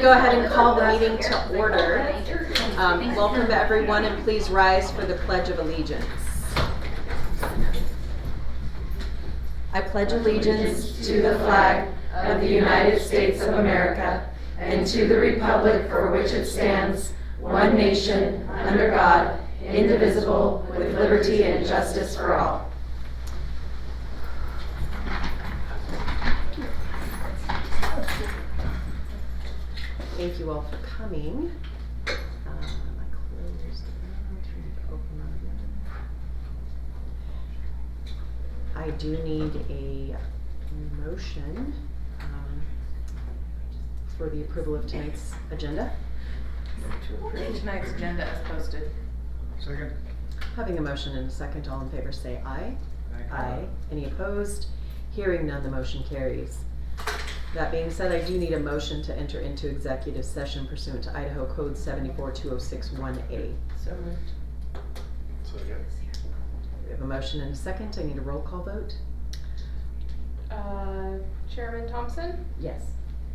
go ahead and call the meeting to order. Welcome to everyone, and please rise for the Pledge of Allegiance. I pledge allegiance to the flag of the United States of America and to the republic for which it stands, one nation, under God, indivisible, with liberty and justice for all. Thank you all for coming. I do need a motion for the approval of tonight's agenda. Tonight's agenda is posted. Second. Having a motion and a second, all in favor say aye. Aye. Any opposed? Hearing none, the motion carries. That being said, I do need a motion to enter into executive session pursuant to Idaho Code 74206(1)A. So moved. Second. We have a motion and a second. I need a roll call vote. Chairman Thompson? Yes.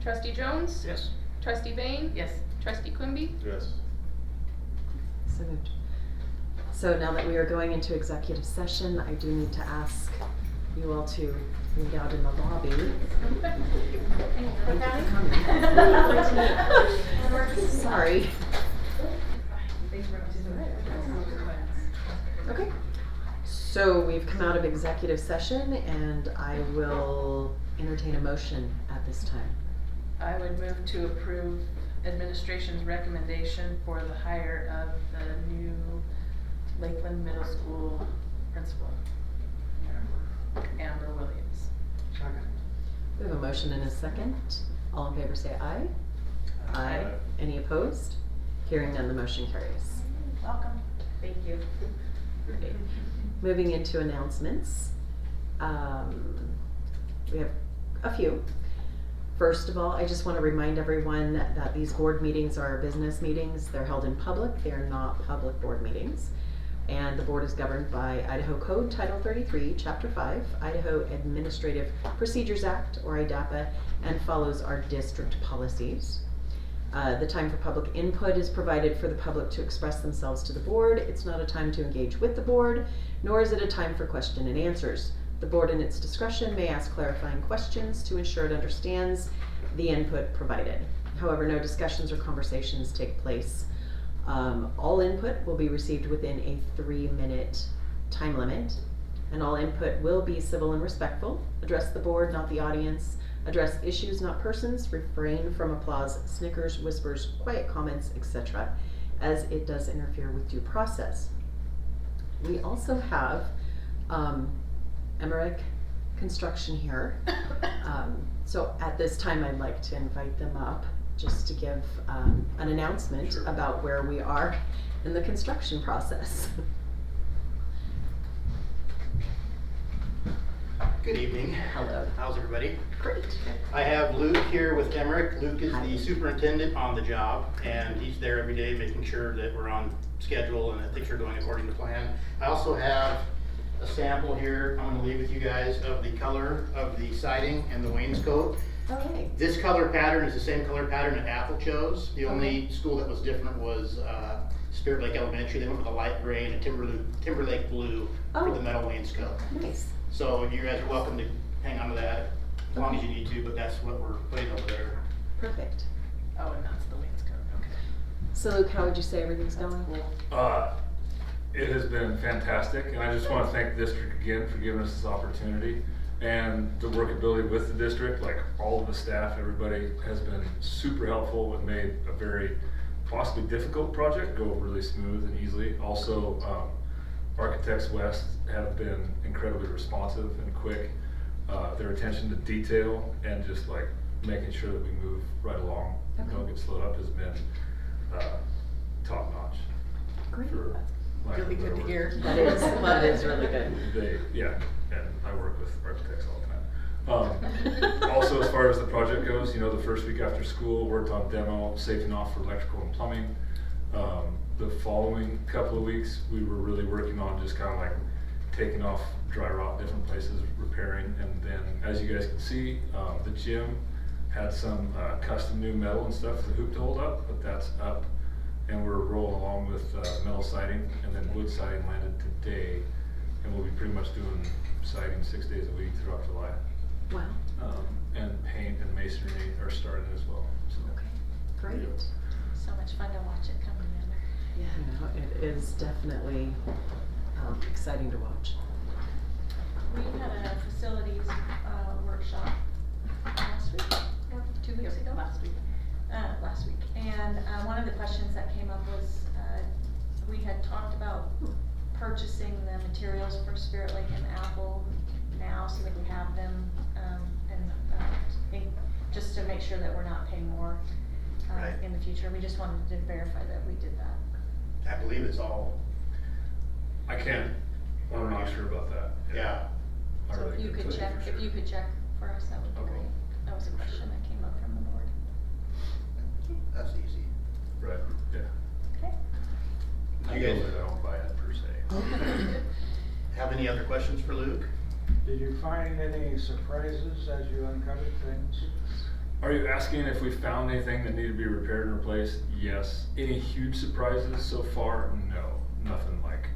Trustee Jones? Yes. Trustee Bain? Yes. Trustee Quimby? Yes. So moved. So now that we are going into executive session, I do need to ask you all to meet out in the lobby. Sorry. Okay. So we've come out of executive session, and I will entertain a motion at this time. I would move to approve administration's recommendation for the hire of the new Lakeland Middle School principal, Amber Williams. Second. We have a motion and a second. All in favor say aye. Aye. Any opposed? Hearing none, the motion carries. Welcome. Thank you. Okay. Moving into announcements. We have a few. First of all, I just want to remind everyone that these board meetings are business meetings. They're held in public. They are not public board meetings. And the board is governed by Idaho Code Title 33, Chapter 5, Idaho Administrative Procedures Act, or IDAPA, and follows our district policies. The time for public input is provided for the public to express themselves to the board. It's not a time to engage with the board, nor is it a time for question and answers. The board in its discretion may ask clarifying questions to ensure it understands the input provided. However, no discussions or conversations take place. All input will be received within a 3-minute time limit, and all input will be civil and respectful. Address the board, not the audience. Address issues, not persons. Refrain from applause, snickers, whispers, quiet comments, etc., as it does interfere with due process. We also have Emmerich Construction here. So at this time, I'd like to invite them up just to give an announcement about where we are in the construction process. Good evening. Hello. How's everybody? Great. I have Luke here with Emmerich. Luke is the superintendent on the job, and he's there every day making sure that we're on schedule and that things are going according to plan. I also have a sample here I'm going to leave with you guys of the color of the siding and the wainscot. Okay. This color pattern is the same color pattern that Apple chose. The only school that was different was Spirit Lake Elementary. They went with a light gray and a Timberlake blue for the metal wainscot. Nice. So you guys are welcome to hang on to that as long as you need to, but that's what we're putting over there. Perfect. Oh, and that's the wainscot. Okay. So Luke, how would you say everything's going? It has been fantastic, and I just want to thank the district again for giving us this opportunity and the workability with the district. Like all of the staff, everybody has been super helpful and made a very possibly difficult project go really smooth and easily. Also, Architects West have been incredibly responsive and quick. Their attention to detail and just like making sure that we move right along, don't get slowed up, has been top notch. Great. Really good to hear. That is really good. And I work with architects all the time. Also, as far as the project goes, the first week after school, worked on demo, safing off for electrical and plumbing. The following couple of weeks, we were really working on just kind of like taking off dry rot different places, repairing, and then as you guys can see, the gym had some custom new metal and stuff for the hoop to hold up, but that's up. And we're rolling along with metal siding, and then wood siding landed today. And we'll be pretty much doing siding 6 days a week throughout July. Wow, And paint and masonry are starting as well, so. okay, great. So much fun to watch it come together. Yeah, it is definitely exciting to watch. We had a facilities workshop last week, or 2 weeks ago? Last week. Last week. And one of the questions that came up was, we had talked about purchasing the materials for Spirit Lake and Apple now so that we have them, just to make sure that we're not paying more Right. in the future. We just wanted to verify that we did that. I believe it's all, I can't, I'm not sure about that. yeah. I So really if you couldn't could tell check, for if sure. you could check for us, that would be I will. great. That was a question that came up from the board. That's easy. Right, yeah. Okay. I You guys don't buy it per se. have any other questions for Luke? Did you find any surprises as you uncovered things? Are you asking if we found anything that needed to be repaired and replaced? Yes. Any huge surprises so far? No. Nothing like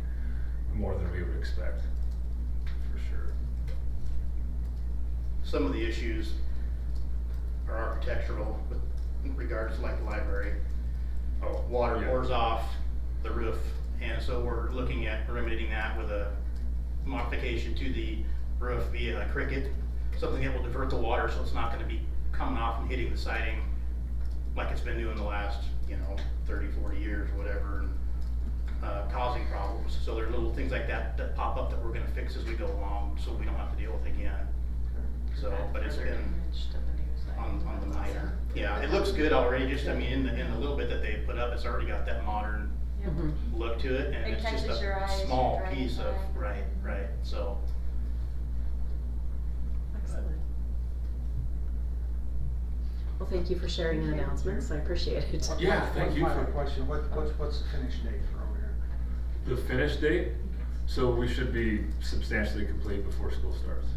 more than we would expect, for sure. Some of the issues are architectural with regards to like the library. Water Yeah. pours off the roof, and so we're looking at remedying that with a modification to the roof via a cricket, something that will divert the water so it's not gonna be coming off and hitting the siding like it's been doing the last, 30, 40 years or whatever, and causing problems. So there are little things like that that pop up that we're gonna fix as we go along, so we don't have to deal with again. So, but it's Further been damage to the new siding. on the minor. Yeah, it looks good already, just, I mean, in the little bit that they put up, it's already got that modern Yep. Mhm. look to it, and It it's just catches your eye a as you're small driving piece of, by. right, so. Excellent. Well, thank you for sharing the announcements, I appreciate it. Yeah, thank you One final for- question, what's the finish date for over here? The finish date, so we should be substantially complete before school starts.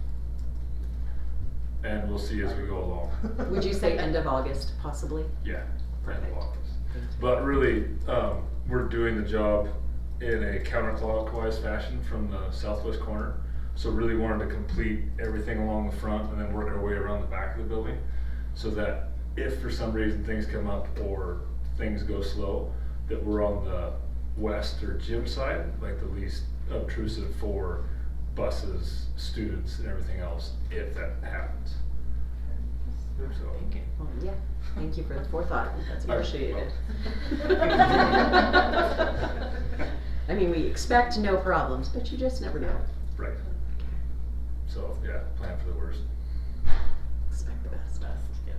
And we'll see as we go along. Would you say end of August, possibly? Yeah, end of Perfect. August. Thank you. But really, we're doing the job in a counterclockwise fashion from the southwest corner. So really wanted to complete everything along the front and then work our way around the back of the building. So that if for some reason things come up or things go slow, that we're on the west or gym side, like the least obtrusive for buses, students, and everything else, if that happens. So, Thank you. Well, yeah, thank you for the forethought, that's appreciated. I mean, we expect no problems, but you just never know. right. So, yeah, plan for the worst. Expect the best. Best, yeah.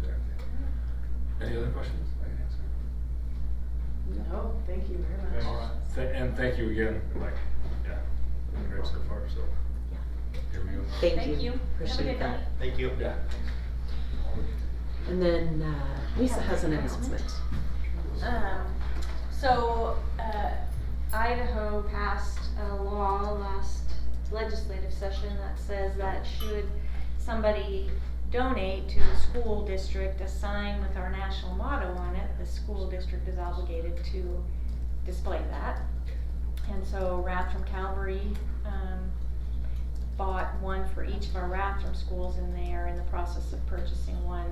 Exactly. Any other questions I can answer? No, thank you very much. All right. And thank you again, Mike. Yeah, been great so far, so Yeah. here we go. Thank Thank you. you, Have a appreciate good that. night. Thank you. Yeah. And then Lisa has an announcement. So, Idaho passed a law last legislative session that says that should somebody donate to the school district a sign with our national motto on it, the school district is obligated to display that. And so Rathdrum Calvary, bought one for each of our Rathdrum schools, and they are in the process of purchasing one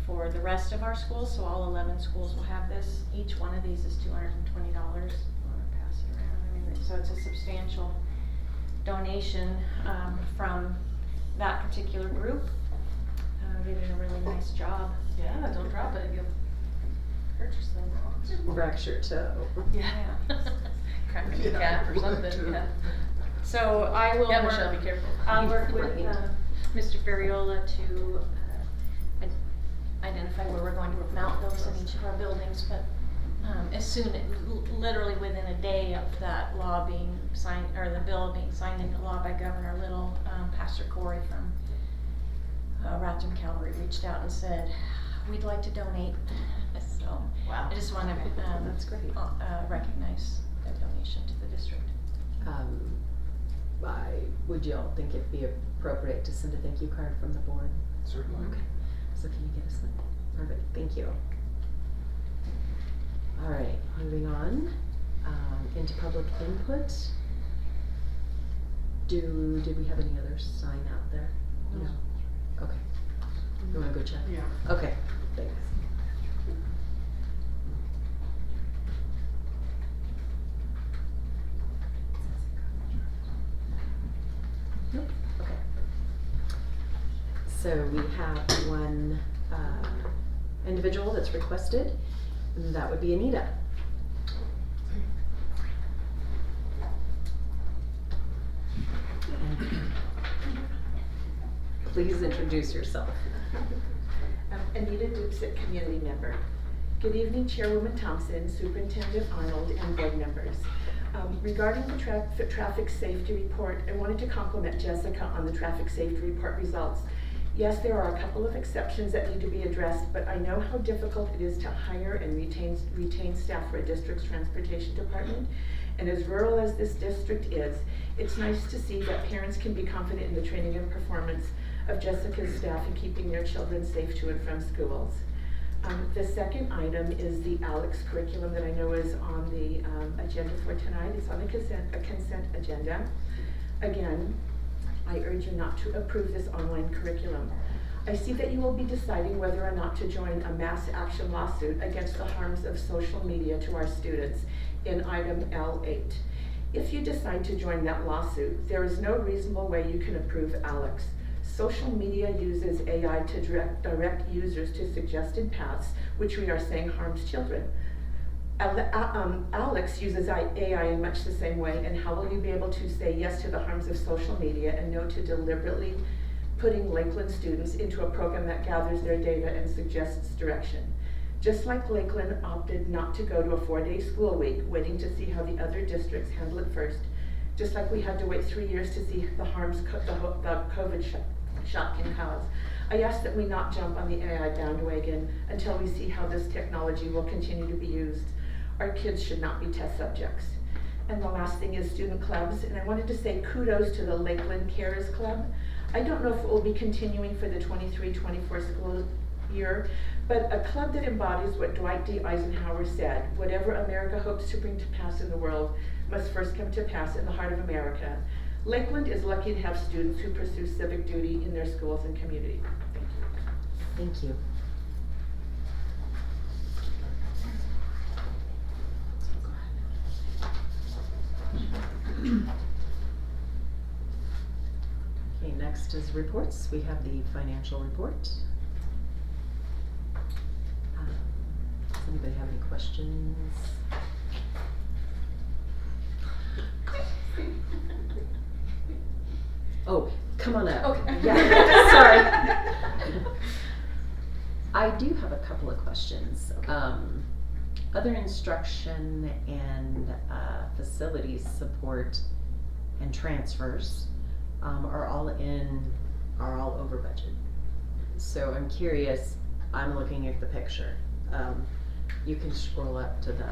for the rest of our schools, so all 11 schools will have this. Each one of these is $220. I'm gonna pass it around. I mean, so it's a substantial donation from that particular group. They did a really nice job. Yeah, don't drop it, you'll hurt yourself. Fracture your toe. Yeah. Crack a kneecap or something, yeah. So I will Yeah, work, Michelle, be careful. I'll work with Right. Mr. Ferriola to identify where we're going to mount those in each of our buildings, but as soon, literally within a day of that law being signed, or the bill being signed into law by Governor Little, Pastor Corey from Rathdrum Calvary reached out and said, we'd like to donate. So Wow. I just want to That's great. recognize their donation to the district. Would you all think it'd be appropriate to send a thank you card from the board? Certainly. Okay. So can you get us one? Perfect, thank you. All right, moving on, into public input. Did we have any other sign out there? No. Okay. You wanna go check? Yeah. Okay, thanks. Nope, okay. So we have one individual that's requested, and that would be Anita. And please introduce yourself. Anita Dupsett, community member. Good evening, Chairwoman Thompson, Superintendent Arnold, and board members. Regarding the traffic safety report, I wanted to compliment Jessica on the traffic safety report results. Yes, there are a couple of exceptions that need to be addressed, but I know how difficult it is to hire and retain staff for a district's transportation department. And as rural as this district is, it's nice to see that parents can be confident in the training and performance of Jessica's staff in keeping their children safe to and from schools. The second item is the ALEX curriculum that I know is on the agenda for tonight. It's on a consent agenda. Again, I urge you not to approve this online curriculum. I see that you will be deciding whether or not to join a mass action lawsuit against the harms of social media to our students in item L8. If you decide to join that lawsuit, there is no reasonable way you can approve ALEX. Social media uses AI to direct users to suggested paths, which we are saying harms children. ALEX uses AI in much the same way, and how will you be able to say yes to the harms of social media and no to deliberately putting Lakeland students into a program that gathers their data and suggests direction? Just like Lakeland opted not to go to a 4-day school week, waiting to see how the other districts handle it first, just like we had to wait 3 years to see the harms the COVID shock can cause. I ask that we not jump on the AI bandwagon until we see how this technology will continue to be used. Our kids should not be test subjects. And the last thing is student clubs, and I wanted to say kudos to the Lakeland Cares Club. I don't know if it will be continuing for the 23-24 school year, but a club that embodies what Dwight D. Eisenhower said, whatever America hopes to bring to pass in the world must first come to pass in the heart of America. Lakeland is lucky to have students who pursue civic duty in their schools and community. Thank you. Thank you. Okay, next is reports. We have the financial report. Does anybody have any questions? Oh, come on up. Okay. Yeah, sorry. I do have a couple of questions. Other instruction and facilities support and transfers are all over budget. So I'm curious, I'm looking at the picture. You can scroll up to the,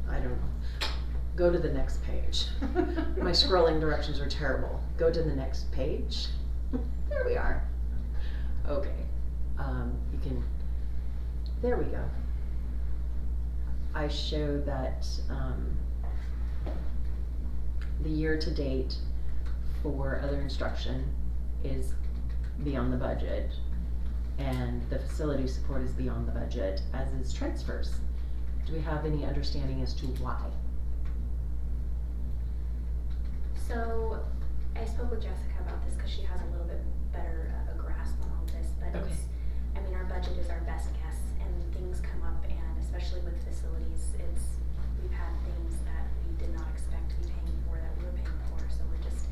I don't know, go to the next page. My scrolling directions are terrible. Go to the next page. There we are. Okay, you can, there we go. I show that the year-to-date for other instruction is beyond the budget, and the facility support is beyond the budget, as is transfers. Do we have any understanding as to why? So I spoke with Jessica about this because she has a little bit better grasp on all this, but Okay. I mean, our budget is our best guess, and things come up, and especially with facilities, we've had things that we did not expect to be paying for that we were paying for, so we're just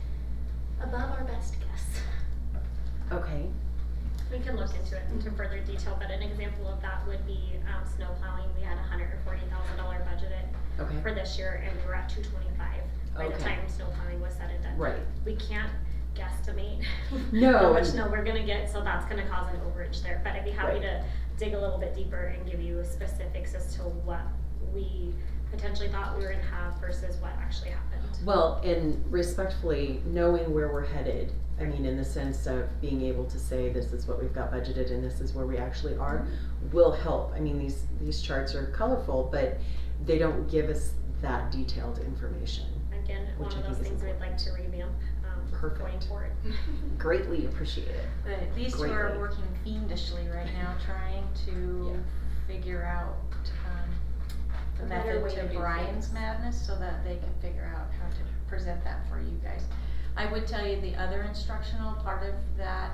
above our best guess. Okay. We can look into it into further detail, but an example of that would be snow plowing. We had $140,000 budgeted Okay. for this year, and we were at $225 by the Okay. time snow plowing was said and done. Right. We can't guesstimate No, how much and- snow we're gonna get, so that's gonna cause an overage there. But I'd be happy Right. to dig a little bit deeper and give you specifics as to what we potentially thought we were gonna have versus what actually happened. Well, and respectfully, knowing where we're headed, I mean, in the sense of being able to say, this is what we've got budgeted and this is where we actually are, will help. I mean, these charts are colorful, but they don't give us that detailed information. Again, one Which I of those think is things we'd like to revamp, going Perfect. forward. Greatly appreciated. These two are Greatly. working fiendishly right now, trying to figure out, the A better method way to to do Brian's things. madness so that they can figure out how to present that for you guys. I would tell you the other instructional part of that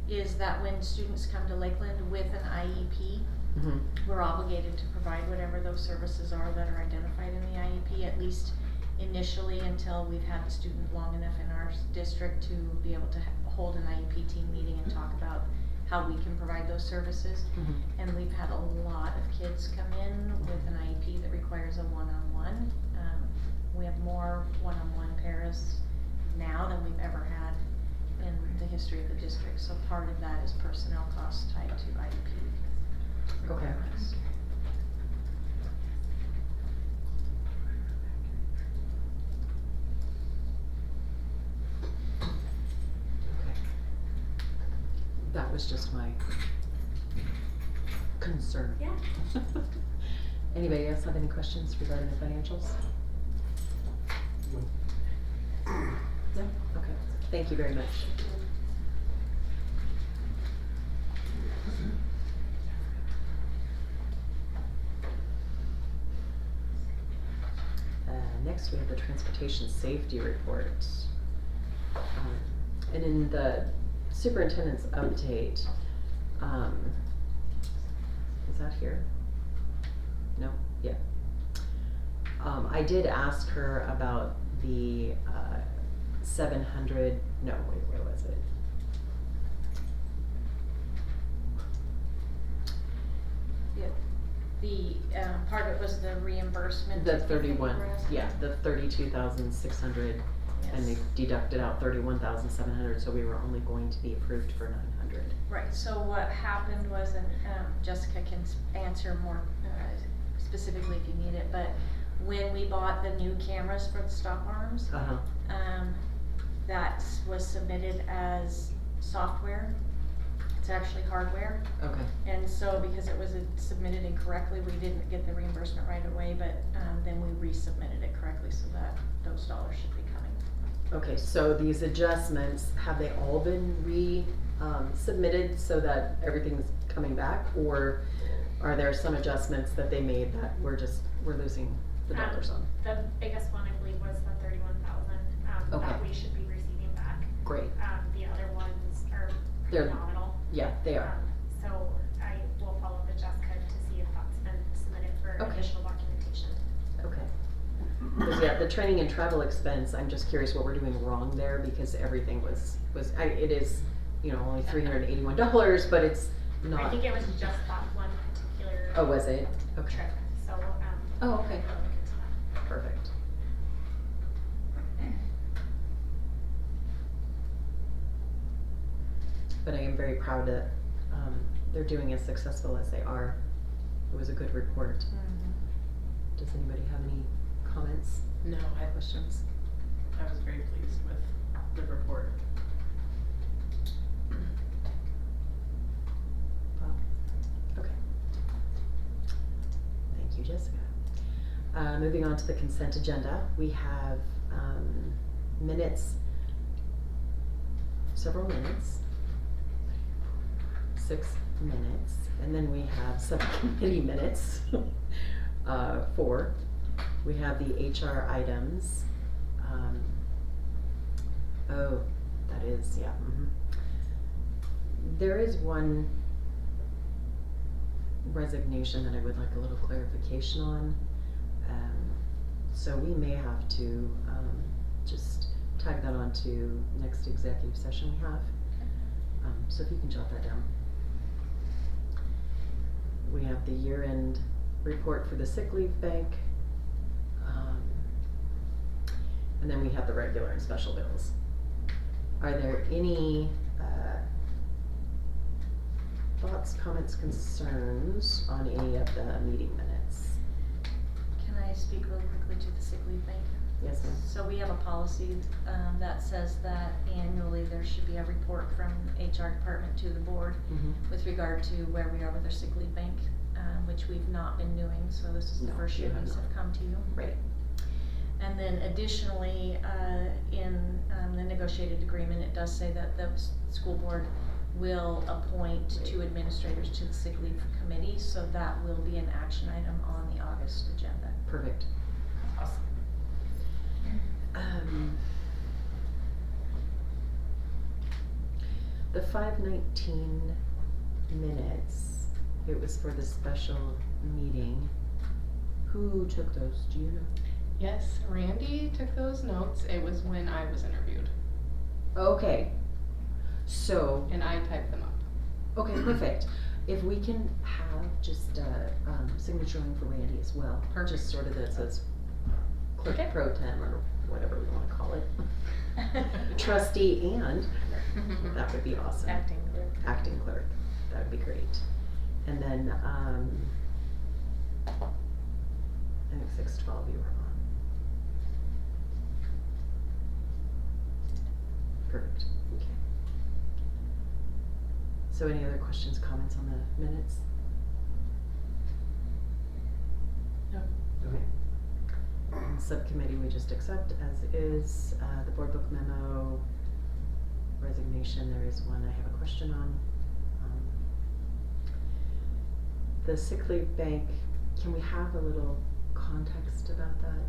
is that when students come to Lakeland with an IEP, Mhm. we're obligated to provide whatever those services are that are identified in the IEP, at least initially until we've had the student long enough in our district to be able to hold an IEP team meeting and talk about how we can provide those services. Mhm. And we've had a lot of kids come in with an IEP that requires a one-on-one. We have more one-on-one paras now than we've ever had in the history of the district, so part of that is personnel costs tied to IEP Okay. requirements. Okay. That was just my concern. Yeah. Anybody else have any questions regarding the financials? No? Okay, thank you very much. Next, we have the transportation safety report. And in the superintendent's update, is that here? No, yeah. I did ask her about the 700, no, wait, where was it? The, part of it was the reimbursement. The if they 31, were asking. yeah, the 32,600, and they Yes. deducted out 31,700, so we were only going to be approved for 900. Right, so what happened was, and Jessica can answer more specifically if you need it, but when we bought the new cameras for the stop arms, Uh-huh, that was submitted as software. It's actually hardware. okay, And so because it was submitted incorrectly, we didn't get the reimbursement right away, but then we resubmitted it correctly so that those dollars should be coming. okay, so these adjustments, have they all been submitted so that everything's coming back? Or are there some adjustments that they made that we're losing the dollars on? The biggest one, I believe, was the 31,000, Okay. that we should be receiving back. Great, The other ones are They're- nominal. yeah, they are. So I will follow up with Jessica to see if that's been submitted for Okay. additional documentation. Okay. Cause yeah, the training and travel expense, I'm just curious what we're doing wrong there, because everything it is, only $381, but it's not. I think it was just that one particular Oh, was it? Okay. trip, so, Oh, okay. we'll look into that. Perfect. But I am very proud that, they're doing as successful as they are. It was a good report. Does anybody have any comments? No, I had questions. I was very pleased with the report. Bob? Okay. Thank you, Jessica. Moving on to the consent agenda, we have, minutes, several minutes. 6 minutes, and then we have subcommittee minutes, 4. We have the HR items. Oh, that is, yeah, There is one resignation that I would like a little clarification on. So we may have to, just tag that on to next executive session we have. So if you can jot that down. We have the year-end report for the sick leave bank. And then we have the regular and special bills. Are there any, thoughts, comments, concerns on any of the meeting minutes? Can I I speak really quickly to the sick leave bank? Yes, ma'am. So we have a policy, that says that annually there should be a report from HR department to the board Mhm. with regard to where we are with our sick leave bank, which we've not been doing, so this is the No, first you year have these not. have come to you. Right. And then additionally, in the negotiated agreement, it does say that the school board will appoint two administrators to the sick leave committee, so that will be an action item on the August agenda. Perfect. Awesome. The 5:19 minutes, it was for the special meeting. Who took those, do you know? Yes, Randy took those notes. It was when I was interviewed, Okay, so, and I typed them up. okay, perfect. If we can have just a, signature line for Randy as well. Perfect. Just sort of that says clerk Okay. pro tem or whatever we wanna call it. Trustee and, that would be awesome. Acting clerk. Acting clerk, that would be great. And then, I think 6:12 you were on. Perfect, okay. So any other questions, comments on the minutes? No. Okay. Subcommittee we just accept as is, the board book memo, resignation, there is one I have a question on. The sick leave bank, can we have a little context about that?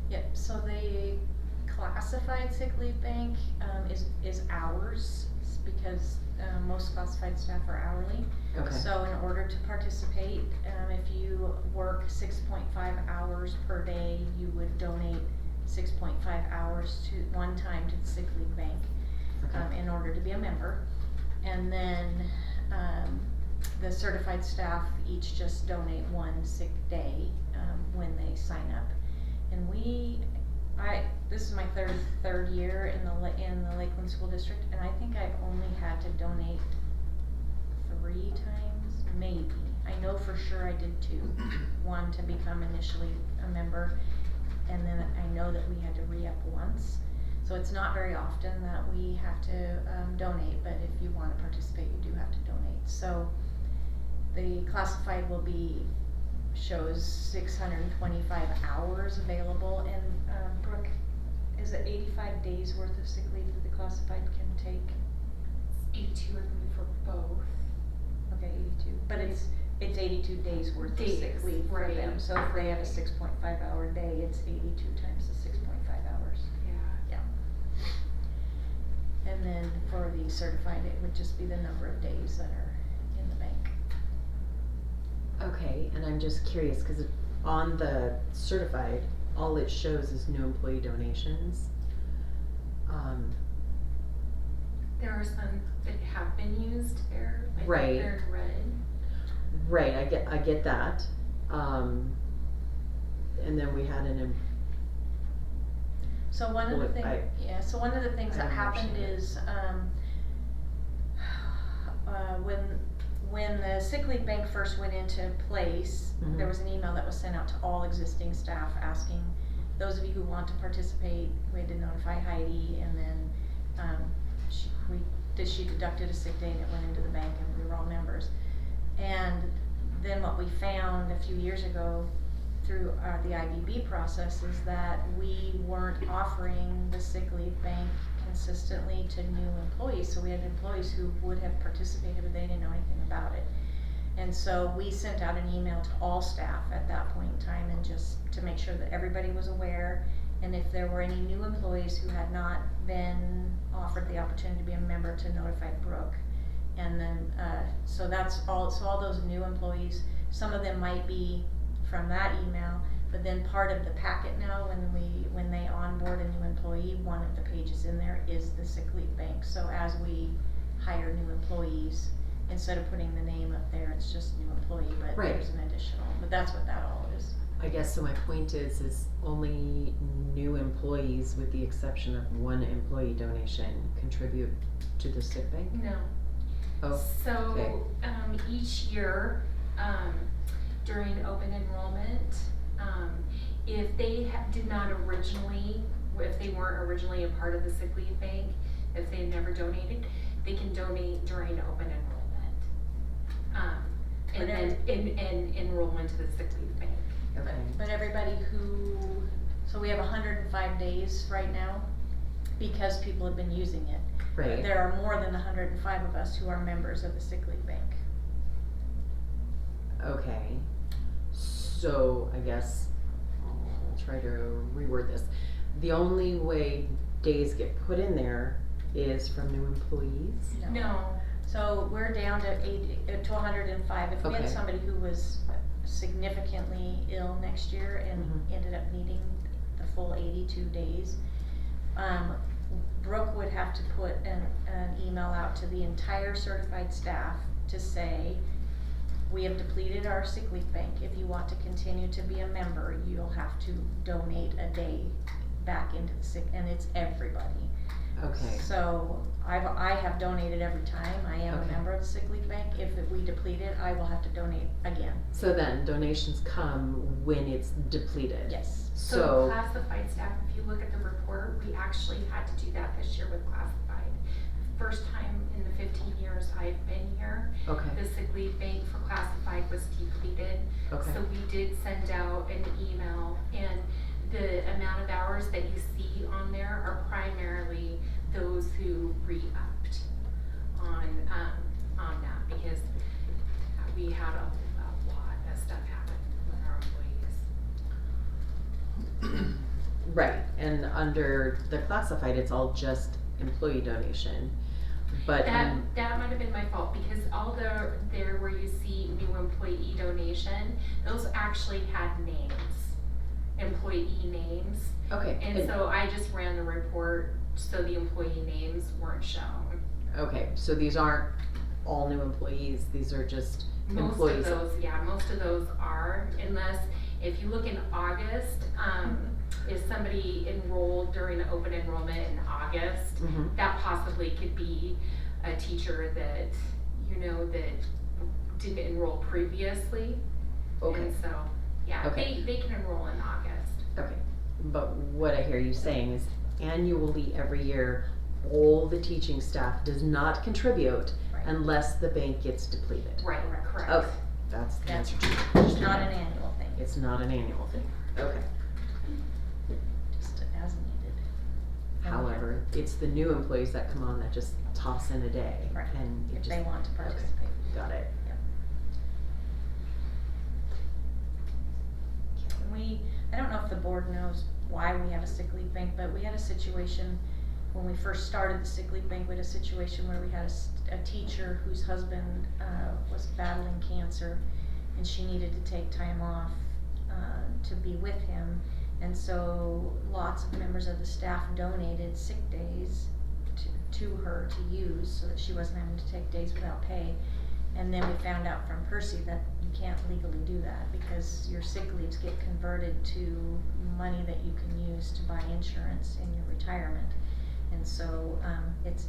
Yep, so the classified sick leave bank, is hours, because, most classified staff are hourly. Okay. So in order to participate, if you work 6.5 hours per day, you would donate 6.5 hours to, one time to the sick leave bank, Okay. in order to be a member. And then, the certified staff each just donate one sick day, when they sign up. And this is my third year in the Lakeland School District, and I think I've only had to donate 3 times, maybe. I know for sure I did 2. One to become initially a member, and then I know that we had to re-up once. So it's not very often that we have to donate, but if you wanna participate, you do have to donate. So the classified shows 625 hours available, and Brooke, is it 85 days worth of sick leave that the classified can take? 82, I believe, for both. Okay, 82, but it's 82 days worth of sick Days, leave for right. them, so if they have a 6.5 hour day, it's 82 times the 6.5 hours. Yeah. Yeah. And then for the certified, it would just be the number of days that are in the bank. Okay, and I'm just curious, cause on the certified, all it shows is no employee donations. There are some that have been used there. I think Right. they're red. Right, I get that, and then we had So one of the Well, things, so one of the things I that don't happened understand is, when the sick leave bank first went into place, Mhm. there was an email that was sent out to all existing staff asking, those of you who want to participate, we had to notify Heidi, and then, she deducted a sick day and it went into the bank and we were all members. And then what we found a few years ago through the IBB process is that we weren't offering the sick leave bank consistently to new employees. So we had employees who would have participated, but they didn't know anything about it. And so we sent out an email to all staff at that point in time, and just to make sure that everybody was aware. And if there were any new employees who had not been offered the opportunity to be a member, to notify Brooke. And then, so that's all, so all those new employees, some of them might be from that email, but then part of the packet now, when they onboard a new employee, one of the pages in there is the sick leave bank. So as we hire new employees, instead of putting the name up there, it's just new employee, but Right. there's an additional, but that's what that all is. I guess, so my point is only new employees, with the exception of one employee donation, contribute to the sick bank? No. Oh, okay. So, each year, during open enrollment, If they did not originally, if they weren't originally a part of the sick leave bank, if they never donated, they can donate during open enrollment. And then and enroll into the sick leave bank. Okay. But everybody who, so we have 105 days right now because people have been using it. Right. There are more than 105 of us who are members of the sick leave bank. Okay, so I guess I'll try to reword this. The only way days get put in there is from new employees? No. So we're down to 105. If we had Okay. somebody who was significantly ill next year and Mhm. ended up needing the full 82 days, Brooke would have to put an email out to the entire certified staff to say, we have depleted our sick leave bank. If you want to continue to be a member, you'll have to donate a day back into the sick, and it's everybody. Okay, So I have donated every time I am a Okay. member of the sick leave bank. If we deplete it, I will have to donate again. so then donations come when it's depleted? Yes. So classified staff, if you look at the report, we actually had to do that this year with classified. First time in the 15 years I've been here, Okay, the sick leave bank for classified was depleted. okay, So we did send out an email, and the amount of hours that you see on there are primarily those who re-upped on that, because we had a lot of stuff happen with our employees. right, and under the classified, it's all just employee donation, but That might have been my fault, because all there where you see new employee donation, those actually had names, employee names. okay, And so I just ran the report so the employee names weren't shown. okay, so these aren't all new employees, these are just Most employees. most of those are, unless, if you look in August, if somebody enrolled during open enrollment in August, Mhm. that possibly could be a teacher that, that didn't enroll previously. Okay. And so, yeah, Okay. they can enroll in August. Okay, but what I hear you saying is annually every year, all the teaching staff does not contribute Right. unless the bank gets depleted. Right, correct. Okay, that's the That's answer to your question. It's not an annual thing. It's not an annual thing, okay. Just as needed. However, it's the new employees that come on that just toss in a day. Right, And you if just, they want to participate. got it. I don't know if the board knows why we have a sick leave bank, but we had a situation when we first started the sick leave bank. We had a situation where we had a teacher whose husband was battling cancer, and she needed to take time off to be with him, and so lots of members of the staff donated sick days to her to use so that she wasn't having to take days without pay. And then we found out from Percy that you can't legally do that because your sick leaves get converted to money that you can use to buy insurance in your retirement. And so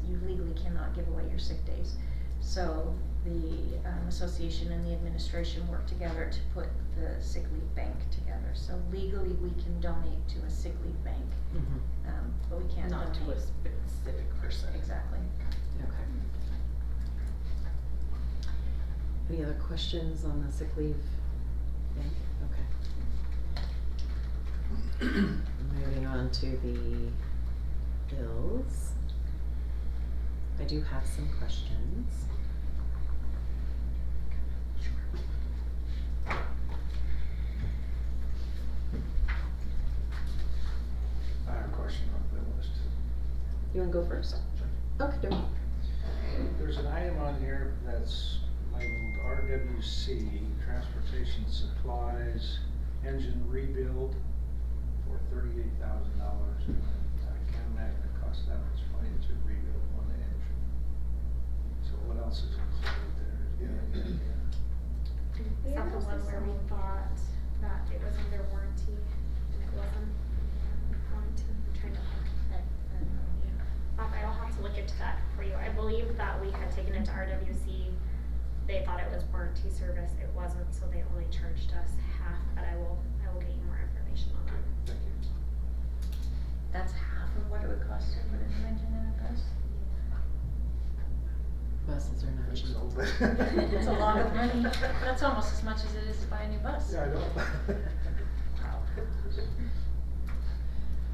you legally cannot give away your sick days. So the association and the administration worked together to put the sick leave bank together. So legally we can donate to a sick leave bank, Mhm. but we can't Not donate. to a specific person. Exactly. Okay. Any other questions on the sick leave bank? Okay. Moving on to the bills. I do have some questions. I have a question on the bill list. You wanna go first? Okay, do There's an item on here that's labeled RWC, Transportation Supplies, Engine Rebuild for $38,000. I can't imagine it costs that much money to rebuild one engine. So what else is included there? Is that the one where we thought that it was under warranty and it wasn't under warranty? I'm trying to think. I'll have to look into that for you. I believe that we had taken it to RWC. they thought it was warranty service, it wasn't, so they only charged us half, but I will get you more information on that. Thank you. That's half of what it would cost to put an engine in a bus? Buses are not I think cheap. so, but- It's a lot of money. That's almost as much as it is to buy a new bus. Yeah,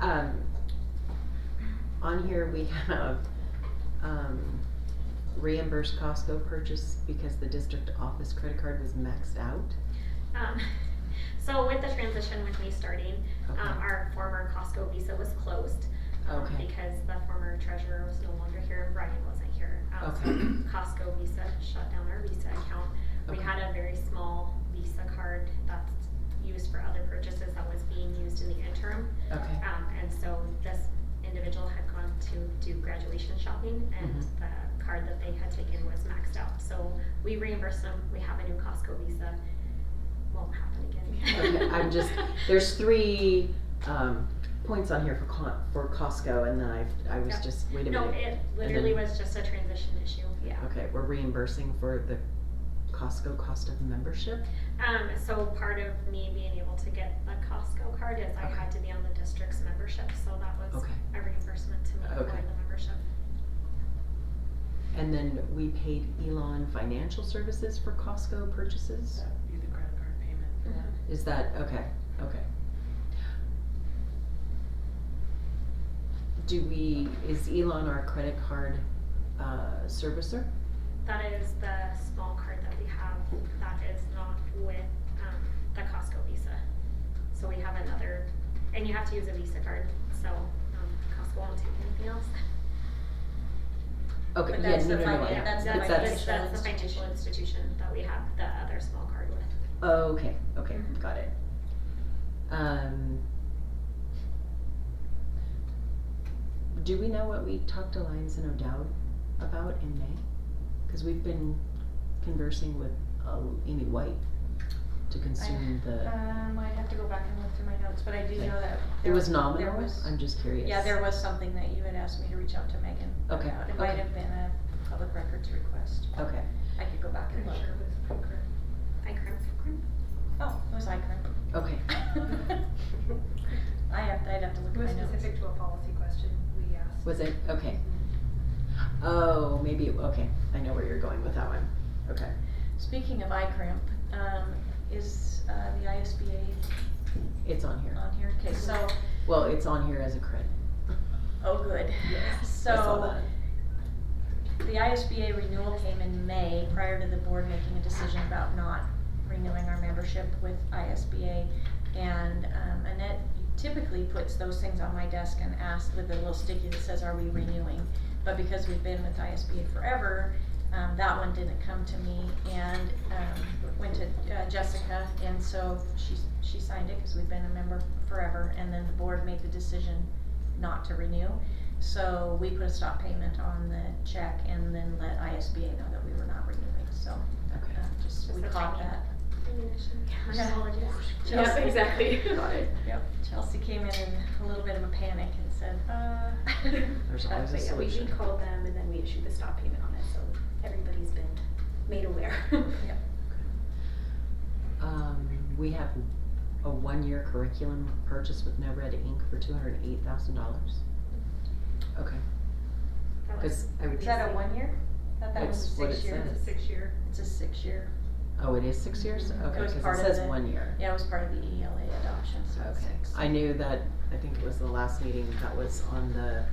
I know. On here we have, reimbursed Costco purchase because the district office credit card was maxed out. So with the transition with me starting, Okay. our former Costco Visa was closed. Okay. Because the former treasurer was no longer here and Brian wasn't here. Okay. So Costco Visa shut down our Visa account. We Okay. had a very small Visa card that's used for other purchases that was being used in the interim. Okay. And so this individual had gone to do graduation shopping and Mhm. the card that they had taken was maxed out. So we reimbursed them, we have a new Costco Visa, won't happen again. Okay, I'm just, there's 3, points on here for Costco, and then I was Yeah. just, wait a No, minute. it And literally then- was just a transition issue, yeah. Okay, we're reimbursing for the Costco cost of membership? So part of me being able to get a Costco card is I Okay. had to be on the district's membership, so that was Okay. a reimbursement to me for Okay. the membership. And then we paid Elon Financial Services for Costco purchases? That would be the credit card payment for that. Is that, okay, okay. Is Elon our credit card, servicer? That is the small card that we have that is not with, the Costco Visa. So we have another, and you have to use a Visa card, so, Costco won't take anything else. Okay, But yeah, that's no, the no, no, finan- yeah. that's the But financial That's the financial institution that we have the other small card with. Oh, okay, okay, Mhm. got it. Do we know what we talked to Lyons and O'Dowd about in May? Cause we've been conversing with, Amy White to consume the, I'd have to go back and look through my notes, but I do know that it there was there nominal, was- I'm just curious. Yeah, there was something that you had asked me to reach out to Megan Okay, about. It might okay. have been a public records request. Okay, I could go back and look. Oh, it was ICRIM. okay, I'd have to look It was at my notes. specific to a policy question we asked. was it, okay. Oh, maybe, okay, I know where you're going with that one, okay. Speaking of ICRIM, is the ISBA It's on here. on here? Okay, so, Well, it's on here as a credit. oh, good. I saw So, that. the ISBA renewal came in May, prior to the board making a decision about not renewing our membership with ISBA. And Annette typically puts those things on my desk and asks with a little sticky that says, are we renewing? But because we've been with ISBA forever, that one didn't come to me, and went to Jessica, and so she signed it because we've been a member forever, and then the board made the decision not to renew. So we put a stop payment on the check and then let ISBA know that we were not renewing, so Okay. just, we Just a caught tiny that. Yeah, apologies. Chelsea- Yep, exactly. Got it. Yep, Chelsea came in a little bit of a panic and said, There's always a But yeah, we solution. called them and then we issued the stop payment on it, so everybody's been made aware. Yep. We have a 1-year curriculum purchase with No Red Ink for $208,000. Okay, That was cause I would. Is that a 1 year? I thought that was That's a what it 6 year. says. 6-year. It's a 6 year. Oh, it is 6 years? Mhm. Okay, It was cause part it of says the- 1 year. Yeah, it was part of the ELA adoption, so it's Okay, 6. I knew that, I think it was the last meeting that was on the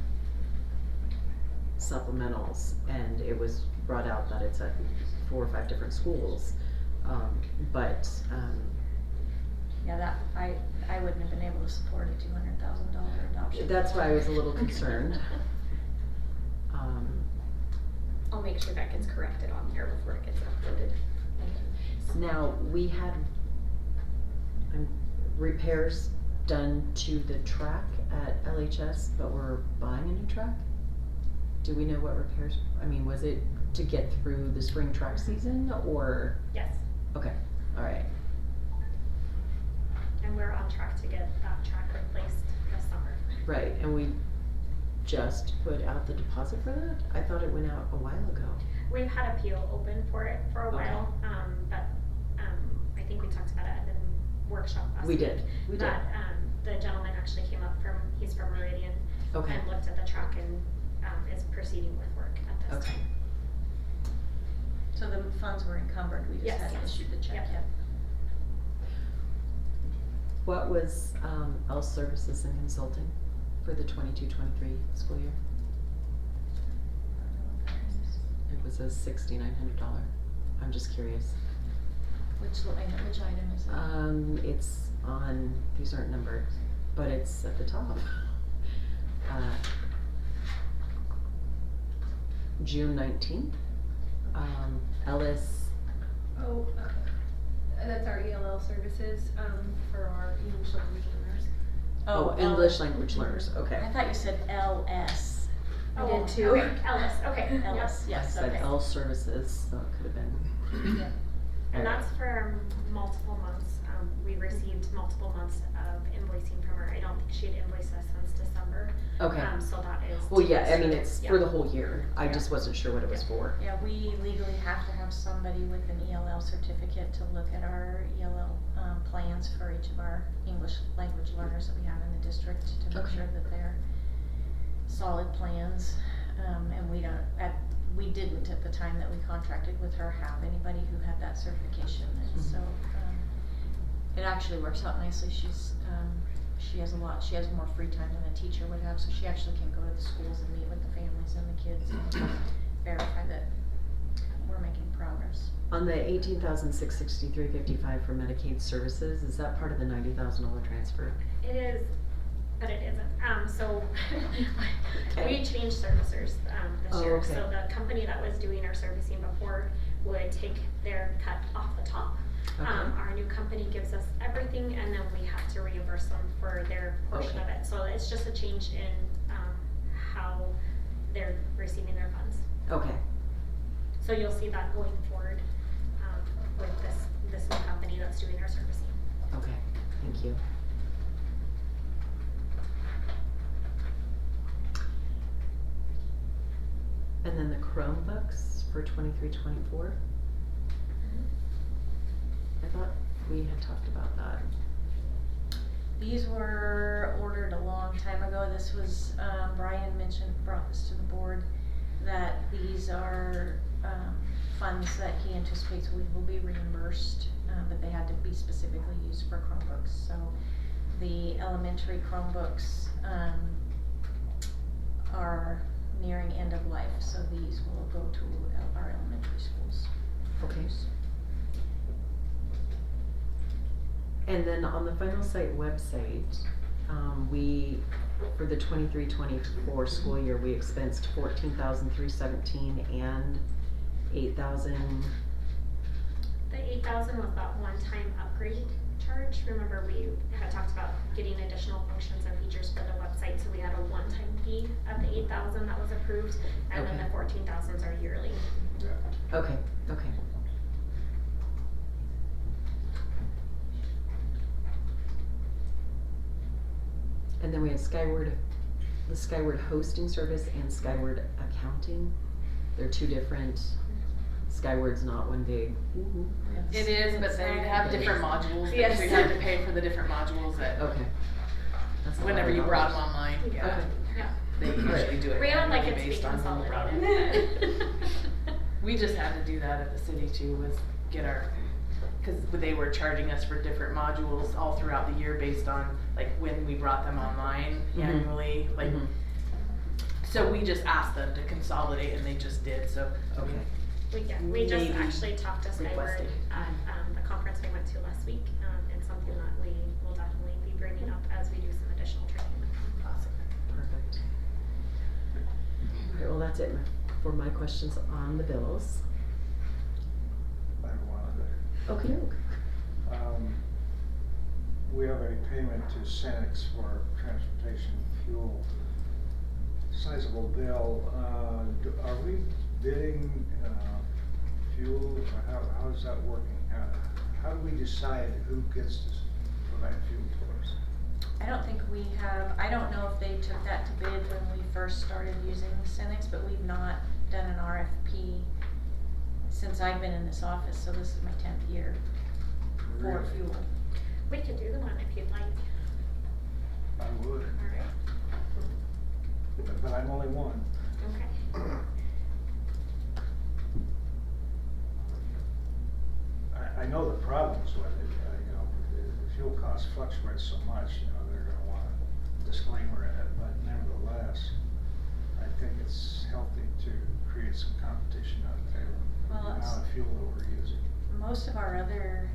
supplementals, and it was brought out that it's at 4 or 5 different schools. Yeah, that, I wouldn't have been able to support a $200,000 adoption. That's why I was a little concerned. I'll make sure that gets corrected on there before it gets uploaded. Now, we had repairs done to the track at LHS, but we're buying a new track? Do we know what repairs, I mean, was it to get through the spring track season, or? Yes, Okay, alright, and we're on track to get that track replaced this summer. right, and we just put out the deposit for that? I thought it went out a while ago. We've had a PO open for it for a Okay. while, but, I think we talked about it at the workshop last We week. did, we did. But, the gentleman actually came up he's from Meridian. Okay. And looked at the truck and, is proceeding with work at this Okay. time. So the funds were encumbered, we just Yes, hadn't yes. issued the check Yep. yet. What was, L Services and Consulting for the 22-23 school year? It was a $6,900. I'm just curious. Which item is it? It's on, these aren't numbered, but it's at the top. June 19th, Ellis, Oh, that's our ELL services, for our English language learners. oh, English language learners, okay. I thought you said LS. I Oh, did too. okay, Ellis, okay. Yep. LS, I yes, said okay. L Services, so it could have been. Yeah. And that's for multiple months. We received multiple months of invoicing from her. I don't think she had invoiced us since December. Okay. So that is. Well, to yeah, I this mean, year. it's Yeah. for the whole year. I Yeah. just wasn't sure what it was for. Yeah, we legally have to have somebody with an ELL certificate to look at our ELL, plans for each of our English language learners that we have in the district to make Okay. sure that they're solid plans. And we didn't at the time that we contracted with her have anybody who had that certification, and Mhm. so, it actually works out nicely. She has more free time than a teacher would have, so she actually can go to the schools and meet with the families and the kids and verify that we're making progress. On the $18,663.55 for Medicaid services, is that part of the $90,000 transfer? It is, but it isn't. So Okay. we changed servicers this Oh, year. okay. So the company that was doing our servicing before would take their cut off the top. Okay. Our new company gives us everything, and then we have to reimburse them for their portion of Okay. it. So it's just a change in how they're receiving their funds. Okay, So you'll see that going forward with this new company that's doing our servicing. okay, thank you. And then the Chromebooks for 23-24. I thought we had talked about that. These were ordered a long time ago. This was, Brian brought this to the board, that these are, funds that he anticipates we will be reimbursed, but they had to be specifically used for Chromebooks. So the elementary Chromebooks, are nearing end of life, so these will go to our elementary schools. Okay. And then on the Final Site website, for the 23-24 school year, we expensed $14,317 and $8,000. The 8,000 was that one-time upgrade charge. Remember, we had talked about getting additional functions and features for the website, so we had a one-time fee of the 8,000 that was approved, and then Okay. the 14,000s are yearly. Okay, okay. And then we had the Skyward hosting service and Skyward accounting. They're two different, Skyward's not one big. It is, but they have different modules, that Yes. you had to pay for the different modules that, Okay. That's a lot whenever of you brought them dollars. online, yeah. Okay. Yeah. They usually do it We would like annually it to be based on when you brought it. consolidated. We just had to do that at the city too, was get our, cause they were charging us for different modules all throughout the year based on like when we brought them online Mhm. annually, like. Mhm. So we just asked them to consolidate and they just did, so. Okay. We just Maybe actually talked to Skyward requesting. at the conference we went to last week, and something that we will definitely be bringing up as we do some additional training with them. Awesome. Perfect. Alright, well, that's it for my questions on the bills. I have one other. Okey-doke. We have a payment to Senex for transportation fuel. Sizable bill. Are we bidding fuel, or how is that working? How do we decide who gets to provide fuel to us? I don't know if they took that to bid when we first started using Cenex, but we've not done an RFP since I've been in this office, so this is my 10th year for Really? fuel. We could do the one if you'd like. I would, Alright. but I'm only one. Okay. I know the problems with it, the fuel costs fluctuate so much, they're gonna want a disclaimer in it, but nevertheless, I think it's healthy to create some competition out there. Well, The it's- amount of fuel that we're using. Most of our other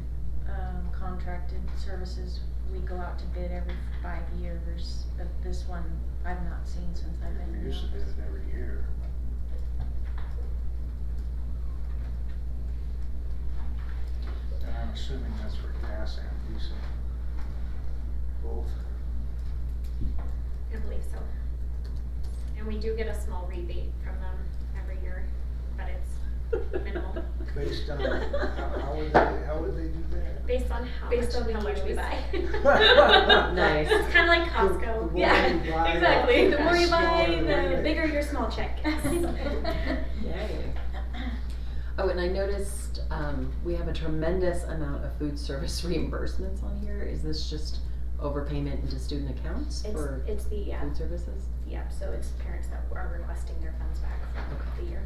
contracted services, we go out to bid every 5 years, but this one I've not seen since I've been We in the used to do office. it every year. And I'm assuming that's for gas and diesel. Both. I believe so. And we do get a small rebate from them every year, but it's minimal. Based on, how would they do that? Based on how much we use. buy. Nice. It's kinda like The Costco. more Yeah, you buy, exactly. The more you smaller buy, the the rebate. bigger your small check. Yay. Oh, and I noticed, we have a tremendous amount of food service reimbursements on here. Is this just overpayment into student accounts for It's the, food services? so it's parents that are requesting their funds back from the year.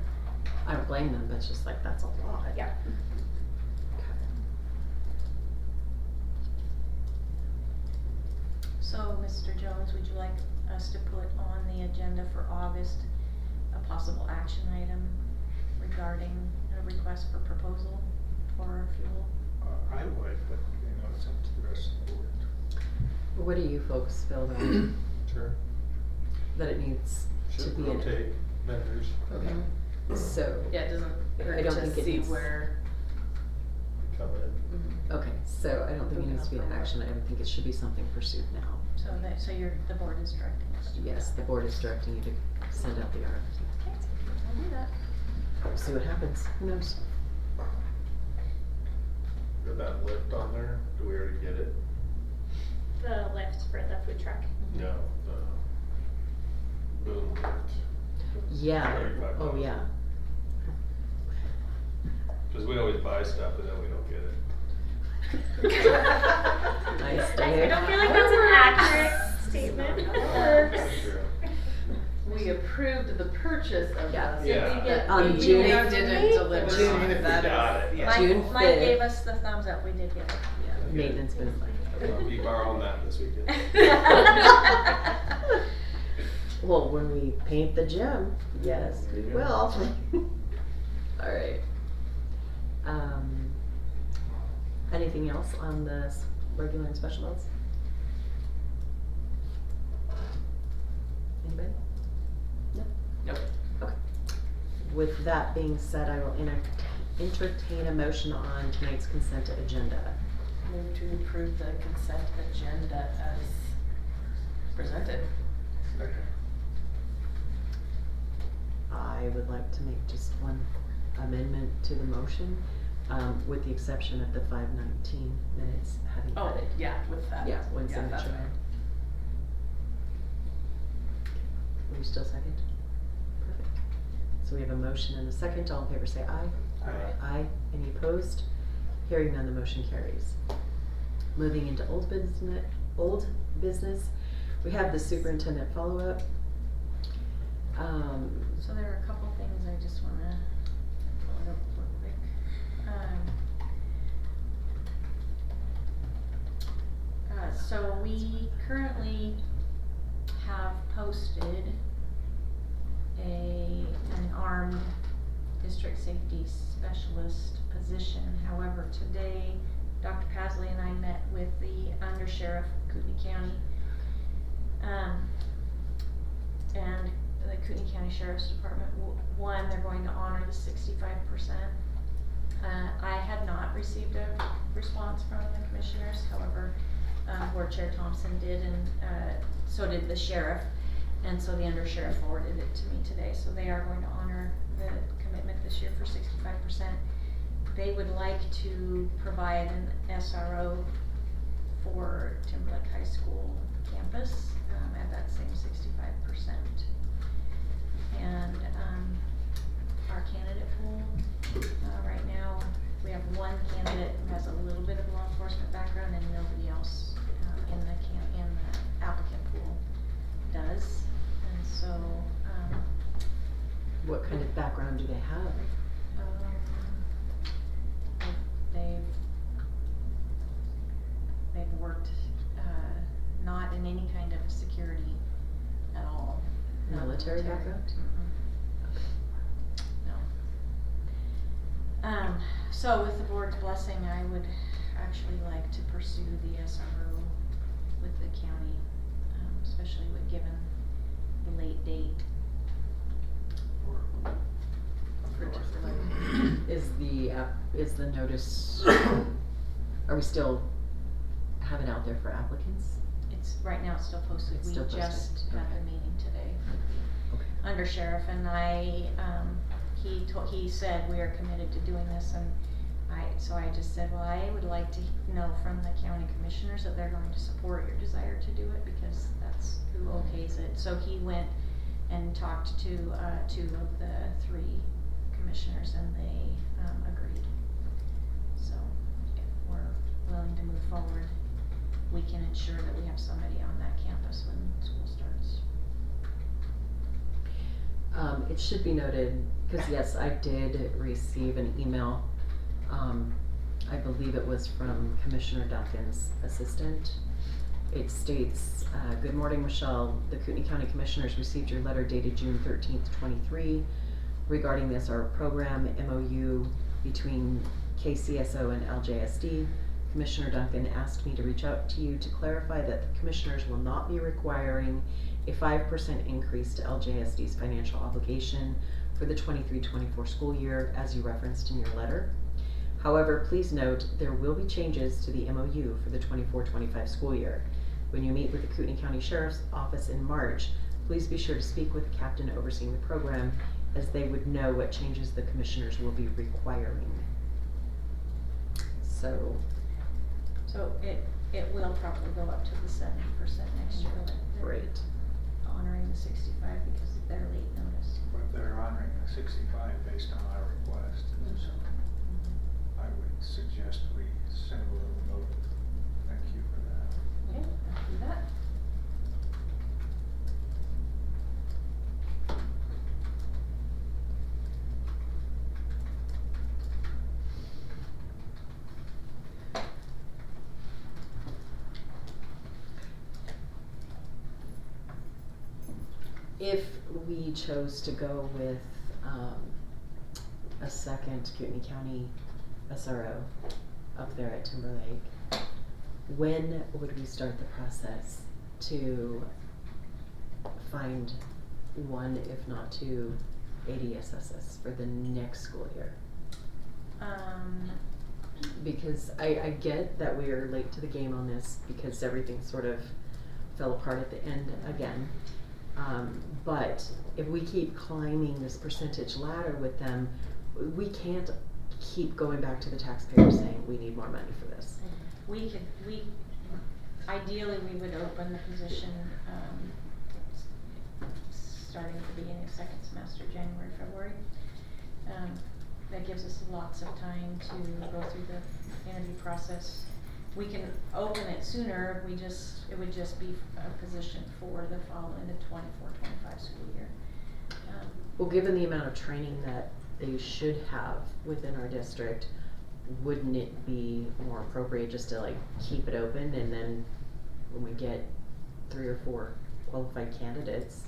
I don't blame them, but it's just like, that's a lot. Yeah. Okay. So, Mr. Jones, would you like us to put on the agenda for August a possible action item regarding a request for proposal for fuel? I would, but it's up to the rest of the board. What do you folks feel that, Sure. that it needs to Should be in it? rotate vendors. Okay, so. Yeah, it doesn't I hurt don't to think it see needs- where. Come in. Okay, so I don't think it Moving needs to be on an from action what? item, I think it should be something pursued now. So the board is directing us to do Yes, that. the board is directing you to send out the RFP. Okay, I'll do that. We'll see what happens, who knows? Got that lift on there, do we already get it? The lift for the food truck. No, the boom lift. Yeah, oh $35,000. yeah. Cause we always buy stuff and then we don't get it. Nice, I Dave. don't feel like that's an accurate statement. That's true. We approved the purchase of Yeah. those. Yeah. but On we June didn't deliver. June them. if we That got is- it. yeah. Mike, June Mike 5th. gave us the thumbs up, we did get it. Maintenance been I'll be borrowing that this weekend. Well, when we paint the gym, yes, we Yeah. will. Alright. Anything else on the regular and special notes? Anybody? No? Nope. Okay. With that being said, I will entertain a motion on tonight's consent agenda. Move to approve the consent agenda as presented. I would like to make just one amendment to the motion, with the exception of the 5:19 minutes having Oh, added. yeah, with that. Yeah, one Yeah, that's signature. fine. Will you still second? Perfect. So we have a motion and a second. All in favor say aye. Aye. Aye. Any opposed? Hearing none, the motion carries. Moving into old business, we have the superintendent follow-up. So there are a couple things I just wanna pull it up real quick. So we currently have posted an armed district safety specialist position. However, today, Dr. Pasley and I met with the undersheriff of Kootenai County. And the Kootenai County Sheriff's Department, one, they're going to honor the 65%. I had not received a response from the commissioners, however, Board Chair Thompson did, and so did the sheriff. And so the undersheriff forwarded it to me today, so they are going to honor the commitment this year for 65%. They would like to provide an SRO for Timberlake High School campus, at that same 65%. And, our candidate pool, right What kind of background do they have? They've worked, not in any kind of security at all. Not Military background? No. So with the board's blessing, I would actually like to pursue the SRO with the county, especially with given the late date. For Is the notice, are we still have it out there for applicants? It's, right now it's still posted. It's We still posted. just had Okay. the meeting today with Okay. the under sheriff, and he said we are committed to doing this, and so I just said, well, I would like to know from the county commissioners that they're going to support your desire to do it, because that's who okays it. So he went and talked to 2 of the 3 commissioners, and they agreed. So if we're willing to move forward, we can ensure that we have somebody on that campus when school starts. It should be noted, because yes, I did receive an email, I believe it was from Commissioner Duncan's assistant. It states, good morning, Michelle. The Kootenai County Commissioners received your letter dated June 13th, 23 regarding the SRO program MOU between KCSO and LJSD. Commissioner Duncan asked me to reach out to you to clarify that the commissioners will not be requiring a 5% increase to LJSD's financial obligation for the 23-24 school year, as you referenced in your letter. However, please note there will be changes to the MOU for the 24-25 school year. When you meet with the Kootenai County Sheriff's Office in March, please be sure to speak with the captain overseeing the program, as they would know what changes the commissioners will be requiring. So it will probably go up to the 70% next year. great. Honoring the 65 because of their late notice. But they're honoring the 65 based on our request, and so I would suggest we send a little note. Thank you for that. Okay, I'll do that. If we chose to go with a second Kootenai County SRO up there at Timberlake, when would we start the process to find 1, if not 2, ADSSs for the next school year? Because I get that we are late to the game on this because everything sort of fell apart at the end again. But if we keep climbing this percentage ladder with them, we can't keep going back to the taxpayer saying we need more money for this. Ideally we would open the position, starting at the beginning of second semester, January, February. That gives us lots of time to go through the interview process. We can open it sooner, it would just be a position for the following, the 24-25 school year. Well, given the amount of training that they should have within our district, wouldn't it be more appropriate just to like keep it open, and then when we get 3 or 4 qualified candidates,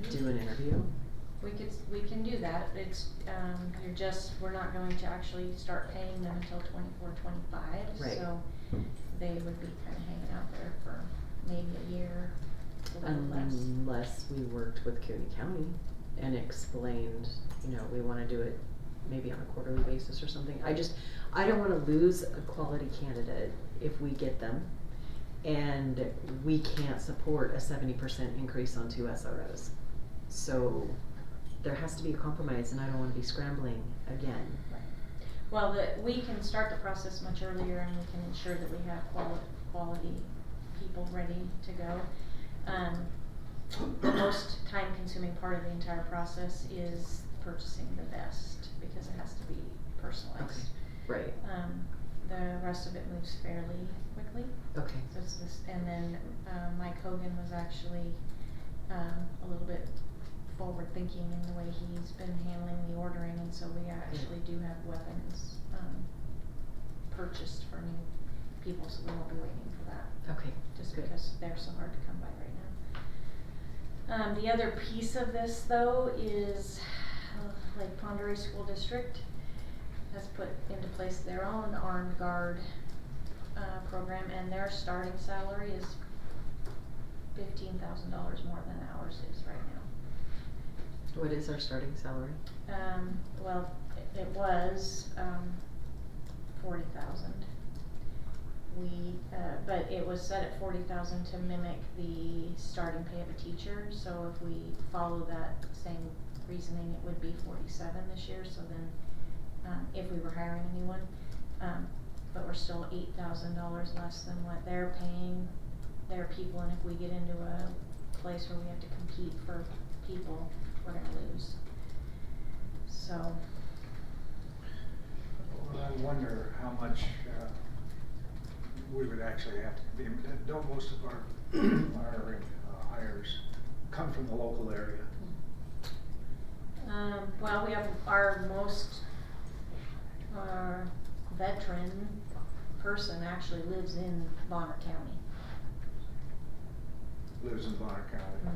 do an interview? We can do that. It's, we're not going to actually start paying them until 24-25. Right. So they would be kind of hanging out there for maybe a year, a little less. Unless we worked with Kootenai County and explained, we wanna do it maybe on a quarterly basis or something. I don't wanna lose a quality candidate if we get them and we can't support a 70% increase on 2 SROs. So there has to be a compromise, and I don't wanna be scrambling again. Right. Well, we can start the process much earlier, and we can ensure that we have quality people ready to go. The most time-consuming part of the entire process is purchasing the vest, because it has to be personalized. Okay. Right. The rest of it moves fairly quickly. Okay. So it's this, and then Mike Hogan was actually a little bit forward thinking in the way he's been handling the ordering, and so we actually do have weapons, purchased for new people, so we won't be waiting for that. Okay, Just good. because they're so hard to come by right now. The other piece of this though is Lake Pend Oreille School District has put into place their own armed guard program, and their starting salary is $15,000 more than ours is right now. What is our starting salary? Well, it was 40,000. But it was set at 40,000 to mimic the starting pay of a teacher. So if we follow that same reasoning, it would be 47 this year. So then, if we were hiring anyone, but we're still $8,000 less than what they're paying their people. And if we get into a place where we have to compete for people, we're gonna lose. So. Well, I wonder how much, we would actually have to be, don't most of our, our hires come from the local area? Well, we have our most, veteran person actually lives in Bonner County. Lives in Bonner County?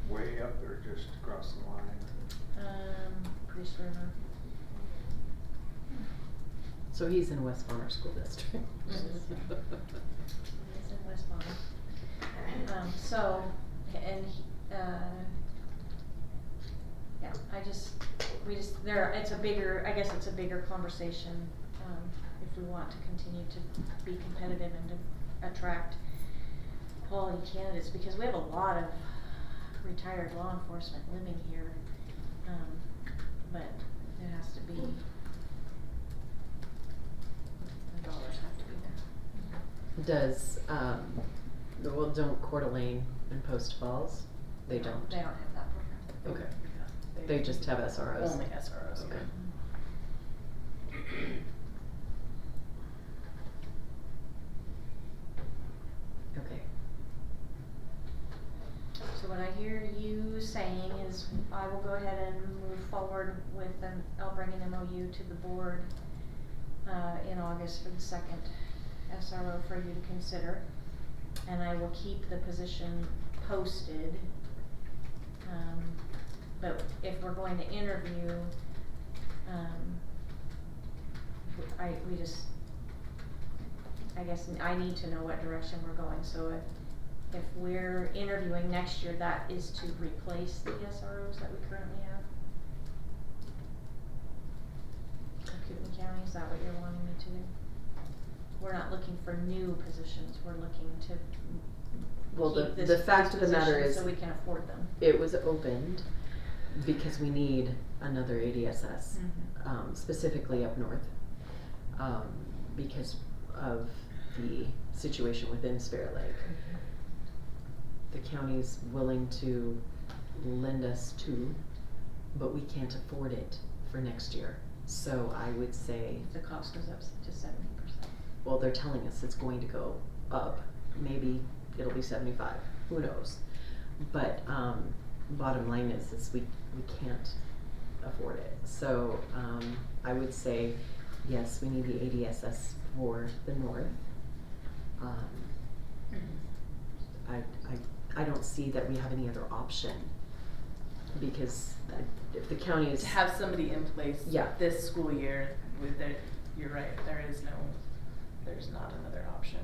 Way up or just across the line? Priest River. So he's in West Bonner School District. He's in West Bonner. So, and he, yeah, it's a bigger, I guess it's a bigger conversation, if we want to continue to be competitive and to attract quality candidates, because we have a lot of retired law enforcement living here, but it has to be, the dollars have to be there. Does, well, don't Coeur d'Alene and Post Falls? They don't? They don't have that program. Okay. They just have SROs? Only SROs, Okay. Okay. So what I hear you saying is I will go ahead and move forward with I'll bring an MOU to the board in August for the second SRO for you to consider. And I will keep the position posted. But if we're going to interview, I guess I need to know what direction we're going. So if we're interviewing next year, that is to replace the SROs that we currently have. Cookman County, is that what you're wanting me to do? We're not looking for new positions, we're looking to Well, keep the fact of the matter positions is, so we can afford them. it was opened because we need another ADSS, specifically up north, because of the situation within Spirit Lake. The county's willing to lend us two, but we can't afford it for next year. So I would say, The cost goes up to 70%. well, they're telling us it's going to go up. Maybe it'll be 75, who knows? But, bottom line is we can't afford it. So, I would say, yes, we need the ADSS for the north. I don't see that we have any other option, because if the county is. To have somebody in place Yeah. this school year with it, you're right, there's not another option.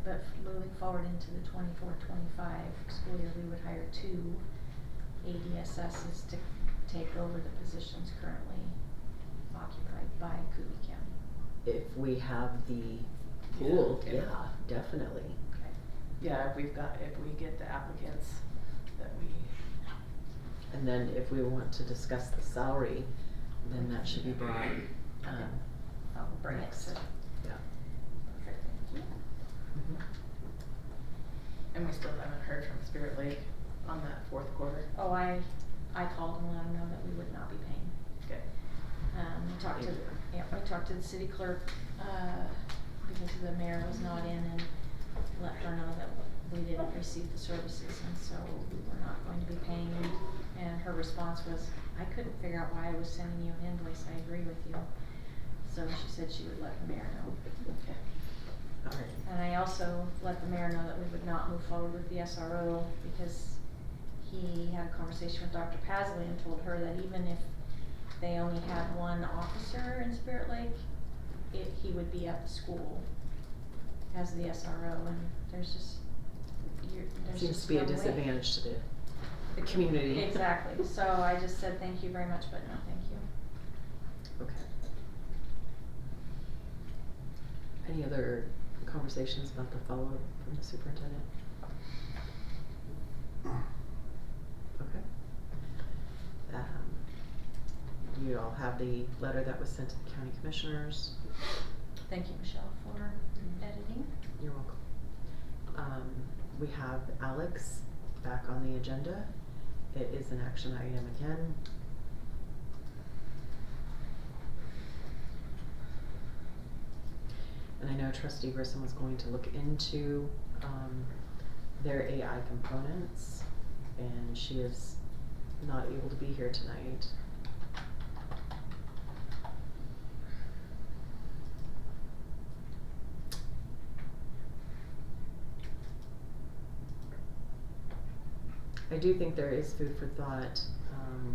But moving forward into the 24-25 school year, we would hire two ADSSs to take over the positions currently occupied by Cooley County. If we have the pool, Yeah. yeah, definitely. Okay. Yeah, if we get the applicants that we. And then if we want to discuss the salary, then that should be brought, I'll bring it next. to. Yeah. Perfect, thank you. And we still haven't heard from Spirit Lake on that fourth quarter. Oh, I called and let them know that we would not be paying. Okay. We talked to, we talked to the city clerk, because the mayor was not in, and let her know that we didn't receive the services, and so we're not going to be paying. And her response was, I couldn't figure out why I was sending you an invoice, I agree with you. So she said she would let the mayor know. All right. And I also let the mayor know that we would not move forward with the SRO because he had a conversation with Dr. Pasley and told her that even if they only had one officer in Spirit Lake, he would be at the school as the SRO, and there's just, there's Seems just to be a no way. disadvantage to the community. Exactly, so I just said thank you very much, but no thank you. Okay. Any other conversations about the follow-up from the superintendent? Okay. You all have the letter that was sent to the county commissioners. Thank you, Michelle, for editing. You're welcome. We have Alex back on the agenda. It is an action item again. And I know Trustee Grissom was going to look into their AI components, and she is not able to be here tonight. I do think there is food for thought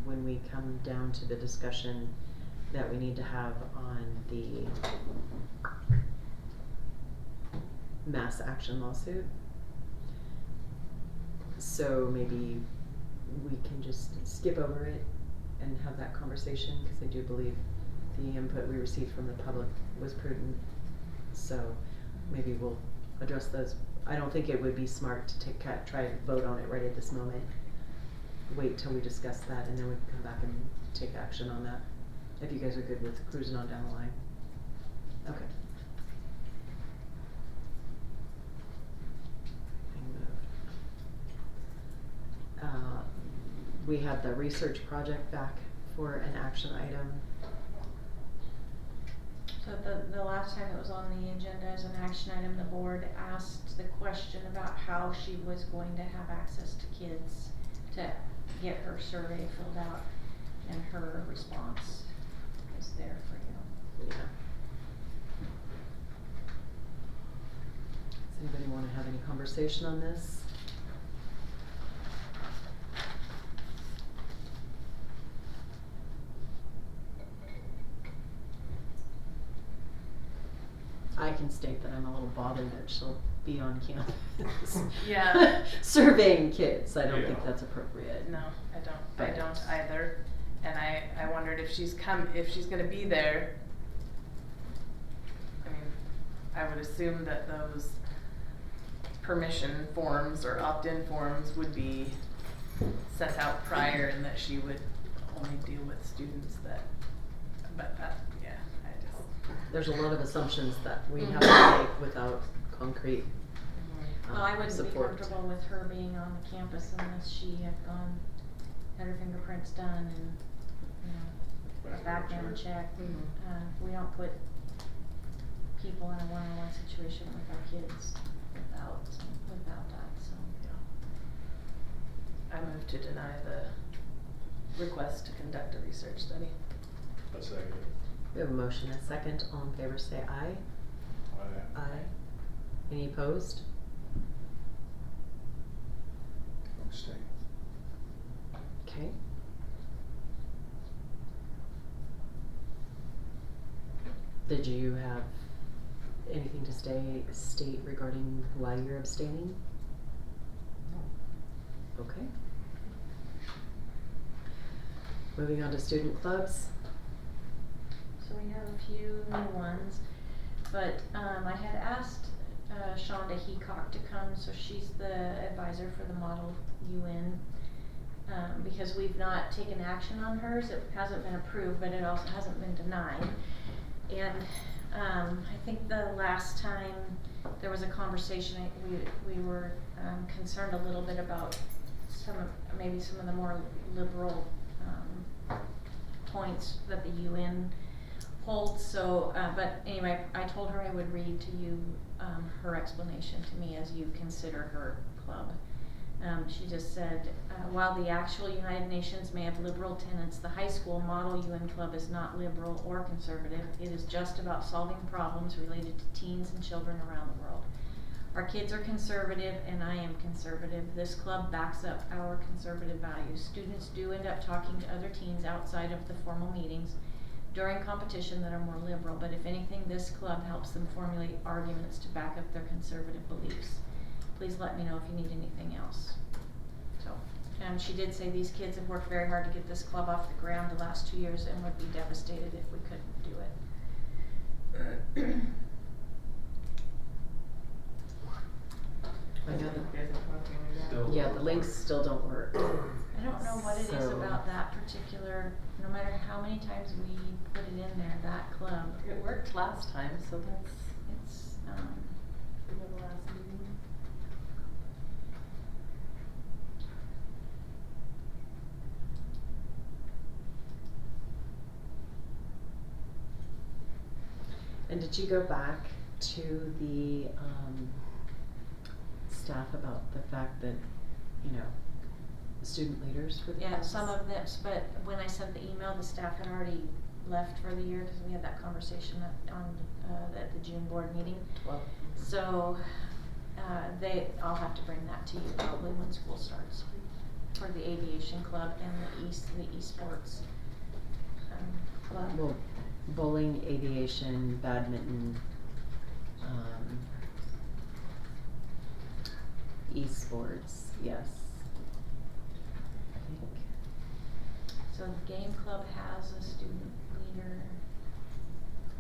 when we come down to the discussion that we need to have on the mass action lawsuit. So maybe we can just skip over it and have that conversation, because I do believe the input we received from the public was prudent. So maybe we'll address those. I don't think it would be smart to try to vote on it right at this moment. Wait till we discuss that, and then we can come back and take action on that, if you guys are good with cruising on down the line. Okay. We have the research project back for an action item. So the last time it was on the agenda as an action item, the board asked the question about how she was going to have access to kids to get her survey filled out, and her response is there for you. Yeah. Does anybody want to have any conversation on this? I can state that I'm a little bothered that she'll be on campus. Yeah. Surveying kids. I don't think Yeah. that's appropriate. No, I don't But- either. And I wondered if she's gonna be there. I mean, I would assume that those permission forms or opt-in forms would be sent out prior, and that she would only deal with students that, but that, yeah, I just. There's a lot of assumptions that we have to make without concrete Well, I wouldn't support. be comfortable with her being on the campus unless she had had her fingerprints done and, you know, a background check. We don't put people in a one-on-one situation with our kids without that, so. I move to deny the request to conduct a research study. A second. We have a motion and a second. All in favor say aye. Aye. Any opposed? Stay. Okay. Did you have anything to state regarding why you're abstaining? No. Okay. Moving on to student clubs. So we have a few new ones, but I had asked Shonda Heacock to come, so she's the advisor for the Model UN, because we've not taken action on hers. It hasn't been approved, but it also hasn't been denied. And I think the last time there was a conversation, we were concerned a little bit about maybe some of the more liberal points that the UN holds. So, but anyway, I told her I would read to you her explanation to me as you consider her Club. She just said, while the actual United Nations may have liberal tenets, the high school model UN Club is not liberal or conservative. It is just about solving problems related to teens and children around the world. Our kids are conservative and I am conservative. This club backs up our conservative values. Students do end up talking to other teens outside of the formal meetings during competition that are more liberal, but if anything, this club helps them formulate arguments to back up their conservative beliefs. Please let me know if you need anything else. So, she did say these kids have worked very hard to get this club off the ground the last 2 years and would be devastated if we couldn't do it. I know You guys are talking about- Still- yeah, the links still don't work. I don't know what it is So- about that particular, no matter how many times we put it in there, that club, It worked last time, so that's, it's, the last meeting. And did you go back to the staff about the fact that, you know, student leaders for the yeah, class? some of this, but when I sent the email, the staff had already left for the year, cause we had that conversation at the June board meeting. 12. So, I'll have to bring that to you probably when school starts, for the aviation club and the esports, club. Well, bowling, aviation, badminton, esports, yes. I think. So the game club has a student leader.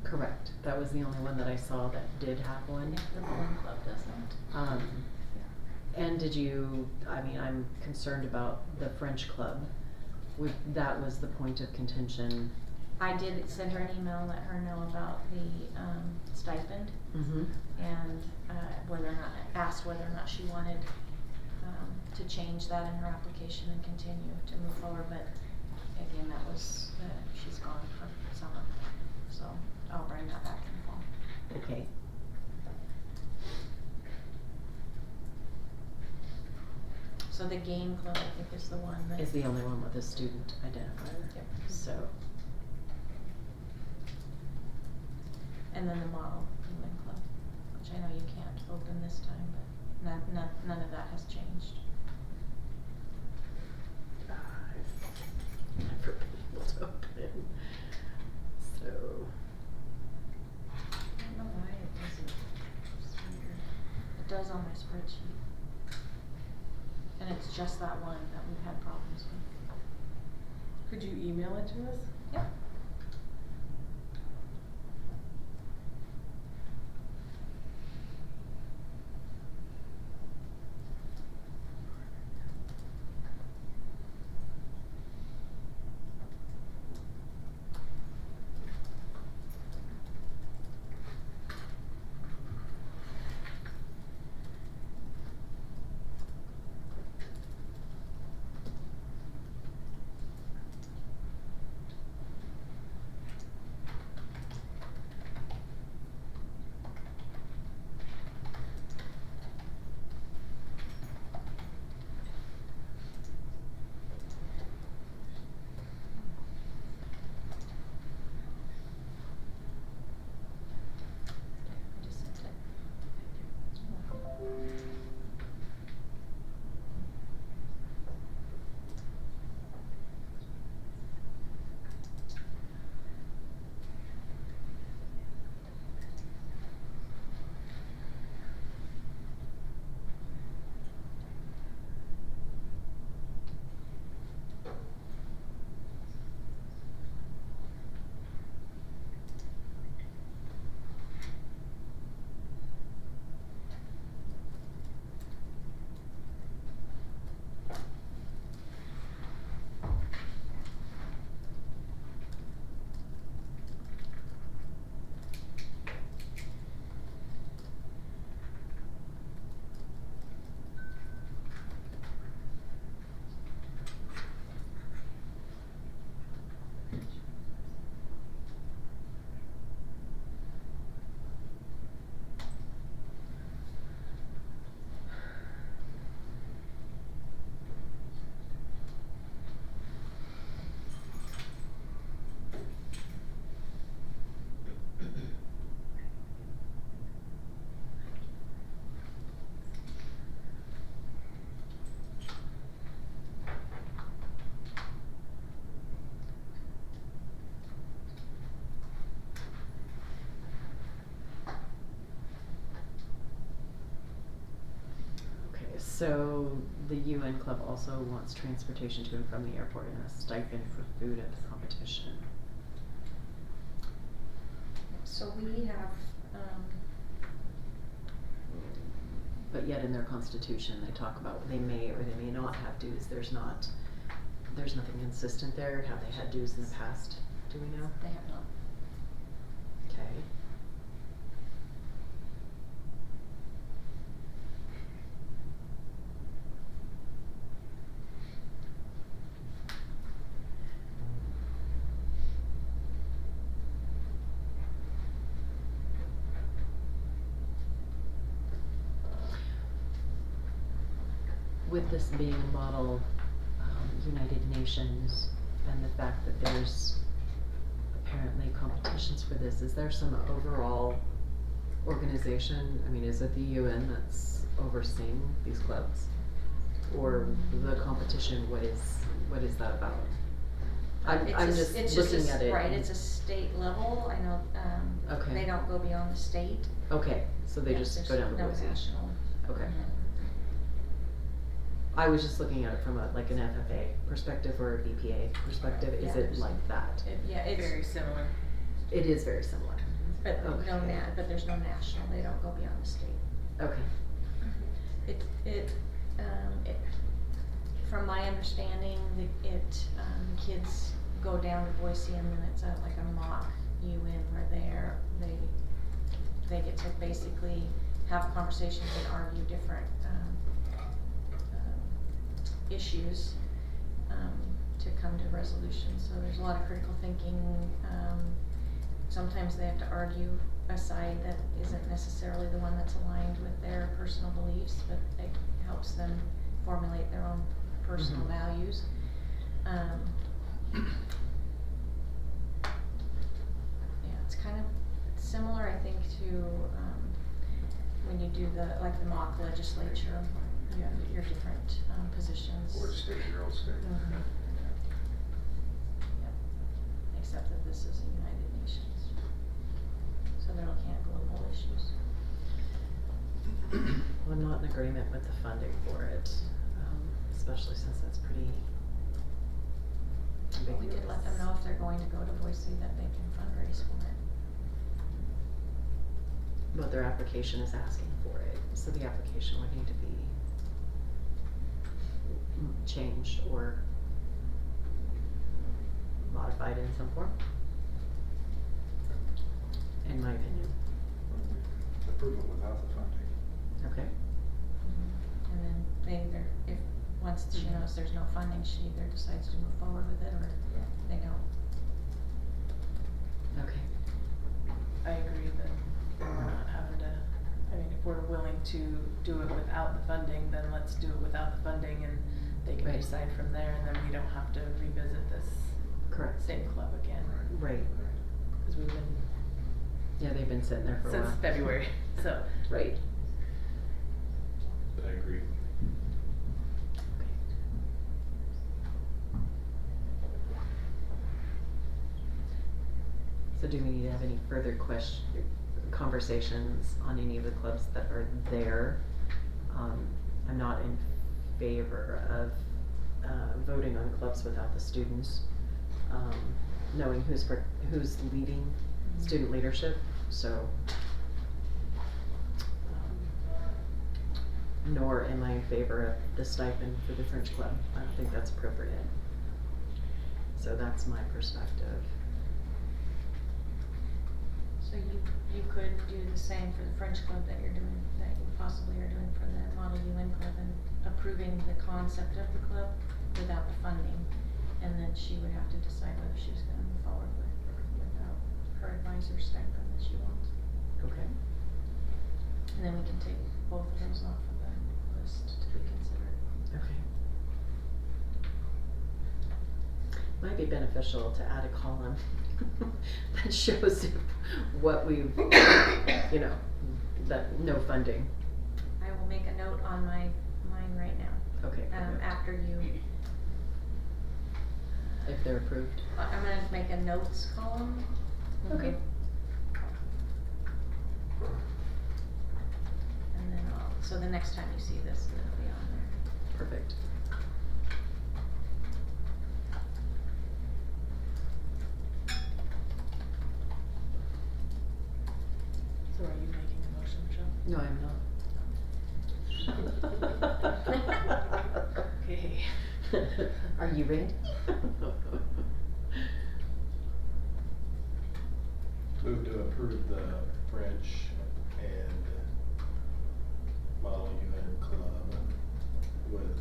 Correct. That was the only one that I saw that did have one. Yeah, the bowling club doesn't. And did you, I mean, I'm concerned about the French club. That was the point of contention. I did send her an email and let her know about the stipend Mm-hmm. and asked whether or not she wanted to change that in her application and continue to move forward, but again, that was, she's gone for summer, so I'll bring that back in the fall. Okay. So the game club, I think, is the one that. Is the only one with a student identifier. Yep. So, And then the model human club, which I know you can't open this time, but none of that has changed. I've never been able to open it. So, I don't know why it doesn't. It's weird. It does on my spreadsheet. And it's just that one that we've had problems with. Could you email it to us? Yep. So the UN Club also wants transportation to and from the airport and a stipend for food at the competition. So we have, But yet in their constitution, they talk about they may or they may not have dues. There's nothing consistent there. Have they had dues in the past? Do we know? they have not. Okay. With this being a model United Nations and the fact that there's apparently competitions for this, is there some overall organization? I mean, is it the UN that's overseeing these clubs? Or the competition, what is that about? I'm just looking at it. Right, it's a state level, I know, Okay. they don't go beyond the state. Okay, so they Yeah, just there's go down to no Boise. national. Okay. I was just looking at it from an FFA perspective or a BPA perspective. Is Yeah, it like that? Yeah, it's. Very similar. It is very similar. But no Okay. but there's no national, they don't go beyond the state. Okay. It, from my understanding, kids go down to Boise and then it's like a mock UN where they get to basically have conversations and argue different, issues, to come to resolution. So there's a lot of critical thinking, sometimes they have to argue a side that isn't necessarily the one that's aligned with their personal beliefs, but it helps them formulate their own personal Mhm. values. Yeah, it's kind of similar, I think, to when you do the mock legislature, you have your different positions. Or state, your old state. Mhm. Yep. Except that this is a United Nations, so they're looking at global issues. Well, I'm not in agreement with the funding for it, especially since that's pretty But we could let them know if they're going to go to Boise that they can fundraise for it. But their application is asking for it, so the application would need to be changed or modified in some form, in my opinion. Approval without the funding. Okay. And then once she knows there's no funding, she either decides to move forward with it or they don't. Okay. I agree that we're not having to, I mean, if we're willing to do it without the funding, then let's do it without the funding and they can Right. decide from there and then we don't have to revisit this Correct. same club again. Right. Cause we've been, Yeah, they've been sitting there for a while. since February, so. Right. I agree. So do we need to have any further conversations on any of the clubs that are there? I'm not in favor of voting on clubs without the students, knowing who's leading student leadership, so. Nor am I in favor of the stipend for the French club. I don't think that's appropriate. So that's my perspective. So you could do the same for the French club that you're doing, that you possibly are doing for the Model UN club and approving the concept of the club without the funding. And then she would have to decide whether she was gonna move forward without her advisor stipend that she wants. Okay. And then we can take both of those off of the list to be considered. Okay. Might be beneficial to add a column that shows what we've, that no funding. I will make a note on mine right now, Okay. perfect. after you. If they're approved. I'm gonna make a notes column. Okay. And then so the next time you see this, it'll be on there. Perfect. So are you making a motion, Michelle? No, I'm not. Okay. Are you ready? Move to approve the French and Model UN Club with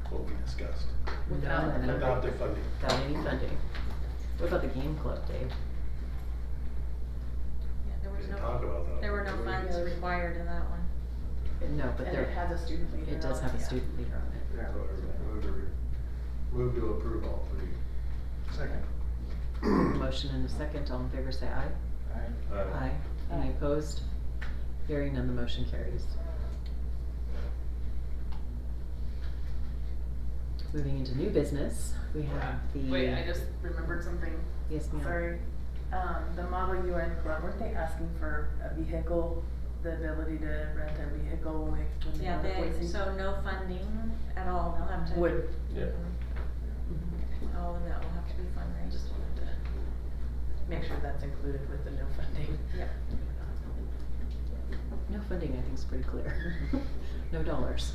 what we discussed. Without No, Without the funding. Without any funding. What about the game club, Dave? Yeah, there We was didn't no, talk about that. there were no did we? funds required in that one. No, but And there, it has a student leader it does on have a yeah. student leader on it. Yeah. Move to approve all three. Second. Motion and a second, all in favor say aye. Aye. Aye. Any opposed? Hearing none, the motion carries. Moving into new business, we have the. Wait, I just remembered something. Yes, ma'am. Sorry. The Model UN Club, weren't they asking for a vehicle, the ability to rent a vehicle when they Yeah, go to Boise? so no funding at all, they'll have to. Would, Yeah. Mhm. All of that will have to be fundraised. just wanted to make sure that's included with the no funding. Yep. No funding, I think is pretty clear. No dollars.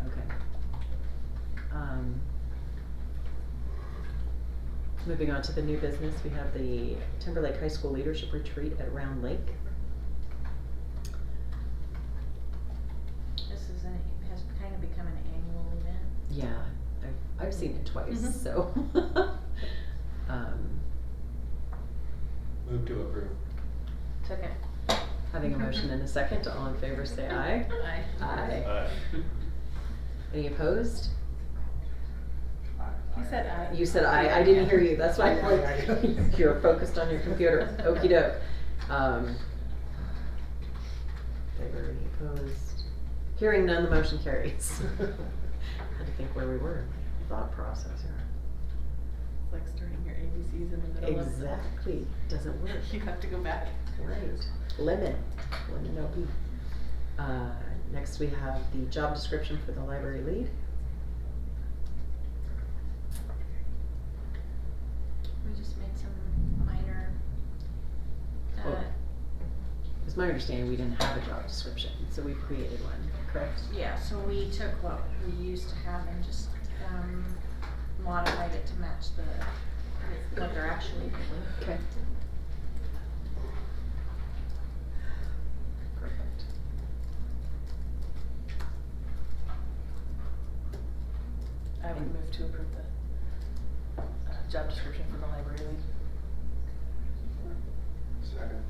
Okay. Moving on to the new business, we have the Timberlake High School Leadership Retreat at Round Lake. This is has kind of become an annual event. Yeah, I've seen it twice, Mhm. so. Move to approve. Second. Having a motion and a second, all in favor say aye. Aye. Aye. Aye. Any opposed? You said aye. You said aye, I didn't hear you, that's why I'm Aye, like, aye. you're focused on your computer, okey doke. Favor, any opposed? Hearing none, the motion carries. Had to think where we were, in my thought process here. It's like starting your ABCs in the middle of. Exactly, doesn't work. You have to go back. Right, lemon OP. Next we have the job description for the library lead. We just made some minor, Oh. It's my understanding we didn't have a job description, so we created one, correct? yeah, so we took what we used to have and just, modified it to match what they're actually doing. Okay. Perfect. I would move to approve the job description for the library lead. Second.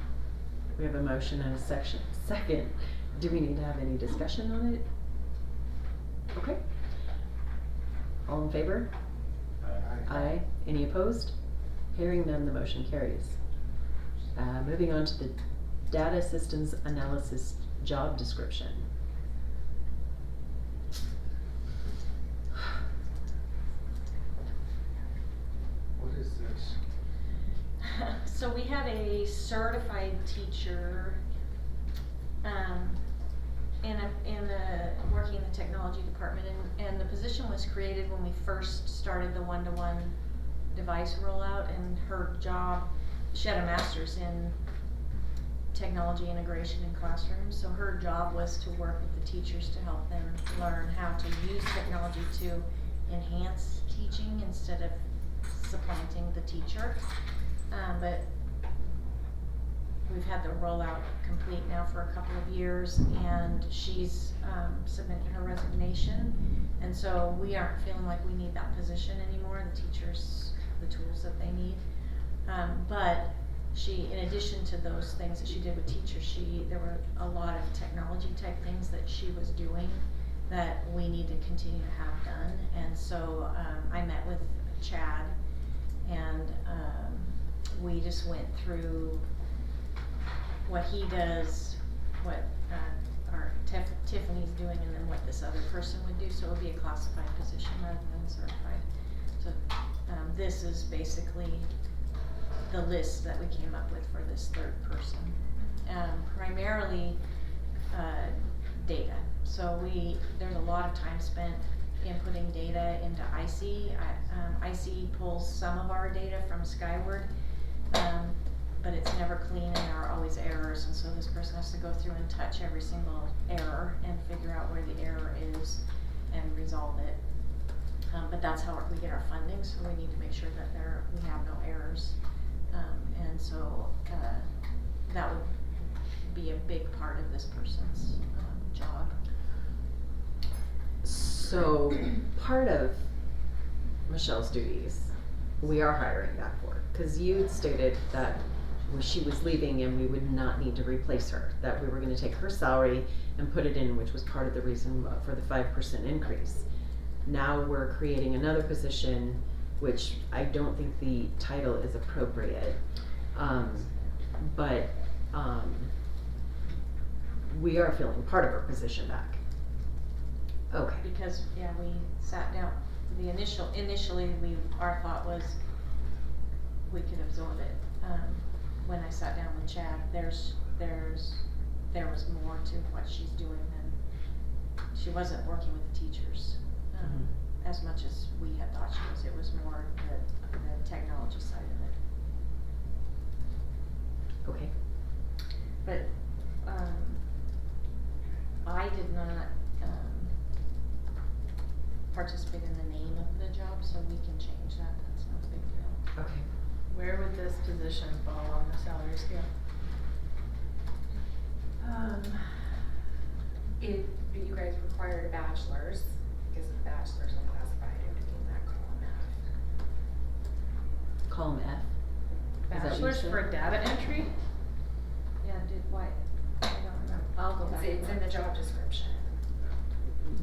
We have a motion and a second. Do we need to have any discussion on it? Okay. All in favor? Aye. Any opposed? Hearing none, the motion carries. Moving on to the data systems analysis job description. What is this? So we have a certified teacher, working in the technology department, and the position was created when we first started the one-to-one device rollout, and her job, she had a master's in technology integration in classrooms, so her job was to work with the teachers to help them learn how to use technology to enhance teaching instead of supplanting the teacher. But we've had the rollout complete now for a couple of years, and she's submitted her resignation, and so we aren't feeling like we need that position anymore. The teachers have the tools that they need, but she, in addition to those things that she did with teachers, there were a lot of technology type things that she was doing that we need to continue to have done, and so I met with Chad, and we just went through what he does, what our Tiffany's doing, and then what this other person would do, so it would be a classified position rather than certified. So this is basically the list that we came up with for this third person. Primarily, data. So there's a lot of time spent inputting data into IC. IC pulls some of our data from Skyward, but it's never clean and there are always errors, and so this person has to go through and touch every single error and figure out where the error is and resolve it. But that's how we get our funding, so we need to make sure that we have no errors. And so that would be a big part of this person's job. So part of Michelle's duties, we are hiring back for, because you stated that when she was leaving and we would not need to replace her, that we were gonna take her salary and put it in, which was part of the reason for the 5% increase. Now we're creating another position, which I don't think the title is appropriate, but we are filling part of her position back. Okay. Because, yeah, we sat down, initially our thought was we could absorb it. When I sat down with Chad, there was more to what she's doing than, she wasn't working with the teachers, as much as we had thought she was. It was more the technology side of it. Okay. But, I did not, participate in the name of the job, so we can change that, that's not a big deal. Okay. Where would this position fall on the salary scale? If you guys required a bachelor's, because the bachelor's unclassified, it would be in that column F. Column F. Is that what you Bachelor's said? for data entry? Yeah, I don't remember, I'll go back. It's in the job description.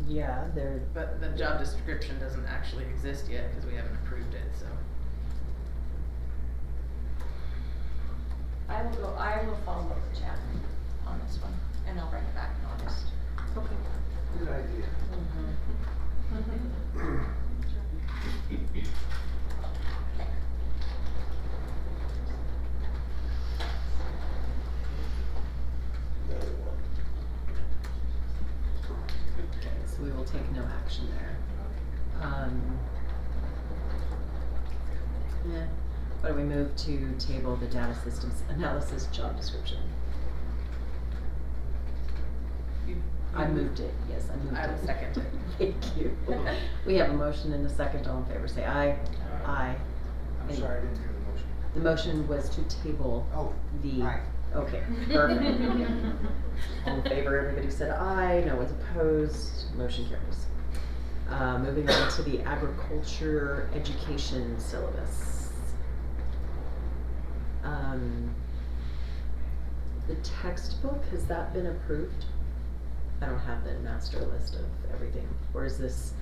Yeah, they're. But the job description doesn't actually exist yet because we haven't approved it, so. I will follow up with Chad on this one, and I'll bring it back in August. Okay. Good idea. Okay, so we will take no action there. Yeah. Why don't we move to table the data systems analysis job description? I moved it, yes, I moved it. I will second it. Thank you. We have a motion and a second, all in favor say aye. Aye. I'm Any- sorry, I didn't hear the motion. The motion was to table Oh, the. aye. Okay, perfect. All in favor, everybody said aye, no one's opposed, motion carries. Moving on to the agriculture education syllabus. The textbook, has that been approved? I don't have the master list of everything, or is this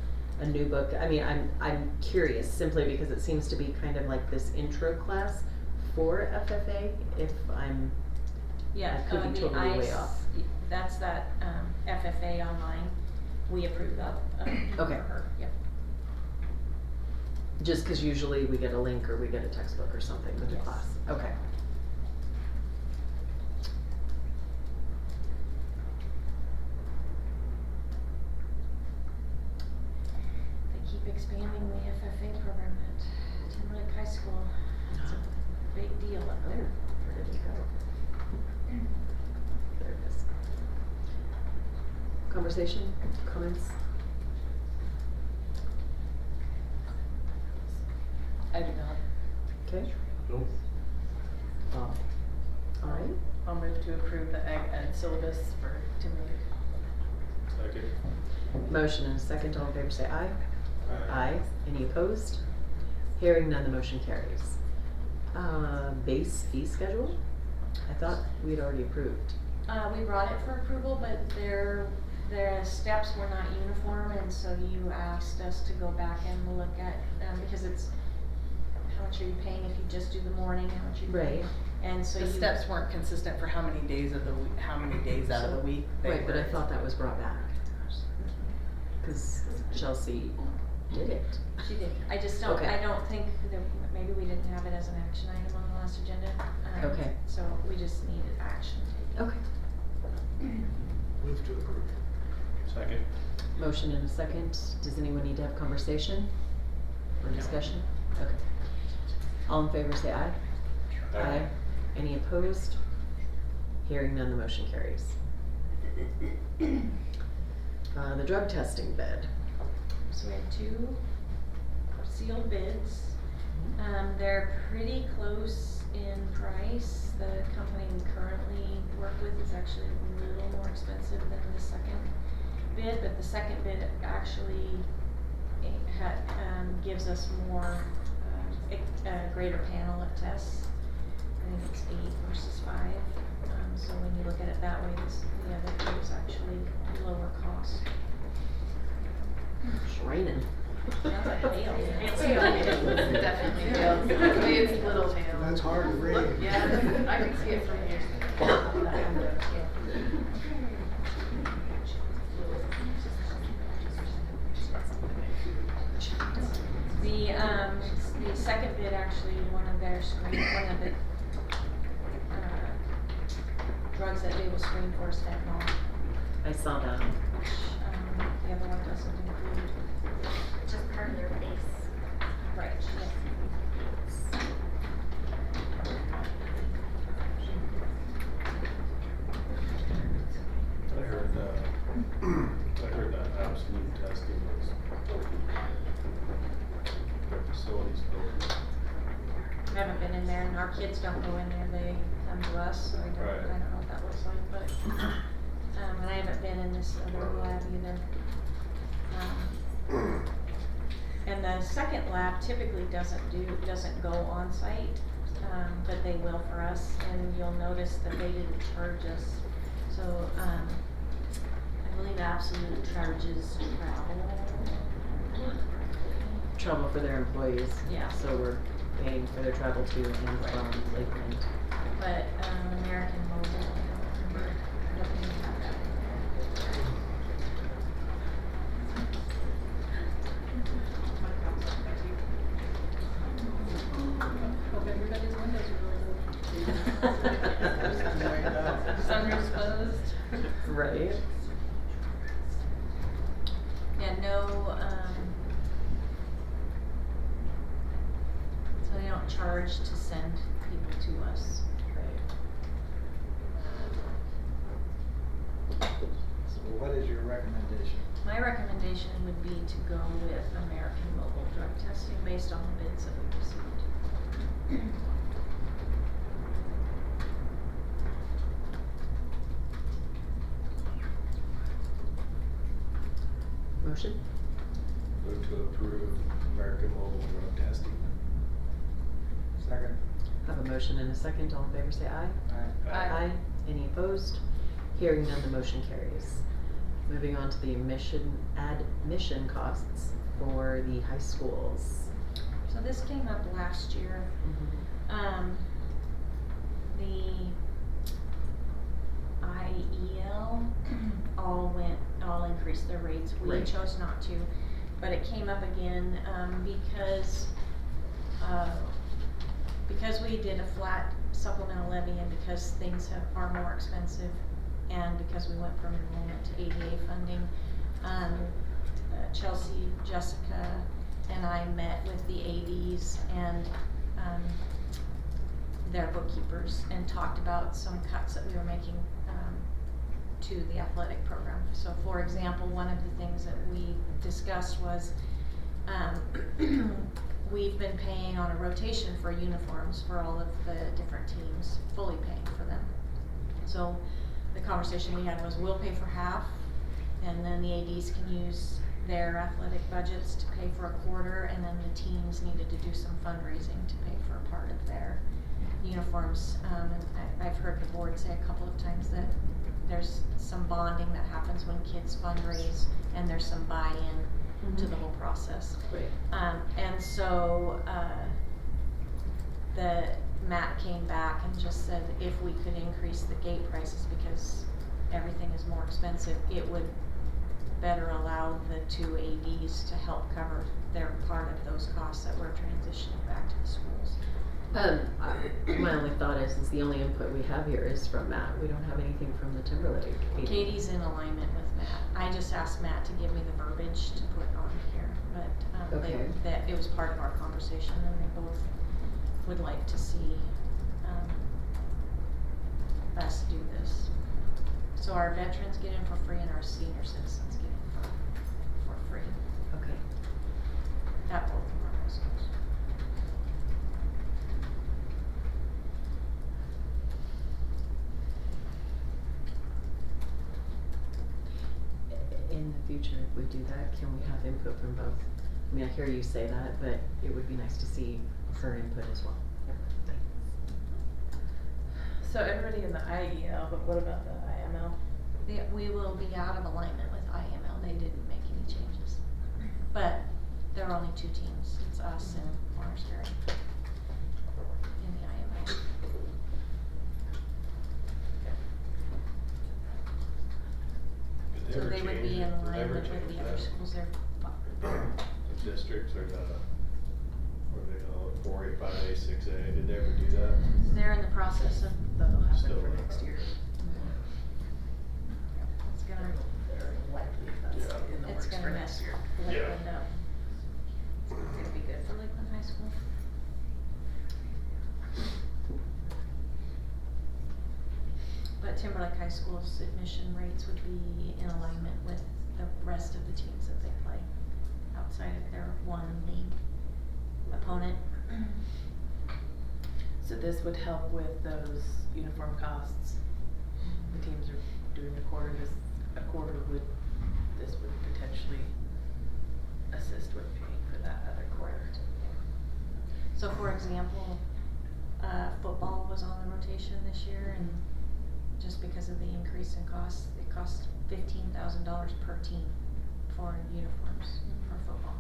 a new book? I mean, I'm curious simply because it seems to be kind of like this intro class for FFA, if I'm. Yeah, I could be totally way off. That's that, FFA online, we approve of, Okay. for her, yep. Just cause usually we get a link or we get a textbook or something with the Yes. class, okay. They keep expanding the FFA program at Timberlake High School. It's a big deal up Oh, there. where did it go? There it is. Conversation, comments? I do not. Okay. Nope. Alright, I'll move to approve the ag ed syllabus for Timberlake. Second. motion and a second, all in favor say aye. Aye. Any opposed? Hearing none, the motion carries. Base fee schedule? I thought we'd already approved. We brought it for approval, but their steps were not uniform, and so you asked us to go back and look at, because it's, how much are you paying if you just do the morning, how much are you paying? Right. And so The you. steps weren't consistent for how many days of the week, how many days out of the week they Right, but I were. thought that was brought back. Cause Chelsea did it. She did. I just don't, Okay. I don't think that, maybe we didn't have it as an action item on the last agenda. Okay. So we just needed action. Okay. Move to approve. Second. Motion and a second. Does anyone need to have conversation or discussion? Okay. All in favor say aye. Aye. Any opposed? Hearing none, the motion carries. The drug testing bid. So we have 2 sealed bids. They're pretty close in price. The company we currently work with is actually a little more expensive than the second bid, but the second bid actually gives us more, a greater panel of tests. I think it's 8 versus 5. So when you look at it that way, the other bid is actually lower cost. It's raining. Sounds like hail. It's hail. It's definitely hail. Typically it's little hail. That's hard to read. Look, yeah, I can see it from here. The second bid actually, one of the drugs that they will screen for is fentanyl, I saw that. which, the other one doesn't include. Just part of their base. Right, I heard that absolute testing was the facilities built. I haven't been in there, and our kids don't go in there, they come to us, so I don't know what that looks like, but, and I haven't been in this other lab either. And the second lab typically doesn't go on site, but they will for us, and you'll notice that they didn't charge us. So, I believe Absolute charges travel. Trouble for their employees. Yeah. So we're paying for their travel to and from Lakeland. But, American Mobile, I don't remember, I don't think we have that in there. Hope everybody's windows are really Sunroof's closed. Right. Yeah, no, so they don't charge to send people to us. So what is your recommendation? My recommendation would be to go with American Mobile Drug Testing based on the bids that we received. Motion? Move to approve American Mobile Drug Testing. Second. Have a motion and a second. All in favor say aye. Aye. Any opposed? Hearing none, the motion carries. Moving on to the admission costs for the high schools. So this came up last year. The IEL all increased their rates. We Right. chose not to, but it came up again, because we did a flat supplemental levy and because things are more expensive and because we went from enrollment to ADA funding. Chelsea, Jessica, and I met with the ADs and their bookkeepers and talked about some cuts that we were making to the athletic program. So for example, one of the things that we discussed was we've been paying on a rotation for uniforms for all of the different teams, fully paying for them. So the conversation we had was we'll pay for half and then the ADs can use their athletic budgets to pay for a quarter, and then the teams needed to do some fundraising to pay for a part of their uniforms. And I've heard the board say a couple of times that there's some bonding that happens when kids fundraise and there's some buy-in to the whole process. Right. And so Matt came back and just said if we could increase the gate prices because everything is more expensive, it would better allow the two ADs to help cover their part of those costs that we're transitioning back to the schools. My only thought is the only input we have here is from Matt. We don't have anything from the Timberlake. Katie's in alignment with Matt. I just asked Matt to give me the verbiage to put on here, but, Okay. that it was part of our conversation and they both would like to see, us do this. So our veterans get in for free and our senior citizens get in for free Okay. at both of our high schools. In the future, if we do that, can we have input from both? I mean, I hear you say that, but it would be nice to see her input as well. So everybody in the IEL, but what about the IML? We will be out of alignment with IML. They didn't make any changes. But there are only two teams. It's us and Farmersbury in the IML. Did So ever they would change be it? in Did they ever alignment with change the other that? schools there. The districts or the, or they call it 4A, 5A, 6A, did they ever do that? They're in the process of, That'll happen Still for not next year. it's gonna, Very likely that's Yeah. in the it's works for gonna next mess year. Lakeland up. It's gonna be good for Lakeland High School. But Timberlake High School's admission rates would be in alignment with the rest of the teams that they play outside of their one league opponent. So this would help with those uniform costs. The teams are doing a quarter, this would potentially assist with paying for that other quarter. So for example, football was on the rotation this year and just because of the increase in costs, it costs $15,000 per team for uniforms for football.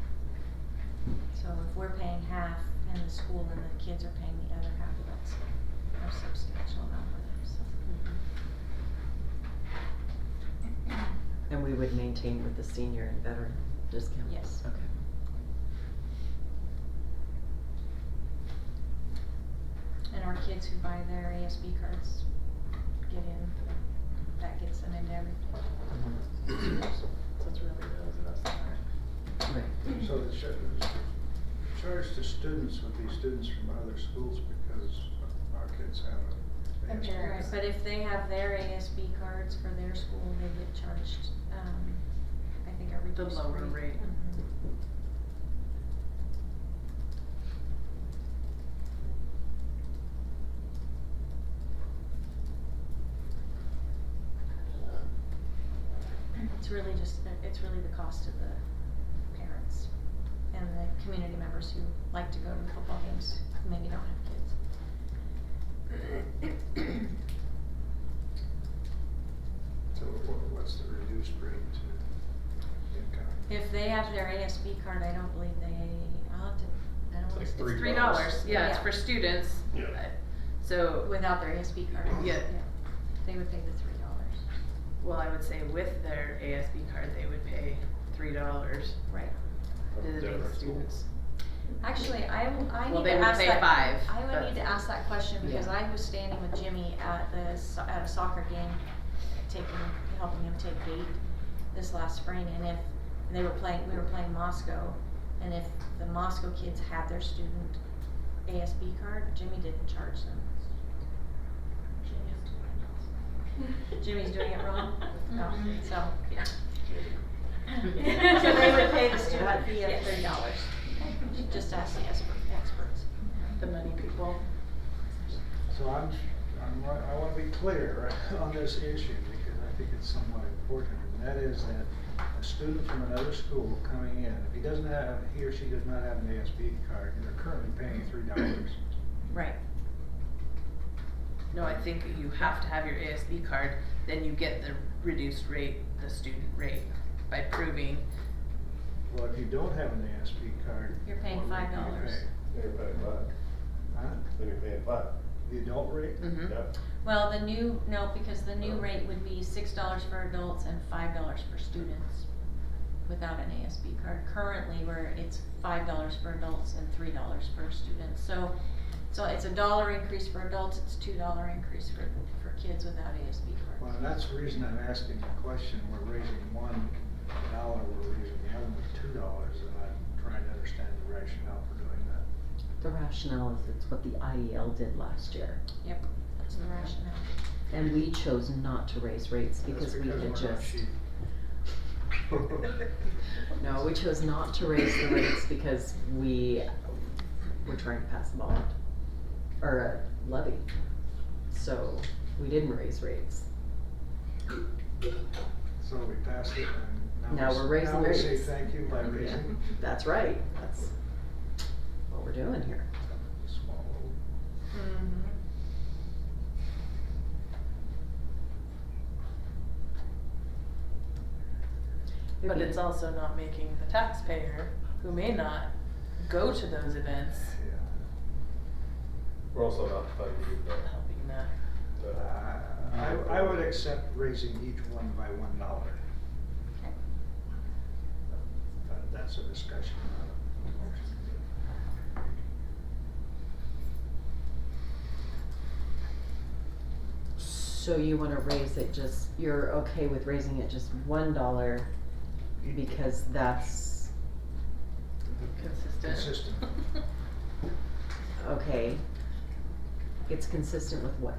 So if we're paying half and the school and the kids are paying the other half, that's a substantial amount for them, so. And we would maintain with the senior and veteran discount? Yes. Okay. And our kids who buy their ASB cards get in, that gets them into everything. So it's really those of us that are. Right. So the charge to students would be students from other schools because our kids have a. And ASB parents. Right, but if they have their ASB cards for their school, they get charged, I think a The reduced lower rate. Mhm. It's really just, it's really the cost of the parents and the community members who like to go to the football games, who maybe don't have kids. So what's the reduced rate to income? If they have their ASB card, I don't believe I'll have to, I don't It's want like to. $3, yeah, it's Yeah. for students. Yeah. So, Without their ASB card. Yeah. They would pay the $3. well, I would say with their ASB card, they would pay $3 Right. to the Different students. Actually, I Well, need they to would ask pay that. 5, I would but- need to ask that question because Yeah. I was standing with Jimmy at at a soccer game, helping him take gate this last spring, and if we were playing Moscow, and if the Moscow kids had their student ASB card, Jimmy didn't charge them. Jimmy's doing it wrong? No, so, yeah. So they would pay the student fee of $30. Just ask the experts. The money people. So I want to be clear on this issue because I think it's somewhat important, and that is that a student from another school coming in, if he or she does not have an ASB card, they're currently paying $3. Right. No, I think you have to have your ASB card, then you get the reduced rate, the student rate, by proving. Well, if you don't have an ASB card. You're paying what rate do you $5. pay? Then you're paying $5. Huh? Then you're paying $5. The adult rate? Mm-hmm. Yep. Well, because the new rate would be $6 for adults and $5 for students. without an ASB card. Currently, it's $5 for adults and $3 for students. So it's a $1 increase for adults, it's $2 increase for kids without ASB Well, cards. that's the reason I'm asking the question. We're raising $1, we're raising the other one $2, and I'm trying to understand the rationale for doing that. The rationale is it's what the IEL did last year. Yep, that's the rationale. And we chose not to raise rates because we had we're not just. cheap. No, we chose not to raise the rates because we were trying to pass a bond, or a levy. So we didn't raise rates. So we passed it, and Now we're raising now we say rates. thank you by raising. That's right, that's what we're doing here. Swallow. Mhm. But it's also not making the taxpayer, who may not go to those events, Yeah. We're also not funding helping that. I would accept raising each one by $1. Okay. But that's a discussion, not a motion. So you wanna raise it just, you're okay with raising it just $1 because that's, Consistent. Consistent. okay. It's consistent with what?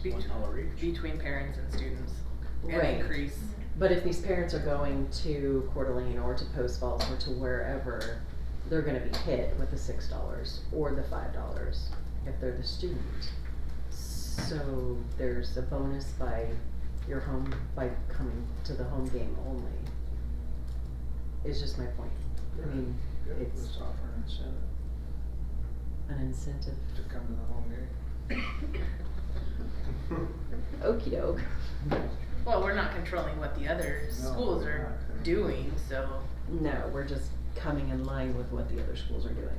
Bet- $1 each. Between parents and students. An Right. increase. But if these parents are going to Coeur d'Alene or to Post Falls or to wherever, they're gonna be hit with the $6 or the $5 if they're the student. So there's a bonus by by coming to the home game only. Is just my point. I mean, Good, it's let's offer an incentive an incentive. to come to the home game. Okey doke. Well, we're not controlling what the other No, schools we're are not. doing, so. No, we're just coming in line with what the other schools are doing.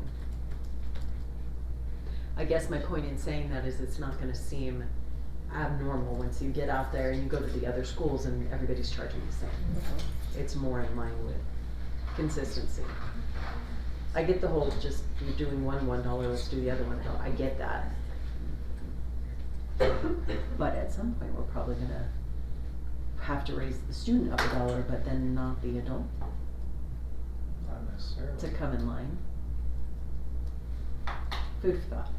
I guess my point in saying that is it's not gonna seem abnormal once you get out there and you go to the other schools and everybody's charging the same. It's more in line with consistency. I get the whole just, you're doing $1, let's do the other one, I get that. But at some point, we're probably gonna have to raise the student up $1, but then not the adult Not necessarily. to come in line. Food for thought.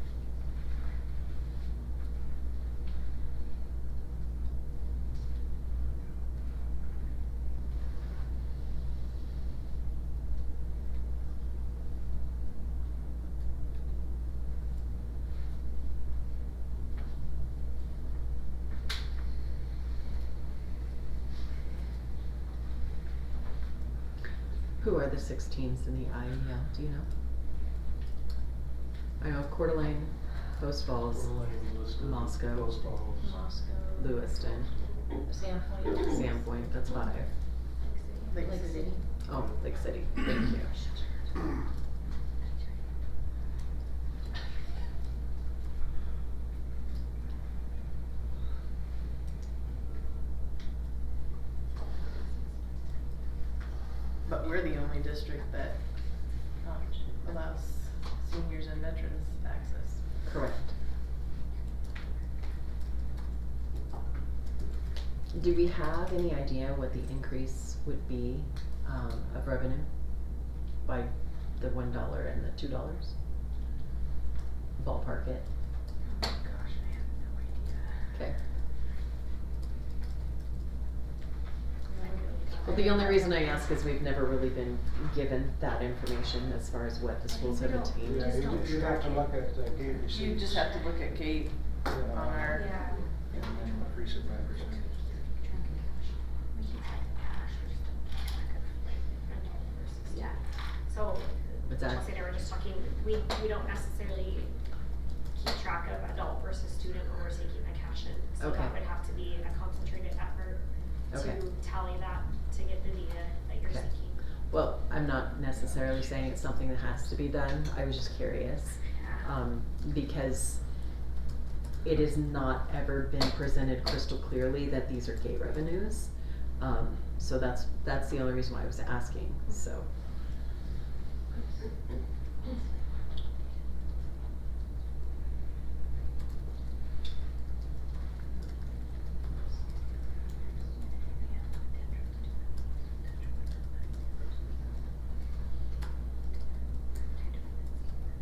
Who are the 16s in the IEL, do you know? I know Coeur d'Alene, Post Falls, Moscow, Moscow. Lewiston, Sandpoint. Sandpoint, that's 5. Lake Lake City. City. Oh, Lake City, thank you. But we're the only district that allows seniors and veterans access. Correct. Do we have any idea what the increase would be, of revenue by the $1 and the $2? Ballpark it. Gosh, I have no idea. Okay. Well, the only reason I ask is we've never really been given that information as far as what the schools have attained. Yeah, you'd have to look at the gate receipts. You just have to look at Kate on our. Yeah. And increase it by percentage. Yeah, so, What's that? Chelsea and I were just talking, we don't necessarily keep track of adult versus student when we're taking the cash in. So Okay. that would have to be a concentrated effort Okay. to tally that, to get the data that you're Okay. seeking. Well, I'm not necessarily saying it's something that has to be done, I was just curious. Yeah. Because it has not ever been presented crystal clearly that these are gate revenues. So that's the only reason why I was asking, so.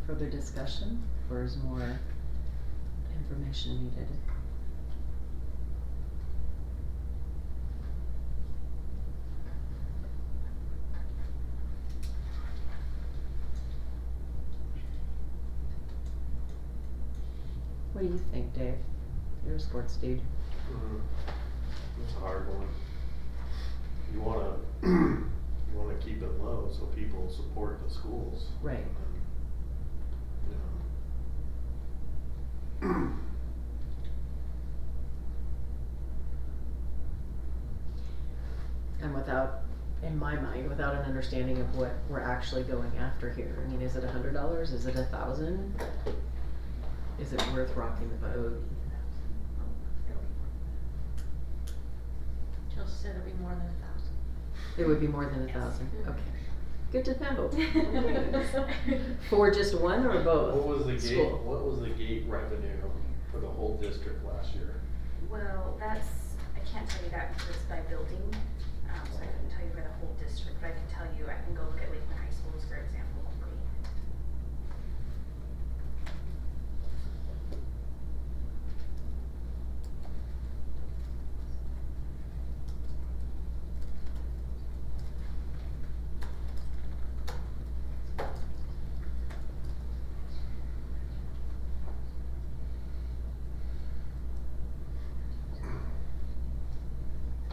Further discussion, or is more information needed? What do you think, Dave? You're a sports dude. It's a hard one. You wanna keep it low so people support the schools. Right. You know. And without, in my mind, without an understanding of what we're actually going after here. I mean, is it $100? Is it 1,000? Is it worth rocking the boat? Jill said it'd be more than 1,000. It would be more than 1,000, okay. Good to know. For just one or both? What was the gate, School? what was the gate revenue for the whole district last year? Well, I can't tell you that because it's by building, so I couldn't tell you for the whole district, but I can tell you, I can go look at Lakeland High Schools, for example, quickly.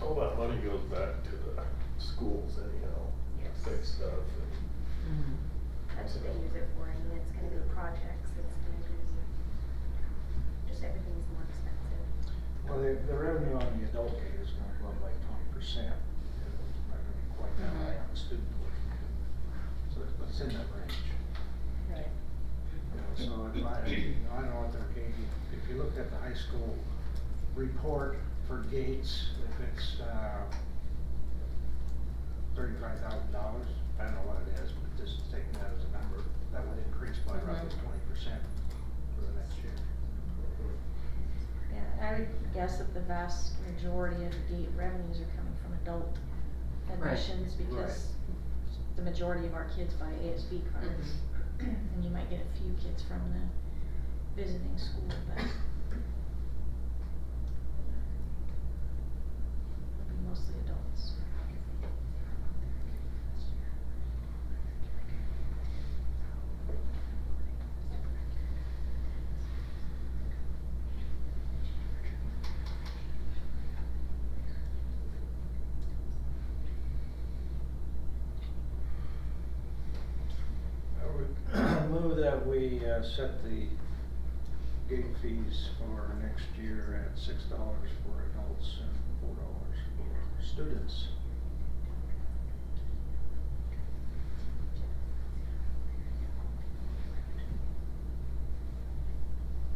All that money goes back to the schools anyhow, Yes. fix stuff and. Mhm. That's what they use it for. I mean, it's gonna be projects, it's gonna be, just everything's more expensive. Well, the revenue on the adult gate is gonna go up like 20%. It's not gonna be quite that high on the student portion. So it's in that range. Right. You know, so if I don't know what their gate, if you looked at the high school report for gates, if it's, $35,000, I don't know what it is, but just taking that as a number, that would increase by roughly 20% for the next year. Yeah, I would guess that the vast majority of gate revenues are coming from adult admissions because the majority of our kids buy ASB cards. And you might get a few kids from the visiting school, but it'll be mostly adults. I would move that we set the gate fees for next year at $6 for adults and $4 for students.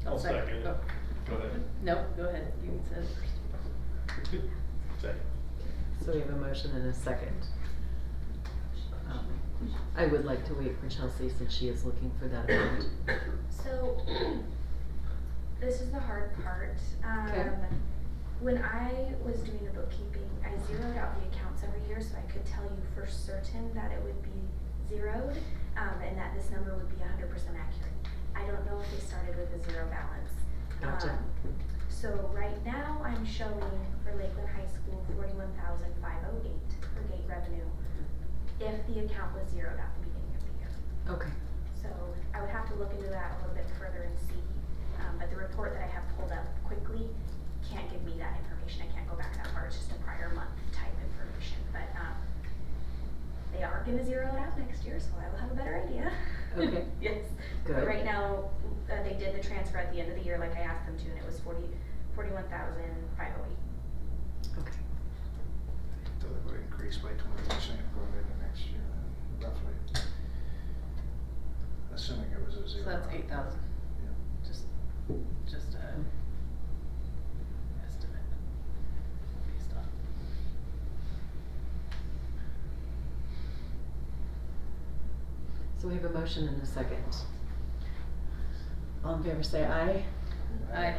I'll second it. Oh, go ahead. No, go ahead, you said first. Second. So we have a motion and a second. I would like to wait for Chelsea since she is looking for that amount. So, this is the hard part. Okay. When I was doing the bookkeeping, I zeroed out the accounts every year so I could tell you for certain that it would be zeroed, and that this number would be 100% accurate. I don't know if they started with a zero balance. Gotcha. So right now, I'm showing for Lakeland High School $41,508 for gate revenue if the account was zeroed at the beginning of the year. Okay. So I would have to look into that a little bit further and see, but the report that I have pulled up quickly can't give me that information. I can't go back that far, it's just a prior month type information, but, they are gonna zero it out next year, so I will have a better idea. Okay. Yes. Good. But right now, they did the transfer at the end of the year like I asked them to, and it was $41,508. Okay. So that would increase by 20% going into next year, then, roughly. Assuming it was a So zero. that's 8,000, Yeah. just a estimate based on. So we have a motion and a second. All in favor say aye. Aye.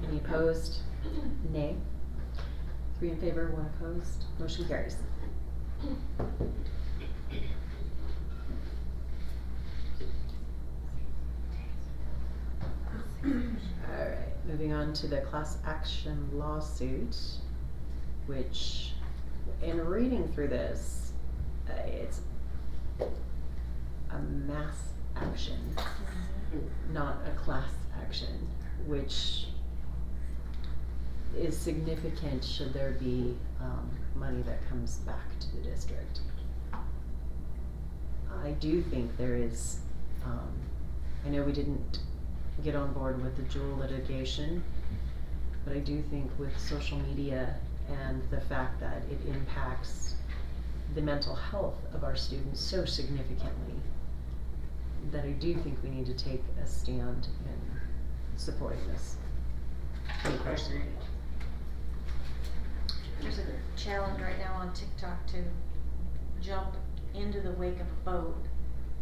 Any opposed? Nay. 3 in favor, 1 opposed. Motion carries. Alright, moving on to the class action lawsuit, which, in reading through this, it's a mass action, not a class action, which is significant should there be money that comes back to the district. I do think there is, I know we didn't get on board with the Jewel litigation, but I do think with social media and the fact that it impacts the mental health of our students so significantly, that I do think we need to take a stand in supporting this. Me personally. There's a challenge right now on TikTok to jump into the wake of a boat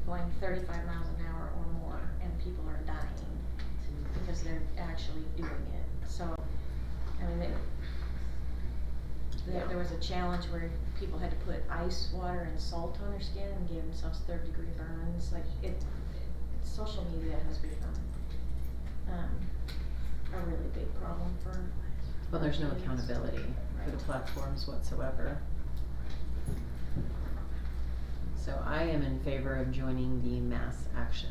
going 35 miles an hour or more, and people are dying because they're actually doing it. So, I mean, there was a challenge where people had to put ice water and salt on their skin and gave themselves 3rd-degree burns. Like social media has become a really big problem for. Well, there's no kids. accountability for the platforms whatsoever. So I am in favor of joining the mass action.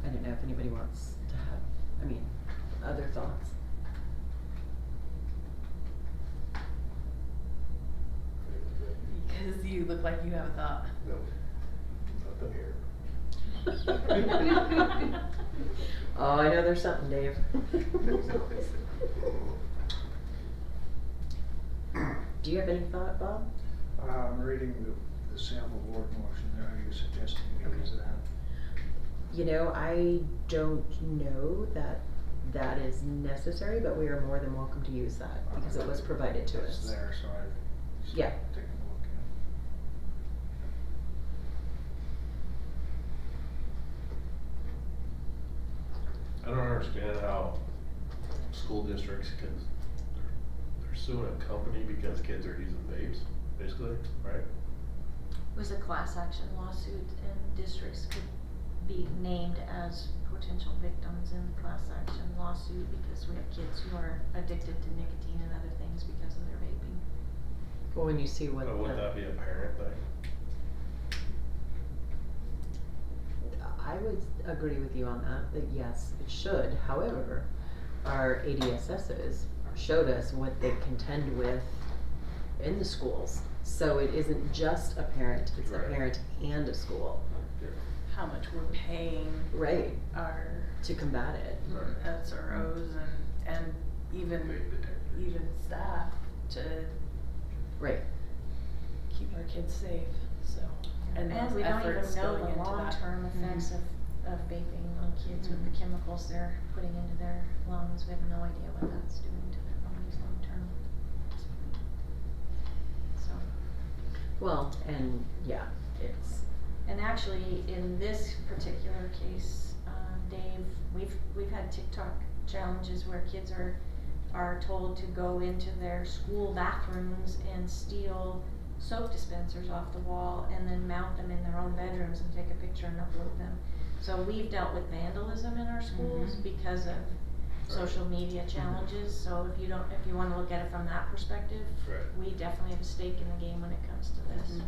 I don't know if anybody wants to have, other thoughts. Because you look like you have a thought. Nope, nothing here. Oh, I know there's something, Dave. Do you have any thought, Bob? I'm reading the sample board motion, are you suggesting we use that? You know, I don't know that that is necessary, but we are more than welcome to use that because it was provided to us. It's there, so I just Yeah. take a look I don't understand how school districts can, they're suing a company because kids are using vapes, basically, right? It was a class action lawsuit, and districts could be named as potential victims in the class action lawsuit because we have kids who are addicted to nicotine and other things because of their vaping. Well, when you see what But would that be a parent thing? I would agree with you on that yes, it should. However, our ADSSs showed us what they contend with in the schools. So it isn't just a parent, it's a Right. parent and a school. How much we're paying Right. our To combat it. Right. SROs and even Vape detectors. even staff to Right. keep our kids safe, so. And those we don't even efforts know going the into that. long-term effects of vaping on kids with the Mhm. chemicals they're putting into their lungs. We have no idea what that's doing to their bodies long-term. So, Well, and yeah, it's, and actually, in this particular case, Dave, we've had TikTok challenges where kids are told to go into their school bathrooms and steal soap dispensers off the wall and then mount them in their own bedrooms and take a picture and upload them. So we've dealt with vandalism in our schools because of social media challenges. So if you wanna look at it from that perspective, Right. we definitely have a stake in the game when it comes to this.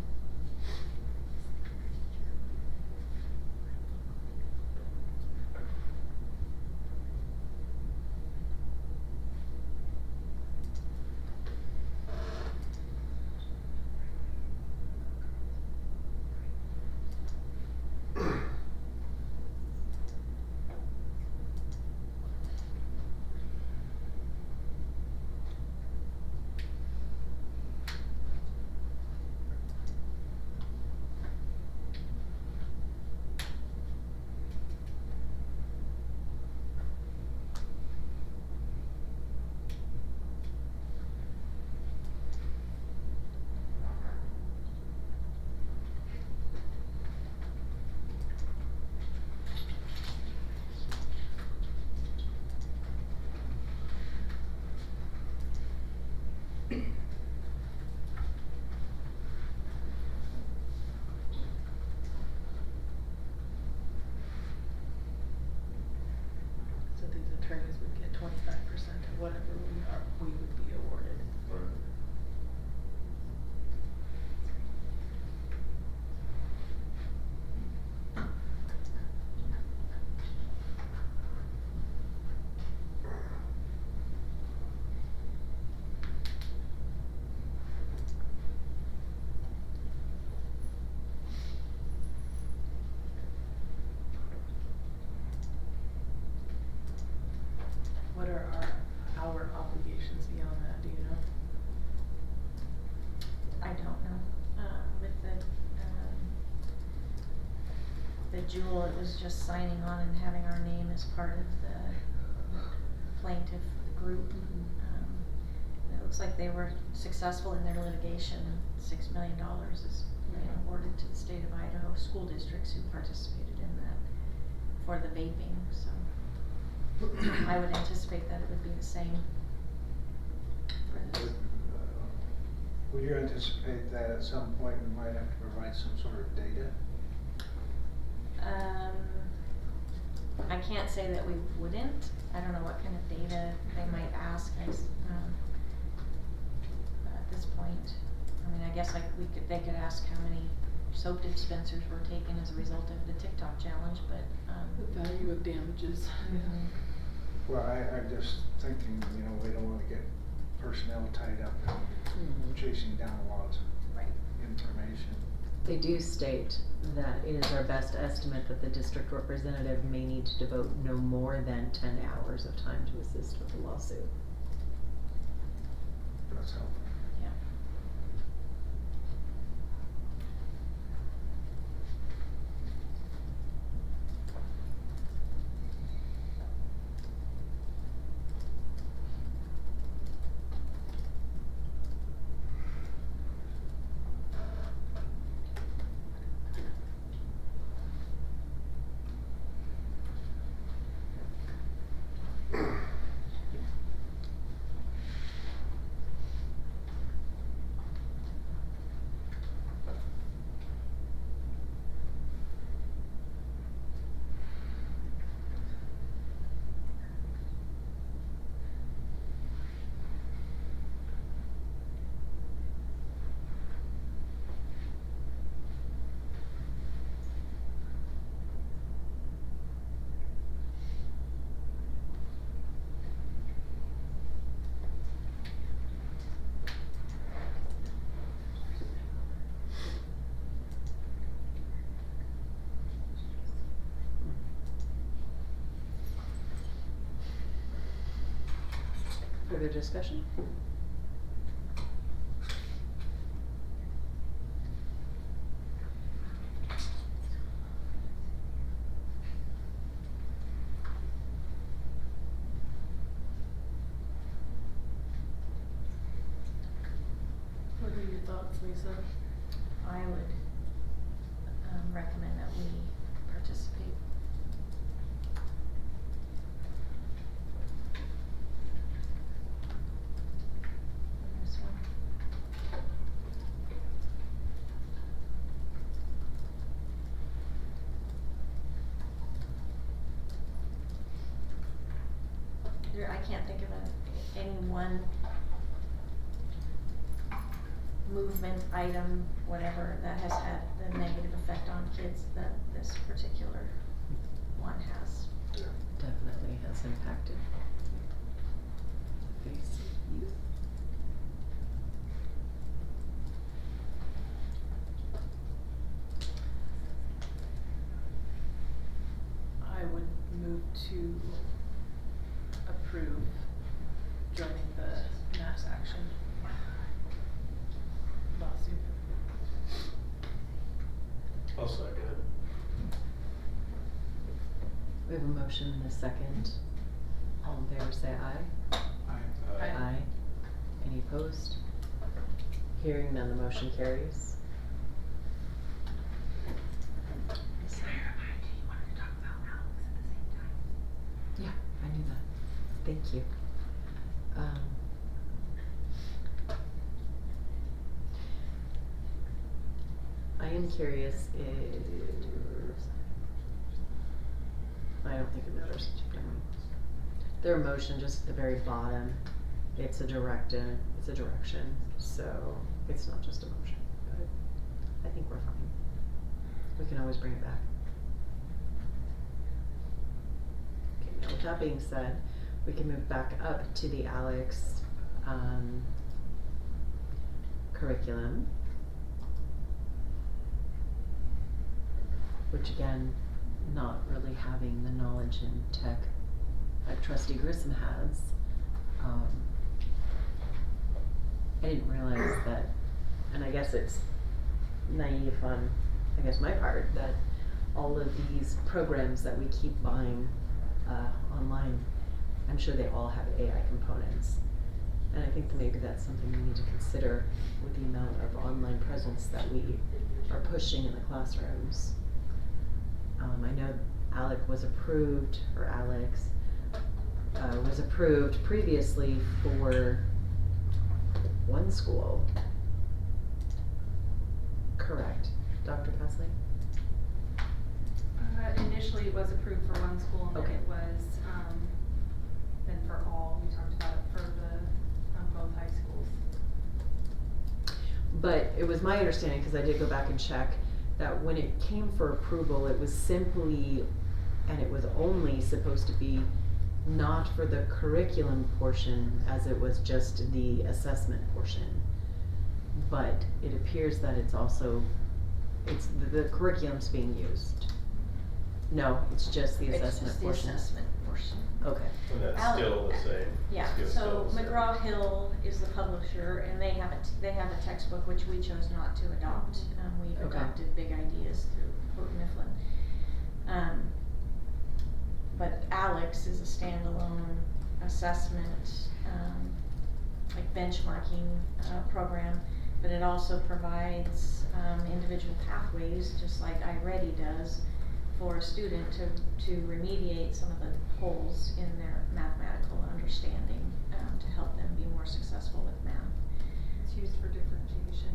a jewel, it was just signing on and having our name as part of the plaintiff group. It looks like they were successful in their litigation, and $6 million is being awarded to the state of Idaho school districts who participated in that for the vaping, so. I would anticipate that it would be the same for this. Would you anticipate that at some point we might have to provide some sort of data? I can't say that we wouldn't. I don't know what kind of data they might ask us, at this point. I mean, I guess like they could ask how many soap dispensers were taken as a result of the TikTok challenge, but, The value of damages. mhm. Well, I'm just thinking, you know, we don't wanna get personnel tied up in chasing down lots of Right. information. They do state that it is our best estimate that the district representative may need to devote no more than 10 hours of time to assist with the lawsuit. That's helpful. Yeah. Further discussion? What are your thoughts, Lisa? I would, recommend that we participate. In this one. I can't think of any one movement, item, whatever, that has had the negative effect on kids that this particular one has. Definitely has impacted the face of youth. I would move to approve joining the mass action lawsuit. I'll second it. We have a motion and a second. All in favor say aye. Aye. Aye. Any opposed? Hearing none, the motion carries. Yeah, I knew that. Thank you. I am curious if, I don't think it matters. Their motion just at the very bottom, it's a direction, so it's not just a motion, but I think we're fine. We can always bring it back. Okay, now with that being said, we can move back up to the Alex, curriculum. Which again, not really having the knowledge in tech like Trustee Grissom has. I didn't realize that, and I guess it's naive on, I guess my part, that all of these programs that we keep buying online, I'm sure they all have AI components. And I think that maybe that's something we need to consider with the amount of online presence that we are pushing in the classrooms. I know Alex was approved previously for one school. Correct, Dr. Pasley? Initially it was approved for one school, and then Okay. it was, then for all, we talked about it for both high schools. But it was my understanding, because I did go back and check, that when it came for approval, it was simply, and it was only supposed to be not for the curriculum portion, as it was just the assessment portion. But it appears that it's also, the curriculum's being used. No, it's just the assessment portion. It's just the assessment portion. Okay. And that's Alex- still the same. Yeah, It's so still the same. McGraw-Hill is the publisher, and they have a textbook which we chose not to adopt. We've Okay. adopted Big Ideas through Houghton Mifflin. But Alex is a standalone assessment, like benchmarking, program, but it also provides, individual pathways, just like iReady does, for a student to remediate some of the holes in their mathematical understanding, to help them be more successful with math. It's used for differentiation.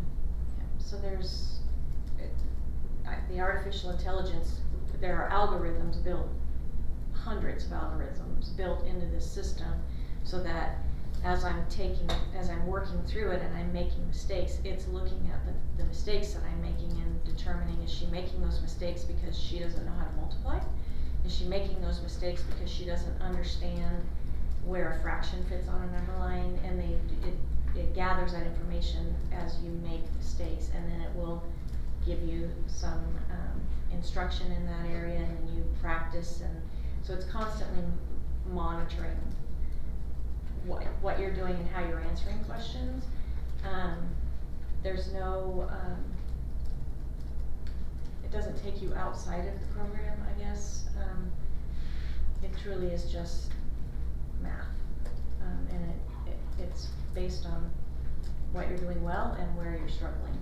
Yeah, so there's, the artificial intelligence, there are algorithms built, hundreds of algorithms built into this system, so that as I'm working through it and I'm making mistakes, it's looking at the mistakes that I'm making and determining, is she making those mistakes because she doesn't know how to multiply? Is she making those mistakes because she doesn't understand where a fraction fits on a number line? And it gathers that information as you make mistakes, and then it will give you some instruction in that area, and then you practice, and so it's constantly monitoring what you're doing and how you're answering questions. There's no, it doesn't take you outside of the program, I guess. It truly is just math, and it's based on what you're doing well and where you're struggling.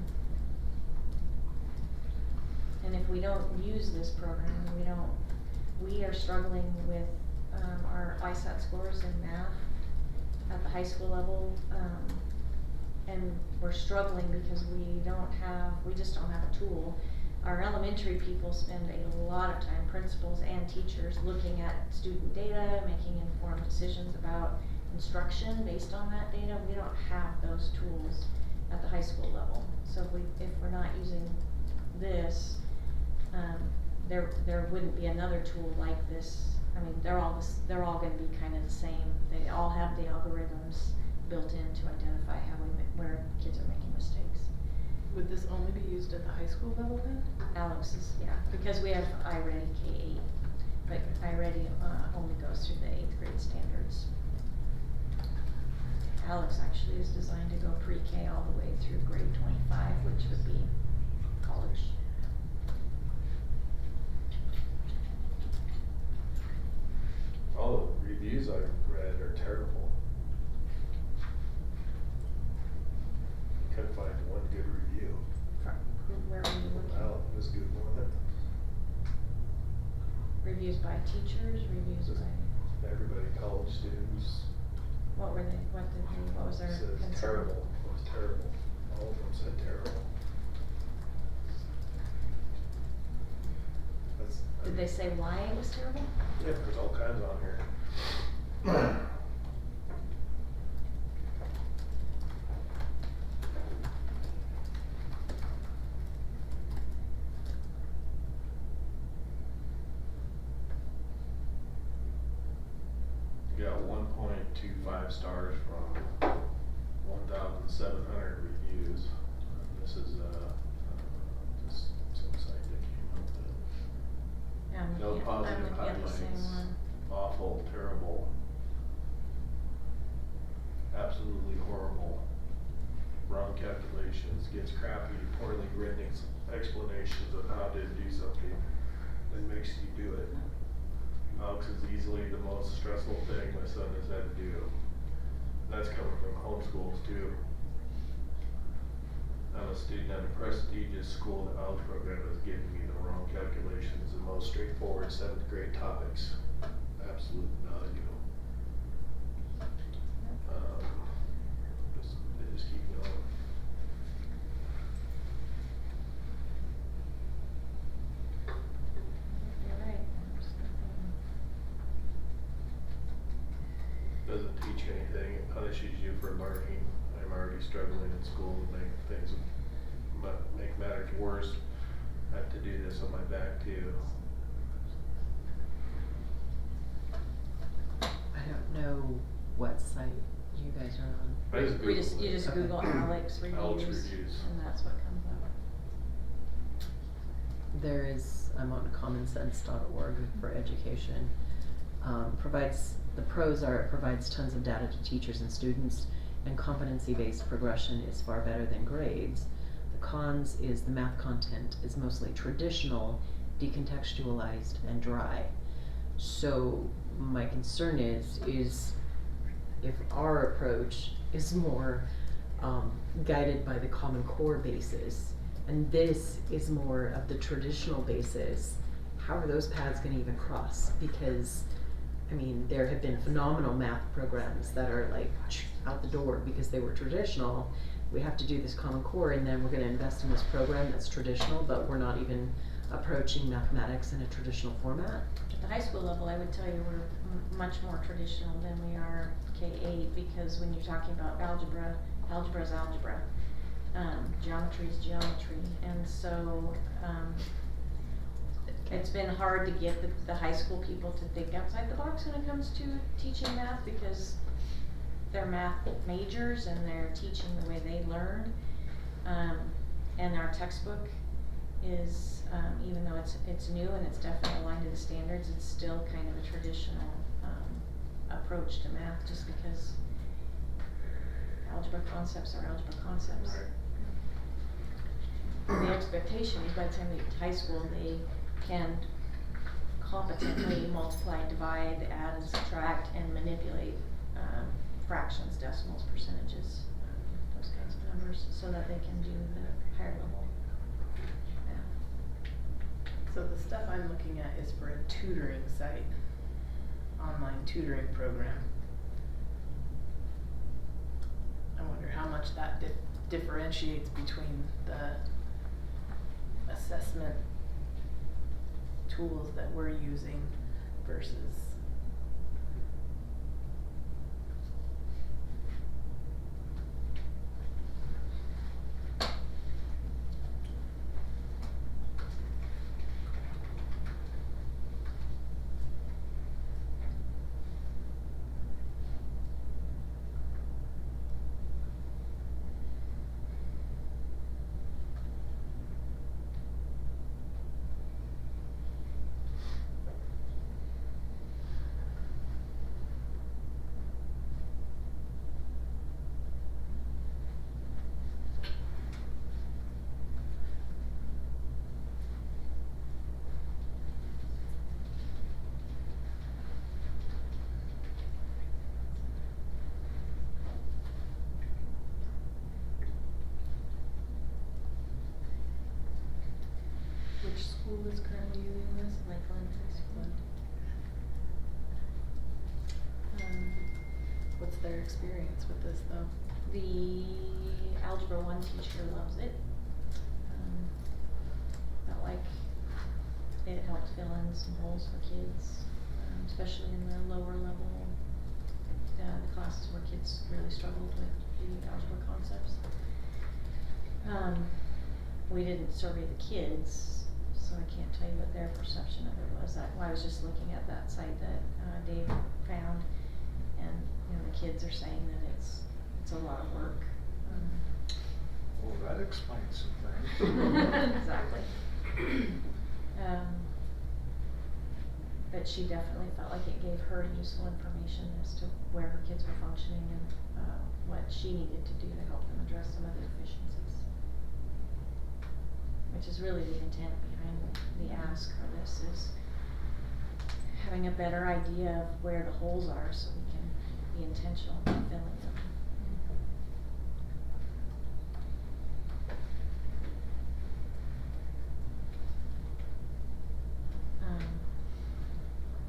And if we don't use this program, we are struggling with our ISAT scores in math at the high school level, and we're struggling because we just don't have a tool. Our elementary people spend a lot of time, principals and teachers, looking at student data, making informed decisions about instruction based on that data. We don't have those tools at the high school level. So if we're not using this, there wouldn't be another tool like this. I mean, they're all going to be kind of the same. They all have the algorithms built in to identify where kids are making mistakes. Would this only be used at the high school level then? Alex is, yeah, because we have iReady K-8, but iReady only goes through the 8th grade standards. Alex actually is designed to go pre-K all the way through grade 25, which would be college. All the reviews I've read are terrible. Couldn't find one good review. Where were you looking? Well, it was Googling it. Reviews by teachers, reviews Just by, everybody, college students. what was their Said concern? terrible. It was terrible. All of them said terrible. Did they say why it was terrible? Yeah, there's all kinds on here. You got 1.25 stars from 1,700 reviews. This is just some site that came up with. Yeah, No positive I'm looking at the same highlights. one. Awful, terrible, absolutely horrible, wrong calculations, gives crappy, poorly written explanations of how to do something. and makes you do it. Alex is easily the most stressful thing my son has had to do. That's coming from homeschools too. I'm a student at a prestigious school. The ALGS program is giving me the wrong calculations and most straightforward 7th grade topics. Absolute non-you. They just keep going. You're right. Doesn't teach anything, it punishes you for learning. I'm already struggling in school to make things, make matters worse. I have to do this on my back too. I don't know what site you guys are on. I just You Googled it. just Google Alex reviews, Alex reviews. and that's what comes up. There is, I'm on commonsense.org for education. The pros are it provides tons of data to teachers and students, and competency-based progression is far better than grades. The cons is the math content is mostly traditional, decontextualized, and dry. So my concern is if our approach is more guided by the Common Core basis, and this is more of the traditional basis, how are those paths gonna even cross? Because, I mean, there have been phenomenal math programs that are like out the door because they were traditional. We have to do this Common Core, and then we're gonna invest in this program that's traditional, but we're not even approaching mathematics in a traditional format. At the high school level, I would tell you we're much more traditional than we are K-8, because when you're talking about algebra, algebra is algebra. Geometry is geometry, and so it's been hard to get the high school people to think outside the box when it comes to teaching math, because they're math majors and they're teaching the way they learn. And our textbook is, even though it's new and it's definitely aligned to the standards, it's still kind of a traditional approach to math, just because algebra concepts are algebra concepts. The expectation is by the time they get to high school, they can competently multiply, divide, add and subtract, and manipulate fractions, decimals, percentages, those kinds of numbers, so that they can do the higher level math. So the stuff I'm looking at is for a tutoring site, online tutoring program. I wonder how much that differentiates between the assessment tools that we're using versus which school is currently using this? Lakeland High School. What's their experience with this though? The Algebra 1 teacher loves it. Felt like it helped fill in some holes for kids, especially in the lower level, the classes where kids really struggled with the algebra concepts. We didn't survey the kids, so I can't tell you what their perception of it was. I was just looking at that site that Dave found, and you know, the kids are saying that it's a lot of work. Well, that explains some things. Exactly. But she definitely felt like it gave her useful information as to where her kids were functioning and what she needed to do to help them address some of the deficiencies. which is really the intent behind the ask for this, is having a better idea of where the holes are so we can be intentional in filling them.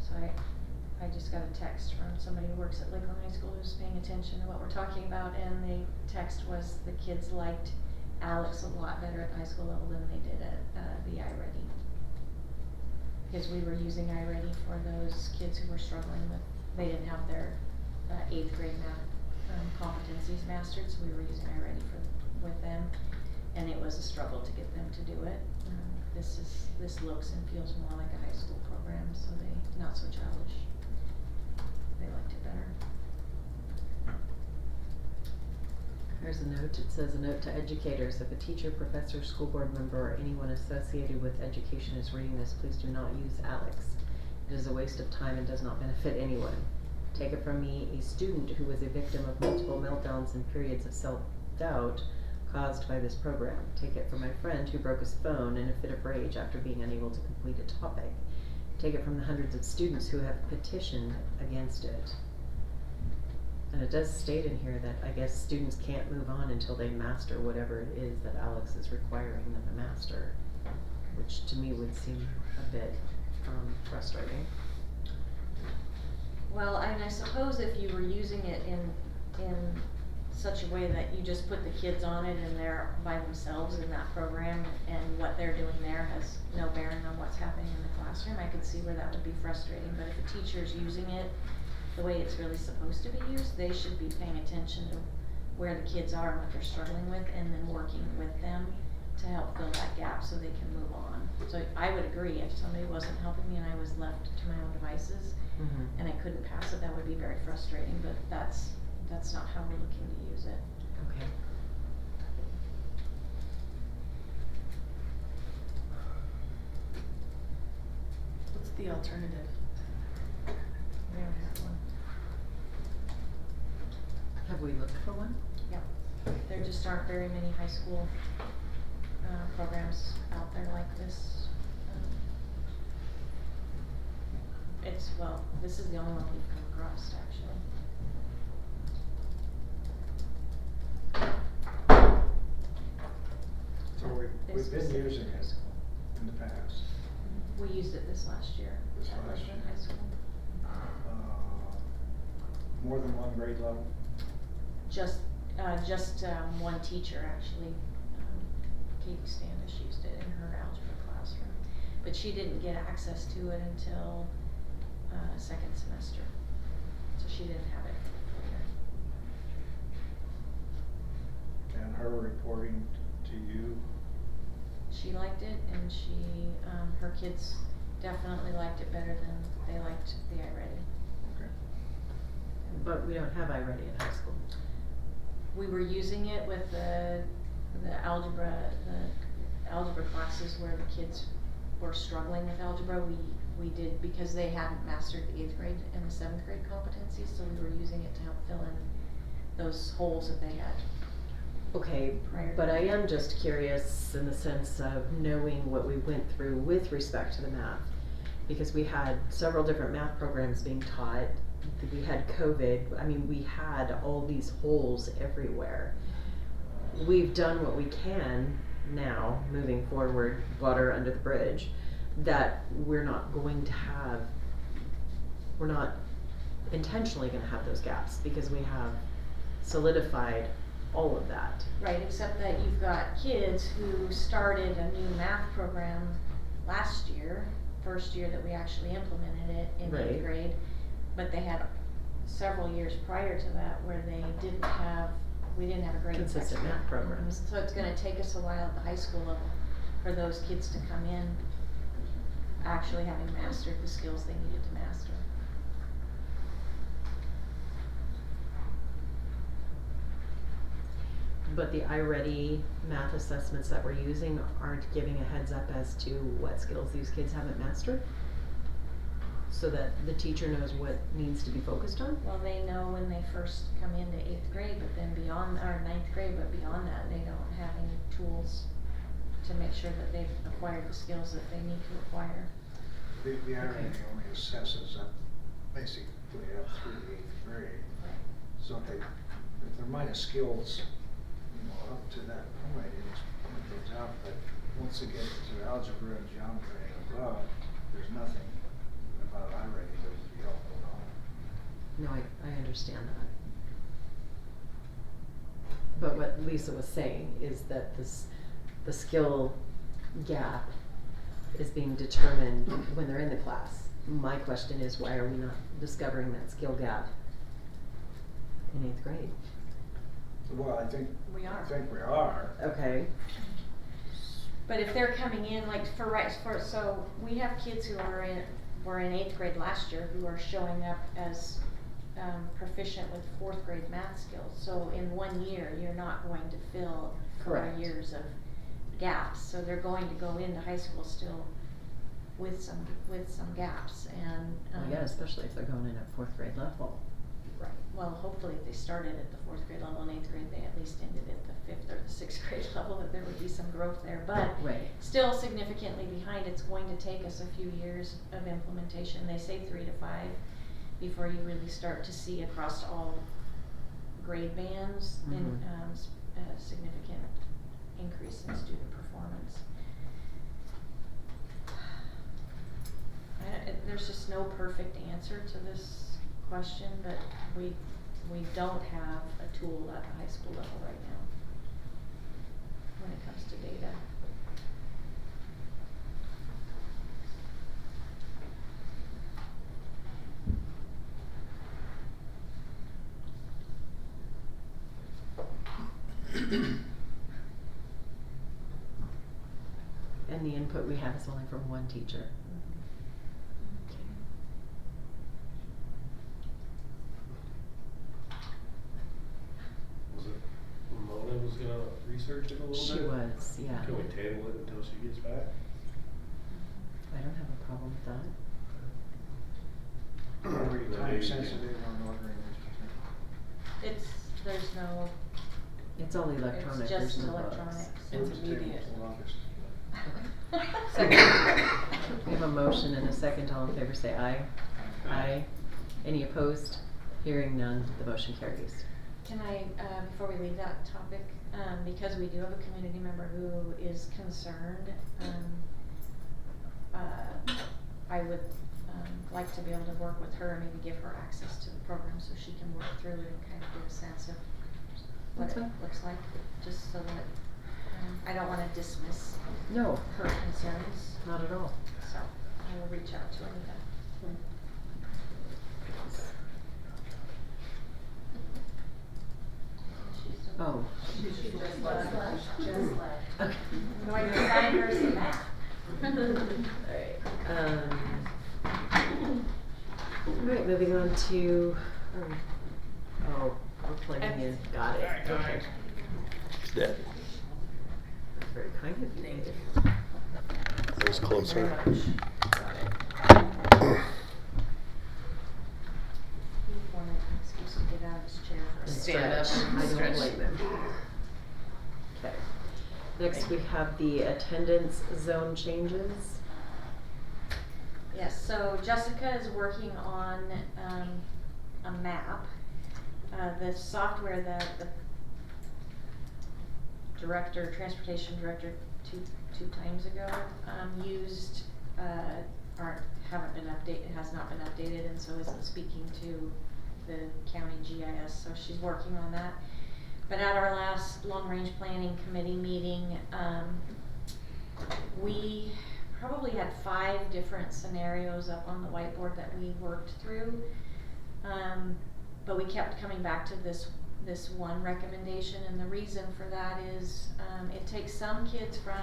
So I just got a text from somebody who works at Lakeland High School who's paying attention to what we're talking about, and the text was the kids liked Alex a lot better at the high school level than they did at the iReady. Because we were using iReady for those kids who were struggling with, they didn't have their 8th grade math competencies mastered, so we were using iReady with them, and it was a struggle to get them to do it. This looks and feels more like a high school program, so not so childish. They liked it better. There's a note, it says, a note to educators: if a teacher, professor, school board member, or anyone associated with education is reading this, please do not use Alex. It is a waste of time and does not benefit anyone. Take it from me, a student who was a victim of multiple meltdowns and periods of self-doubt caused by this program. Take it from my friend who broke his phone in a fit of rage after being unable to complete a topic. Take it from the hundreds of students who have petitioned against it. And it does state in here that I guess students can't move on until they master whatever it is that Alex is requiring them to master, which to me would seem a bit frustrating. Well, and I suppose if you were using it in such a way that you just put the kids on it and they're by themselves in that program, and what they're doing there has no bearing on what's happening in the classroom, I could see where that would be frustrating. But if a teacher's using it the way it's really supposed to be used, they should be paying attention to where the kids are and what they're struggling with, and then working with them to help fill that gap so they can move on. So I would agree, if somebody wasn't helping me and I was left to my own devices, and I couldn't pass it, that would be very frustrating, but that's not how we're looking to use it. Okay. What's the alternative? We don't have one. Have we looked for one? Yeah, there just aren't very many high school programs out there like this. This is the only one we've come across, actually. So we've been using it in the past. We used it this last year. This at last Lakeland year. High School. More than one grade level? Just one teacher, actually. Katie Standish used it in her algebra classroom, but she didn't get access to it until second semester, so she didn't have it for the year. And her reporting to you? She liked it, and her kids definitely liked it better than they liked the iReady. Okay. But we don't have iReady in high school. We were using it with the algebra classes where the kids were struggling with algebra. We did, because they hadn't mastered the 8th grade and the 7th grade competencies, so we were using it to help fill in those holes that they had. Okay, but I am just curious in the sense of knowing what we went through with respect to the math, because we had several different math programs being taught. We had COVID. I mean, we had all these holes everywhere. We've done what we can now, moving forward, water under the bridge, that we're not intentionally going to have those gaps, because we have solidified all of that. Right, except that you've got kids who started a new math program last year, first year that we actually implemented it in 8th grade, but they had several years prior to that where we didn't have a great consistent math programs. So it's gonna take us a while at the high school level for those kids to come in actually having mastered the skills they needed to master. But the iReady math assessments that we're using aren't giving a heads up as to what skills these kids haven't mastered, so that the teacher knows what needs to be focused on? Well, they know when they first come into 8th grade, but then beyond, or 9th grade, but beyond that, they don't have any tools to make sure that they've acquired the skills that they need to acquire. The IRA only assesses up, basically up through the 8th grade. So if they're minus skills, up to that point, it goes out, but once they get to algebra and geometry and above, there's nothing about IRA that would be helpful at all. No, I understand that. But what Lisa was saying is that the skill gap is being determined when they're in the class. My question is, why are we not discovering that skill gap in 8th grade? Well, I think We are. I think we are. Okay. But if they're coming in, like so we have kids who were in 8th grade last year who are showing up as proficient with 4th grade math skills. So in 1 year, you're not going to fill 4 Correct. years of gaps. So they're going to go into high school still with some gaps. And Well, yeah, especially if they're going in at 4th grade level. right. Well, hopefully if they started at the 4th grade level in 8th grade, they at least ended at the 5th or the 6th grade level, that there would be some growth there. But Right. still significantly behind. It's going to take us a few years of implementation. They say 3 to 5 before you really start to see across all grade bands in a significant increase in student performance. There's just no perfect answer to this question, but we don't have a tool at the high school level right now when it comes to data. And the input we have is only from one teacher. Was it Mona was gonna research it a little She bit? was, yeah. Can we table it until she gets back? I don't have a problem with that. Are we time sensitive on ordering this? There's no, It's all electronic. it's just There's no bugs. electronic. Move It's the table immediate. till August. We have a motion and a second. All in favor say aye. Aye. Any opposed? Hearing none, the motion carries. Can I, before we leave that topic, because we do have a community member who is concerned, I would like to be able to work with her and maybe give her access to the program so she can work through it and kind of get a sense of what That's it fine. looks like, just so that I don't want to dismiss No, her concerns, not at all. so I will reach out to Anita. Oh. She just left. Okay. I'm going to assign her some math. Alright, moving on to, we're plugging in, got it, okay. Dead. That's very kind of you, Dave. That was closer. Got it. He wanted an excuse to get out of his chair for a Stand up Stretch. and I don't stretch. blame him. Okay. Next we have the attendance zone changes. Yes, so Jessica is working on a map. The software that the director, transportation director, two times ago used haven't been updated, has not been updated, and so isn't speaking to the county GIS. So she's working on that. But at our last long-range planning committee meeting, we probably had 5 different scenarios up on the whiteboard that we worked through. But we kept coming back to this one recommendation, and the reason for that is it takes some kids from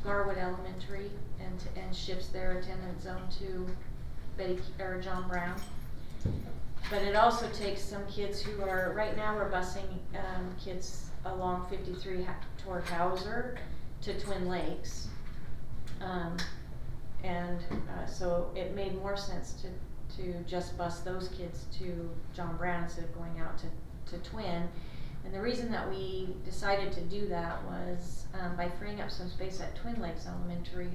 Garwood Elementary and shifts their attendance zone to John Brown. But it also takes some kids who are, right now we're busing kids along 53 toward Hauser to Twin Lakes. So it made more sense to just bus those kids to John Brown instead of going out to Twin. And the reason that we decided to do that was, by freeing up some space at Twin Lakes Elementary,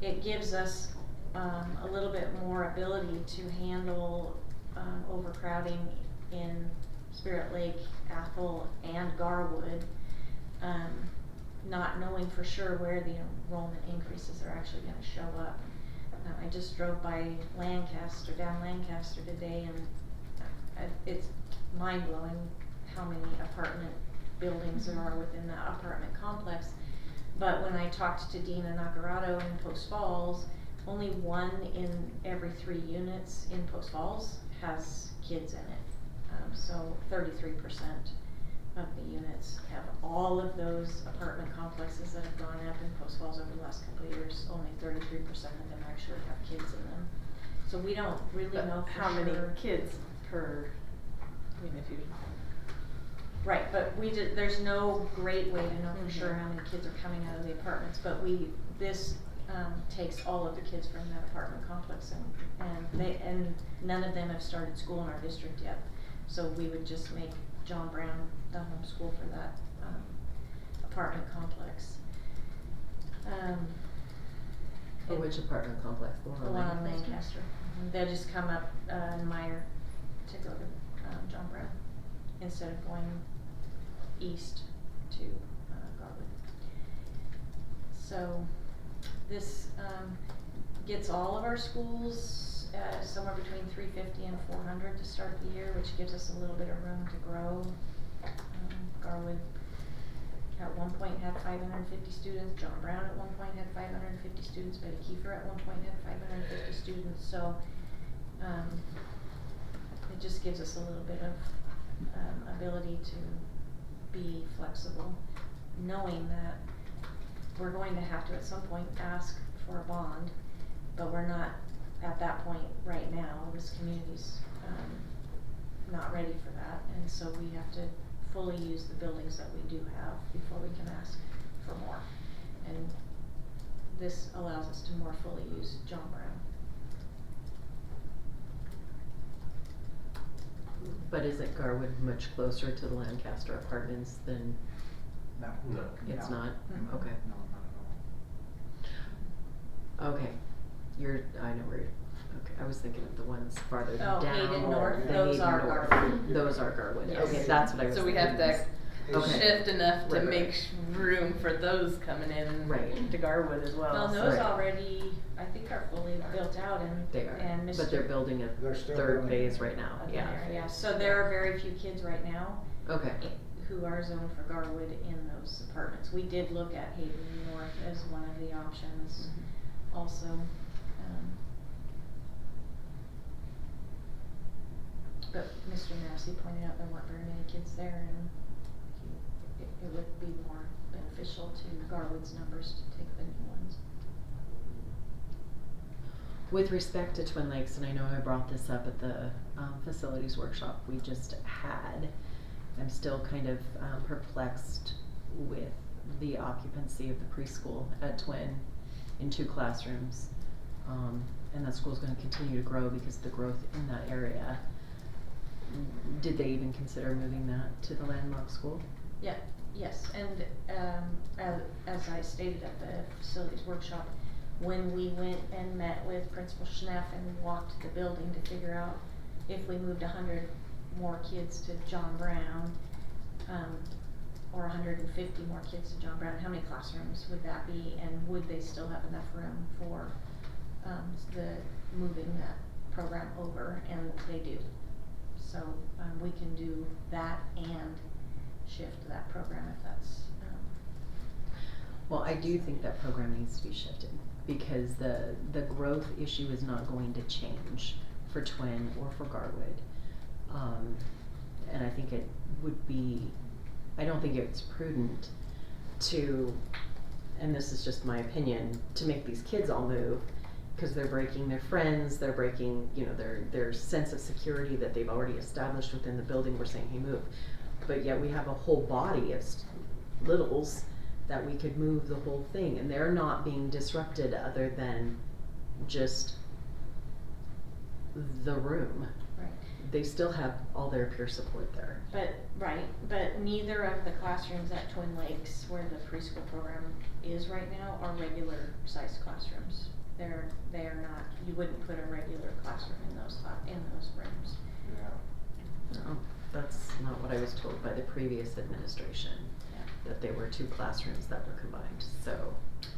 it gives us, a little bit more ability to handle, overcrowding in Spirit Lake, Athol, and Garwood, not knowing for sure where the enrollment increases are actually gonna show up. I just drove by down Lancaster today, and it's mind-blowing how many apartment buildings there are within that apartment complex. But when I talked to Dina Nacarado in Post Falls, only 1 in every 3 units in Post Falls has kids in it. So 33% of the units have all of those apartment complexes that have gone up in Post Falls over the last couple of years. Only 33% of them actually have kids in them. So we don't really But know for how sure. many kids per, I mean, if you. Right, but there's no great way to know for sure how many kids are coming out of the apartments, but this takes all of the kids from that apartment complex, and none of them have started school in our district yet. So we would just make John Brown the home school for that apartment complex. For which apartment complex? The one on Lancaster. They'll just come up Meyer to go to John Brown instead of going east to Garwood. So this gets all of our schools somewhere between 350 and 400 to start the year, which gives us a little bit of room to grow. Garwood at one point had 550 students, John Brown at one point had 550 students, Betty Kiefer at one point had 550 students, so it just gives us a little bit of ability to be flexible, knowing that we're going to have to at some point ask for a bond, but we're not at that point right now. This community's not ready for that, and so we have to fully use the buildings that we do have before we can ask for more. And this allows us to more fully use John Brown. But is it Garwood much closer to the Lancaster apartments than? No. No. It's No. not? Mm-mm. Okay. No, not at all. Okay, I know where you're, okay, I was thinking of the ones farther down. Hayden North, the those Hayden are North. Garwood. Those are Garwood, Yes. okay, that's what I was So thinking. we have to Okay. shift enough to Right, make right. room for those coming in Right. to Garwood as well. Well, so- those Right. already, I think, are fully built out, and They are, and Mr. but they're building a They're still third building phase it. right now, Okay, yeah. yeah, so there are very few kids right now Okay, who are zoned for Garwood in those apartments. We did look at Hayden North as one of the options also. But Mr. Massey pointed out there weren't very many kids there, and it would be more beneficial to Garwood's numbers to take the new ones. with respect to Twin Lakes, and I know I brought this up at the facilities workshop we just had, I'm still kind of perplexed with the occupancy of the preschool at Twin in 2 classrooms. And that school's gonna continue to grow because of the growth in that area. Did they even consider moving that to the landmark school? Yeah, yes, and as I stated at the facilities workshop, when we went and met with Principal Schneff and walked the building to figure out if we moved 100 more kids to John Brown, or 150 more kids to John Brown, how many classrooms would that be, and would they still have enough room for the moving that program over? And they do. So we can do that and shift that program if that's. Well, I do think that program needs to be shifted because the growth issue is not going to change for Twin or for Garwood. And I think it would be, I don't think it's prudent to, and this is just my opinion, to make these kids all move because they're breaking their friends, they're breaking, you know, their sense of security that they've already established within the building. We're saying, hey, move. But yet we have a whole body of littles that we could move the whole thing, and they're not being disrupted other than just the room. Right. they still have all their peer support there. But neither of the classrooms at Twin Lakes where the preschool program is right now are regular sized classrooms. They are not, you wouldn't put a regular classroom in those rooms. Yeah. No, that's not what I was told by the previous administration, that there were 2 classrooms that were combined, so.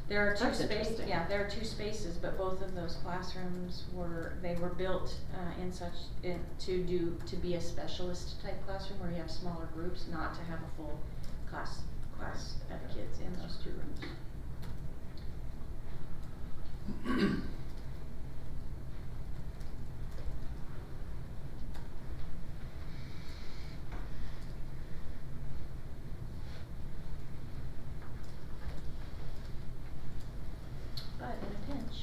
There are That's two spaces, interesting. yeah, there are 2 spaces, but both of those classrooms were built to be a specialist type classroom where you have smaller groups, not to have a full class of kids in those 2 rooms. But in a pinch.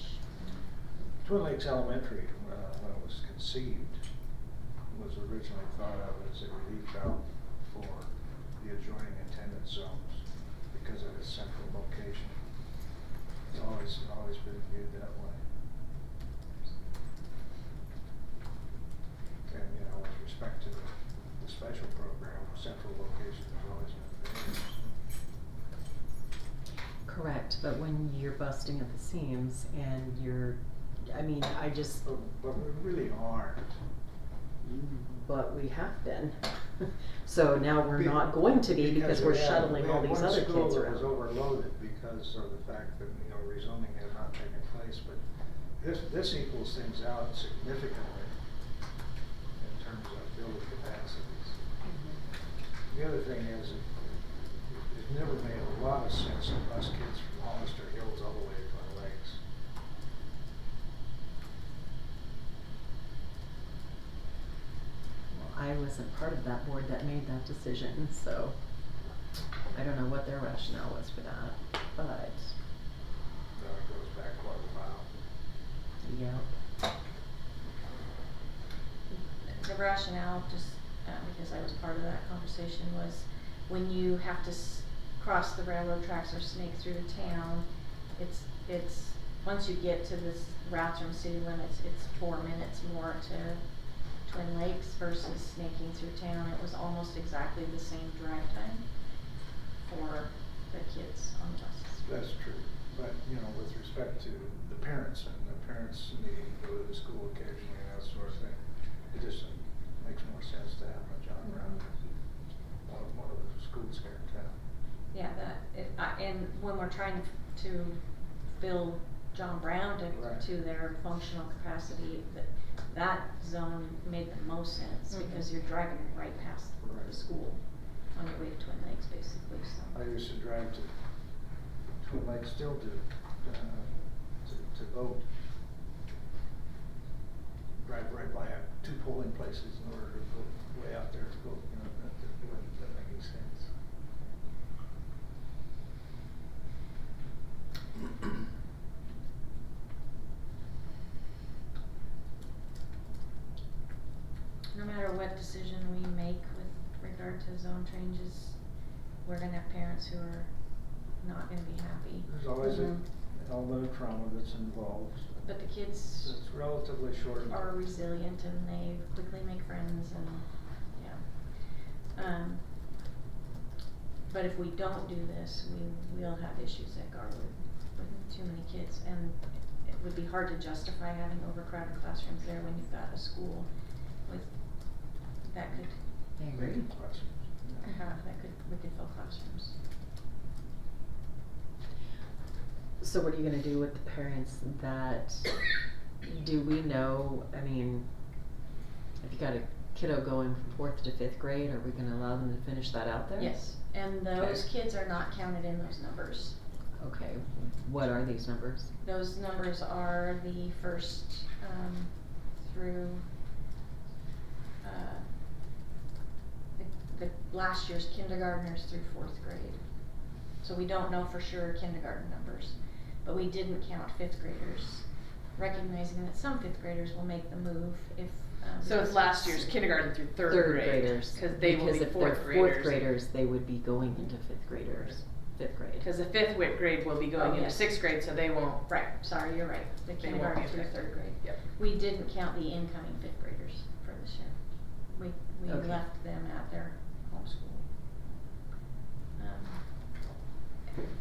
Twin Lakes Elementary, when it was conceived, was originally thought of as a relief valve for the adjoining attendance zones because of its central location. It's always been viewed that way. And, you know, with respect to the special program, central location has always been there. Correct, but when you're busting at the seams and I just, But we really aren't. but we have been. So now we're not going to be because we're shuttling all these other kids We had one school that around. was overloaded because of the fact that, you know, rezoning had not taken place, but this equals things out significantly in terms of building capacities. The other thing is, it never made a lot of sense to bus kids from Hollister Hills all the way to Twin Lakes. I wasn't part of that board that made that decision, so I don't know what their rationale was for that, but, It goes back quite a while. yeah. The rationale, just because I was part of that conversation, was when you have to cross the railroad tracks or snake through the town, it's once you get to this Rathdrum city limits, it's 4 minutes more to Twin Lakes versus snaking through town. It was almost exactly the same drive time for the kids on the buses. That's true, but, you know, with respect to the parents and the parents needing to go to the school occasionally and that sort of thing, it just makes more sense to have a John Brown as one of the schools here in town. Yeah, and when we're trying to fill John Brown Right. to their functional capacity, that zone made the most sense because you're driving right past Right. the school on your way to Twin Lakes, basically. So. I used to drive to Twin Lakes still to vote. Drive right by 2 polling places in order to go way out there to vote, you know, that wouldn't make any sense. No matter what decision we make with regard to zone changes, we're gonna have parents who are not gonna be happy. There's always an element of trauma that's involved. But the kids It's relatively short. are resilient and they quickly make friends and, yeah. But if we don't do this, we'll have issues at Garwood with too many kids, and it would be hard to justify having overcrowded classrooms there when you've got a school with, that could, I agree. we could fill classrooms. So what are you gonna do with the parents that, do we know, I mean, if you got a kiddo going from 4th to 5th grade, are we gonna allow them to finish that out there? Yes, and those kids are not counted in those numbers. Okay, what are these numbers? Those numbers are the first, through, the last year's kindergartners through 4th grade. So we don't know for sure kindergarten numbers, but we didn't count 5th graders, recognizing that some 5th graders will make the move if, So it's last year's kindergarten through third grade. Graders. Cause they will be Because if 4th they're graders. 4th graders, they would be going into 5th graders, 5th grade. Cause the 5th grade will be going into yes. 6th grade, so they won't. Right, sorry, you're right, the They won't kindergarten be through affected. 3rd grade. Yep. We didn't count the incoming 5th graders for this year. We Okay. left them at their home school.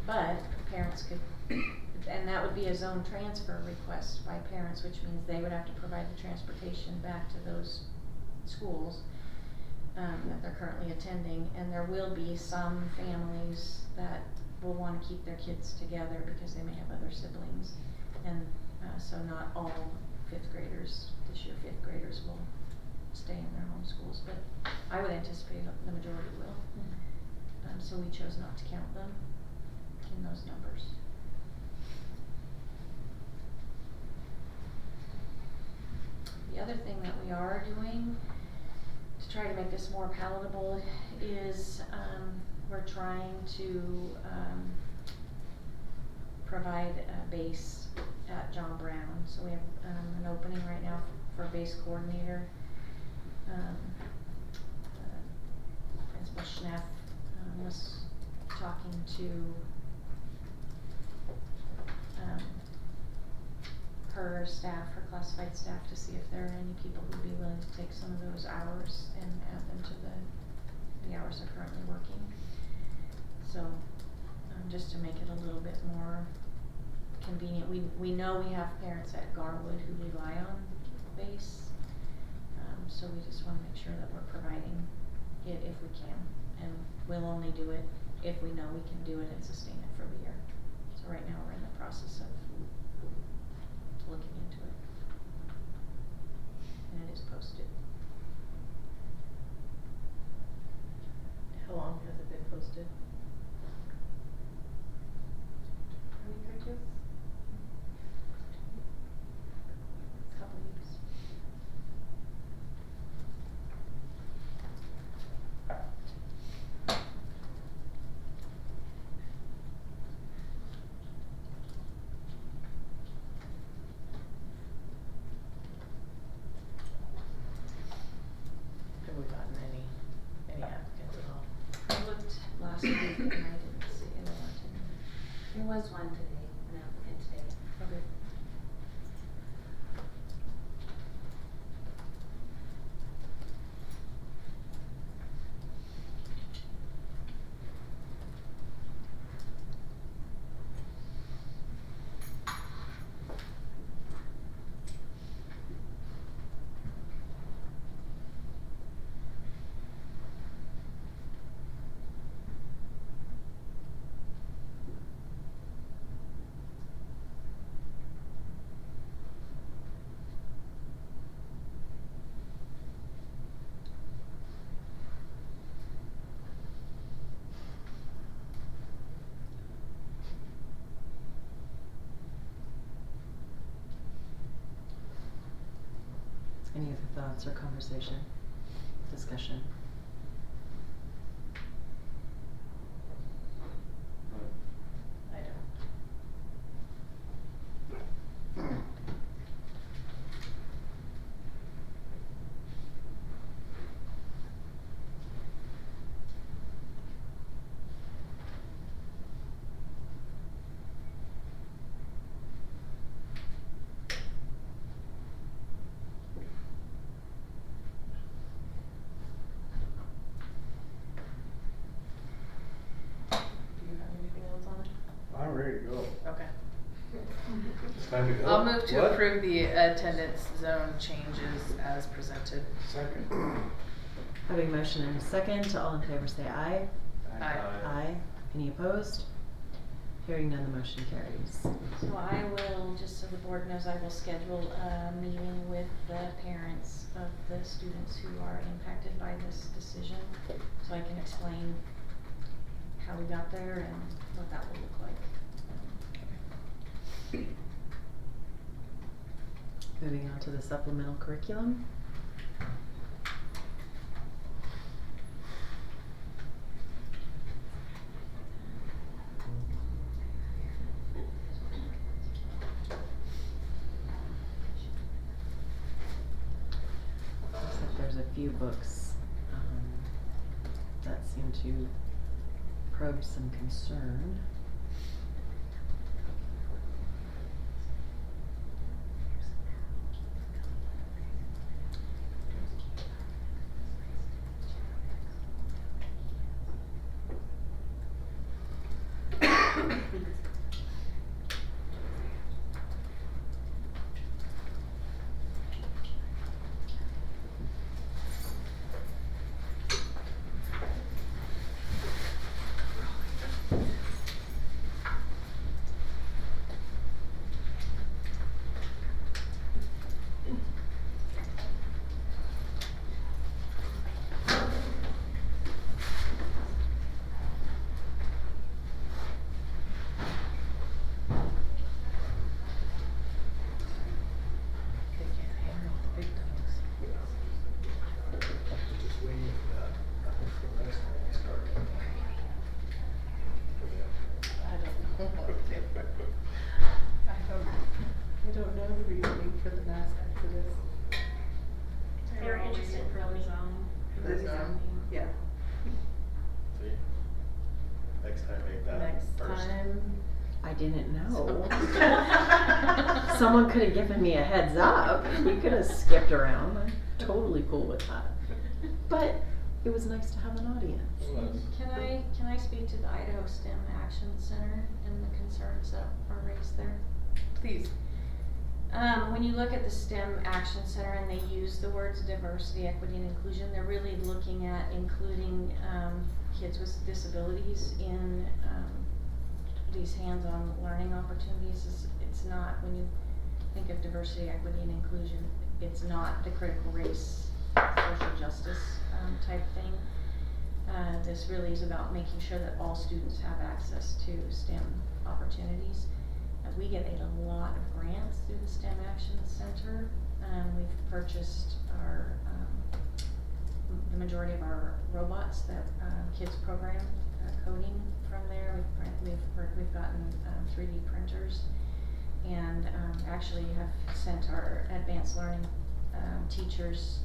But parents could, and that would be a zone transfer request by parents, which means they would have to provide the transportation back to those schools that they're currently attending. And there will be some families that will wanna keep their kids together because they may have other siblings. And so not all fifth graders, this year fifth graders will stay in their home schools, but I would anticipate the majority will. So we chose not to count them in those numbers. The other thing that we are doing to try to make this more palatable is we're trying to provide a base at John Brown. So we have an opening right now for a base coordinator. Principal Schneff was talking to her staff, her classified staff, to see if there are any people who'd be willing to take some of those hours and add them to the hours they're currently working. So just to make it a little bit more convenient. We know we have parents at Garwood who rely on base, so we just want to make sure that we're providing it if we can, and we'll only do it if we know we can do it and sustain it for the year. So right now we're in the process of looking into it, and it is posted. How long has it been posted? A week or two? Couple weeks. Have we gotten any applicants at all? I looked last week and I didn't see anyone. There was one today, an applicant today. Okay. Any other thoughts or conversation, discussion? I don't. Do you have anything else on it? I'm ready to go. Okay. It's time to go. I'll move to What? approve the attendance zone changes as presented. Second. Having a motion and a second, all in favor say aye. Aye. Aye. Any opposed? Hearing none, the motion carries. So I will, just so the board knows, I will schedule a meeting with the parents of the students who are impacted by this decision, so I can explain how we got there and what that will look like. Moving on to the supplemental curriculum. Looks like there's a few books that seem to probe some concern. didn't know. Someone could have given me a heads up. We could have skipped around. I'm totally cool with that. But it was nice to have an audience. Can I speak to the Idaho STEM Action Center and the concerns that are raised there? Please. When you look at the STEM Action Center and they use the words diversity, equity, and inclusion, they're really looking at including kids with disabilities in these hands-on learning opportunities. It's not, when you think of diversity, equity, and inclusion, it's not the critical race, social justice type thing. This really is about making sure that all students have access to STEM opportunities. We get a lot of grants through the STEM Action Center. We've purchased the majority of our robots that kids program coding from there. We've gotten 3D printers, and actually have sent our advanced learning teachers.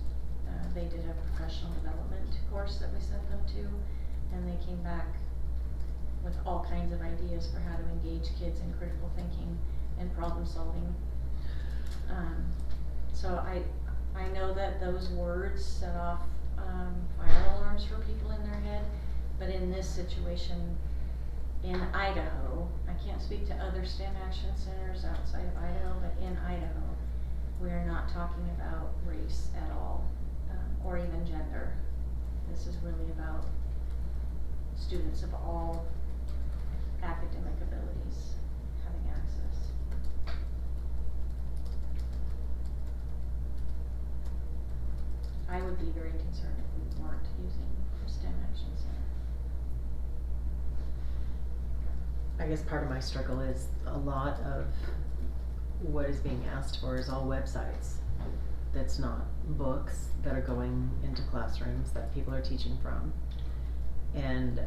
They did a professional development course that we sent them to, and they came back with all kinds of ideas for how to engage kids in critical thinking and problem solving. So I know that those words set off fire alarms for people in their head, but in this situation in Idaho, I can't speak to other STEM Action Centers outside of Idaho, but in Idaho, we are not talking about race at all, or even gender. This is really about students of all academic abilities having access. I would be very concerned if we weren't using the STEM Action Center. I guess part of my struggle is a lot of what is being asked for is all websites. That's not books that are going into classrooms that people are teaching from. And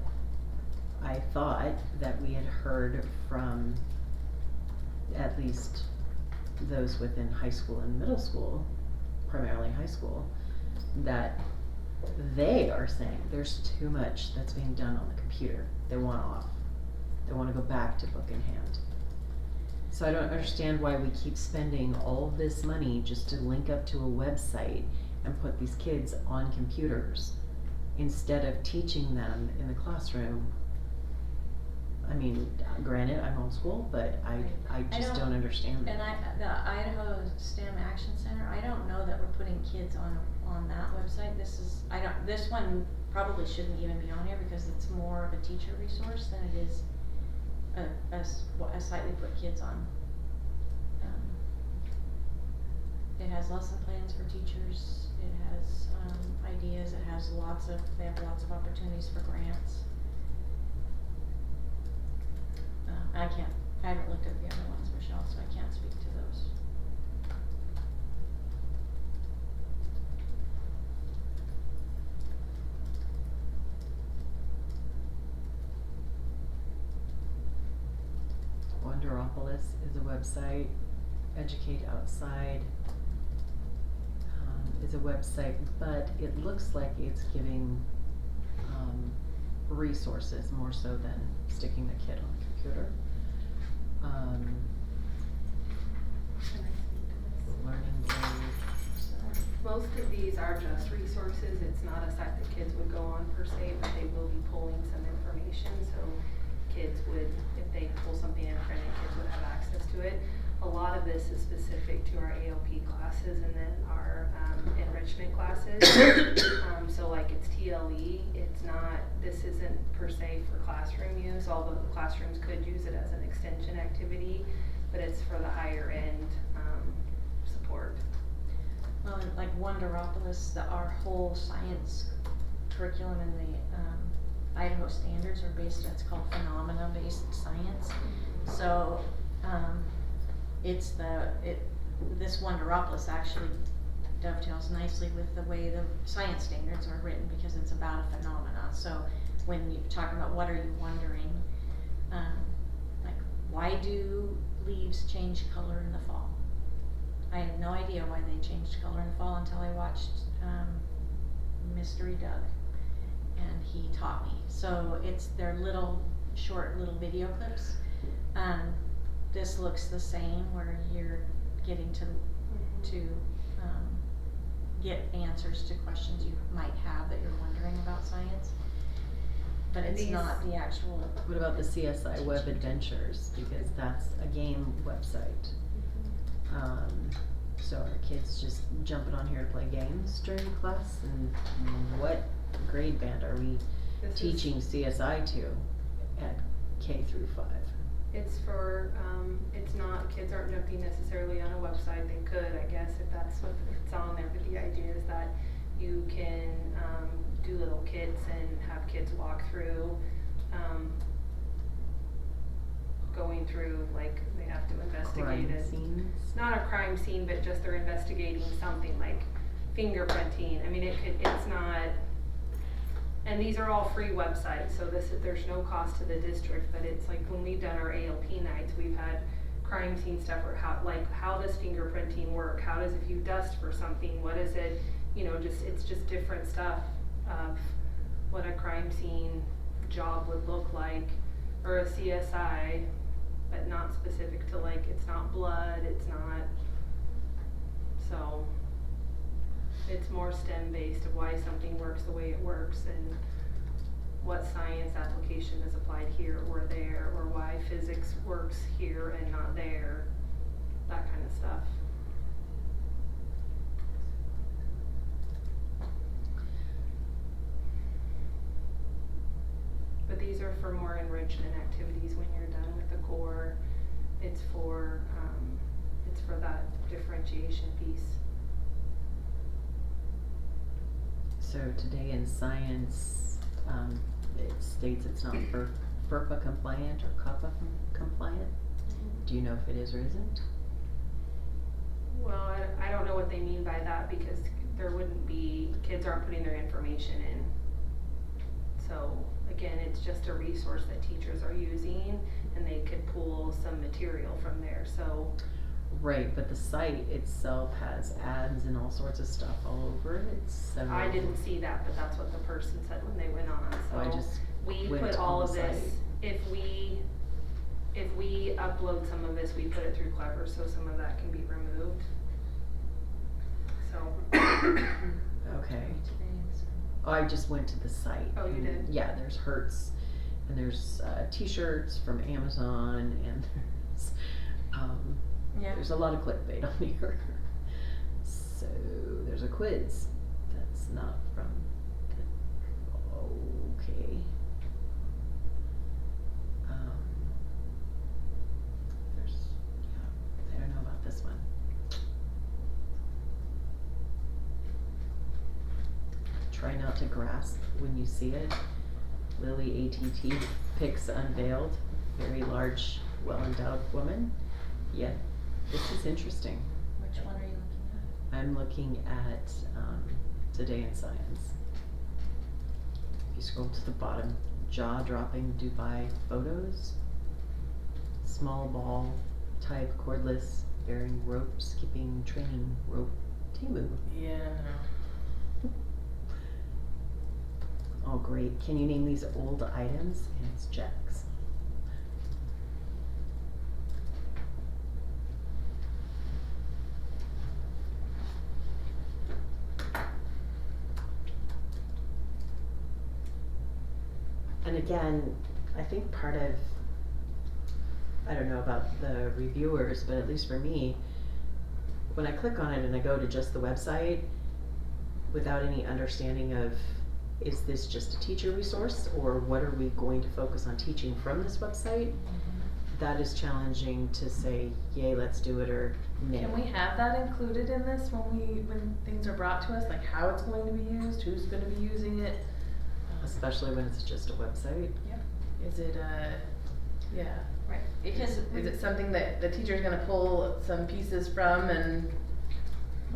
I thought that we had heard from at least those within high school and middle school, primarily high school, that they are saying there's too much that's being done on the computer. They want off. They want to go back to book in hand. So I don't understand why we keep spending all of this money just to link up to a website and put these kids on computers instead of teaching them in the classroom. I mean, granted, I'm old school, but I just don't understand that. And the Idaho STEM Action Center, I don't know that we're putting kids on that website. This one probably shouldn't even be on here because it's more of a teacher resource than it is a site we put kids on. It has lesson plans for teachers. It has ideas. It has they have lots of opportunities for grants. I haven't looked at the other ones, Michelle, so I can't speak to those. Wonderopolis is a website. Educate Outside is a website, but it looks like it's giving resources more so than sticking the kid on the computer. Learning Blade. Most of these are just resources. It's not a site that kids would go on per se, but they will be pulling some information. So kids would, if they pull something in front of kids would have access to it. A lot of this is specific to our AOP classes and then our enrichment classes. So like it's TLE, this isn't per se for classroom use, although the classrooms could use it as an extension activity, but it's for the higher end support. Well, like Wonderopolis, our whole science curriculum and the Idaho standards are based, it's called phenomena-based science. So this Wonderopolis actually dovetails nicely with the way the science standards are written because it's about a phenomena. So when you talk about what are you wondering, like why do leaves change color in the fall? I had no idea why they changed color in the fall until I watched Mystery Doug, and he taught me. So they're short little video clips This looks the same where you're getting to get answers to questions you might have that you're wondering about science. But it's not the actual. What about the CSI Web Adventures, because that's a game website. So are kids just jumping on here to play games during class, and what grade band are we teaching CSI to at K through 5? It's for, it's not, kids aren't jumping necessarily on a website. They could, I guess, if that's what it's on there, but the idea is that you can do little kits and have kids walk through, going through, like, they have to investigate Crime it. scenes? Not a crime scene, but just they're investigating something like fingerprinting. I mean, it's not, and these are all free websites, so there's no cost to the district, but it's like when we've done our ALP nights, we've had crime scene stuff, or how does fingerprinting work? How does, if you dust for something, what is it? You know, it's just different stuff of what a crime scene job would look like, or a CSI, but not specific to, like, it's not blood, it's not, so it's more STEM based of why something works the way it works, and what science application is applied here or there, or why physics works here and not there, that kind of stuff. But these are for more enrichment activities when you're done with the core. It's for that differentiation piece. So today in science, it states it's not FERPA compliant or COPPA compliant. Do you know if it is or isn't? Well, I don't know what they mean by that, because there wouldn't be, kids aren't putting their information in. So again, it's just a resource that teachers are using, and they could pull some material from there, so. Right, but the site itself has ads and all sorts of stuff all over it, so. I didn't see that, but that's what the person said when they went on, So I so just we went put all on of the this, site. if we upload some of this, we put it through Clever, so some of that can be removed. So. Okay. Oh, I just went to the site. Oh, you and did? Yeah, there's Hertz, and there's t-shirts from Amazon, and there's a lot of clickbait on here. So there's a quiz that's not from okay. I don't know about this one. Try not to grasp when you see it. Lily ATT pics unveiled, very large, well-endowed woman. Yet, this is interesting. Which one are you looking at? I'm looking at Today in Science. If you scroll to the bottom, jaw-dropping Dubai photos, small ball type cordless bearing rope skipping training rope Temu. Yeah, no. Oh great, can you name these old items? And it's Jack's. And again, I think part of, I don't know about the reviewers, but at least for me, when I click on it and I go to just the website, without any understanding of, is this just a teacher resource, or what are we going to focus on teaching from this website? That is challenging to say, yay, let's do it, or nay. Can we have that included in this when things are brought to us, like how it's going to be used, who's going to be using it? Especially when it's just a website. Yep. Is it yeah. Right, because Is it something that the teacher's gonna pull some pieces from, and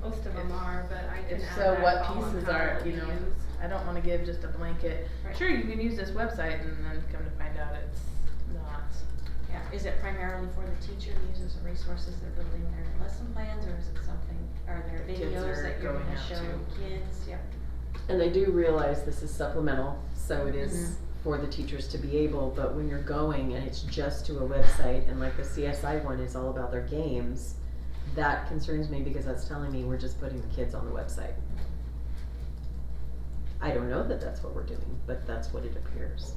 Most of them are, but I can if add so, that what column pieces how are, it'll you be know, used. I don't wanna give just a blanket, Right. sure, you can use this website, and then come to find out it's not. yeah, is it primarily for the teacher to use as a resource as they're building their lesson plans, or is it something, are there Kids videos are that you're going gonna out show to. kids? Yep. And I do realize this is supplemental, so it is for the teachers to be able, but when you're going and it's just to a website, and like the CSI one is all about their games, that concerns me because that's telling me we're just putting the kids on the website. I don't know that that's what we're doing, but that's what it appears.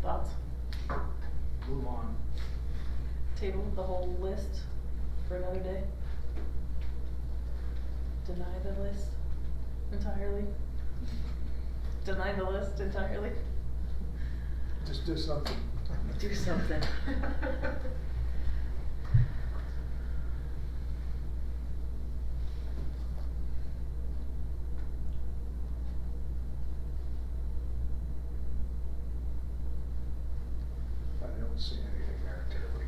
Thoughts? Move on. Table the whole list for another day? Deny the list entirely? Deny the list entirely? Just do something. Do something. I don't see anything there terribly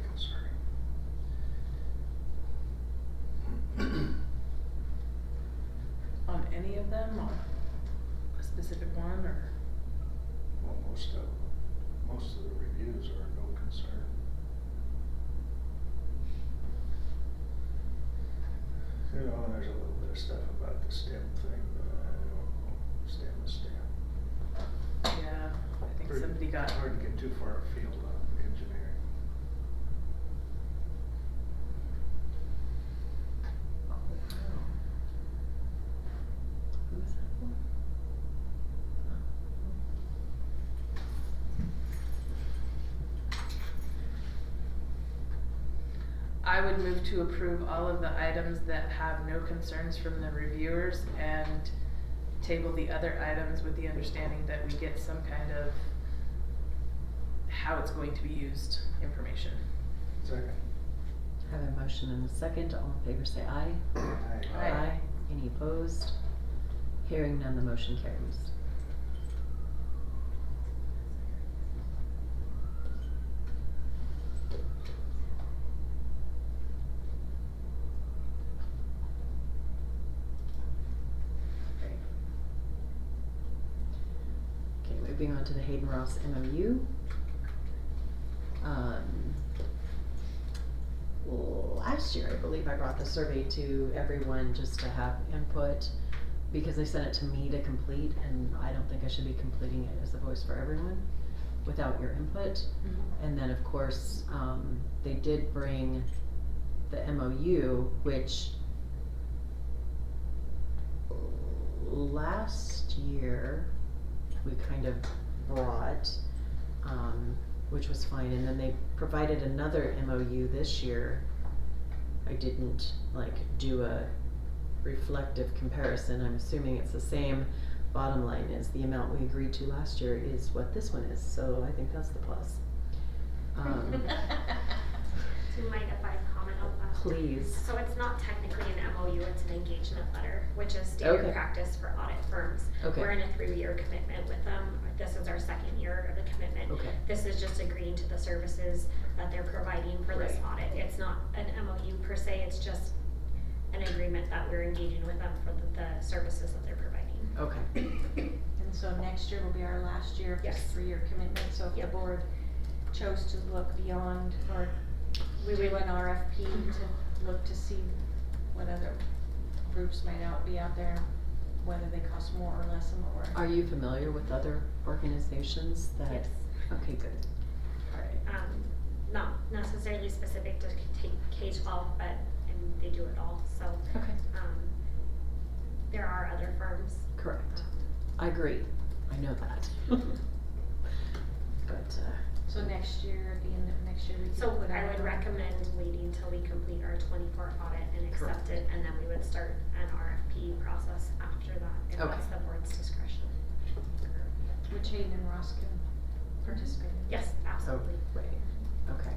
concerning. On any of them, on a specific one, or? Well, most of the reviews are no concern. You know, there's a little bit of stuff about the STEM thing, but I don't know. STEM is STEM. Yeah, I think Pretty somebody got. hard to get too far afield on engineering. Oh, wow. Who is that for? I would move to approve all of the items that have no concerns from the reviewers and table the other items with the understanding that we get some kind of how it's going to be used information. Second. I have a motion and a second. All in favor say aye. Aye. Any opposed? Hearing none, the motion carries. Okay, moving on to the Hayden Ross MOU. Last year, I believe I brought the survey to everyone just to have input because they sent it to me to complete, and I don't think I should be completing it as a voice for everyone without your input. Mm-hmm. And then, of course, they did bring the MOU, which last year we kind of brought, which was fine, and then they provided another MOU this year. I didn't like do a reflective comparison. I'm assuming it's the same. Bottom line is the amount we agreed to last year is what this one is, so I think that's the plus. Do you mind if I comment on that? Please. So it's not technically an MOU, it's an engagement letter, which is standard Okay. practice for audit firms. Okay. We're in a 3-year commitment with them. This is our 2nd year of the commitment. Okay. This is just agreeing to the services that they're providing for this Right. audit. It's not an MOU per se, it's just an agreement that we're engaging with them for the services that they're providing. Okay. And so next year will be our last year of this Yes. 3-year commitment, so if the Yep. board chose to look beyond, or we do an RFP to look to see what other groups might be out there, whether they cost more or less and what we're. Are you familiar with other organizations that? Yes. Okay, good. Alright. Not necessarily specific to K-12, but, and they do it all, so, Okay. there are other firms. Correct. I agree. I know that. But, So next year, at the end of next year, we could So put out. I would recommend waiting till we complete our 24 audit and accept it, and then we would start an RFP process after that, if Okay. that's the board's discretion. Which Hayden and Ross can participate in. Yes, oh, absolutely. right. Okay.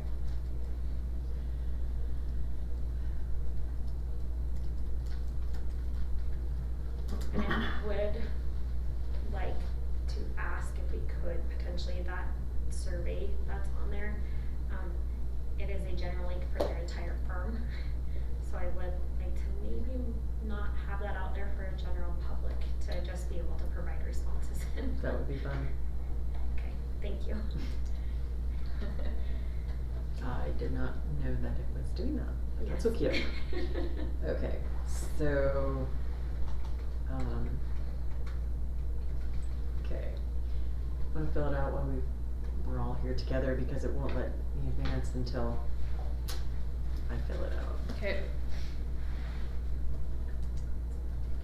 And I would like to ask if we could potentially that survey that's on there, it is a general link for their entire firm. So I would like to maybe not have that out there for a general public, to just be able to provide responses in. That would be fun. Okay, thank you. I did not know that it was doing that. That's so cute. Okay, so, okay. I'm gonna fill it out when we're all here together because it won't let me advance until I fill it out. Okay.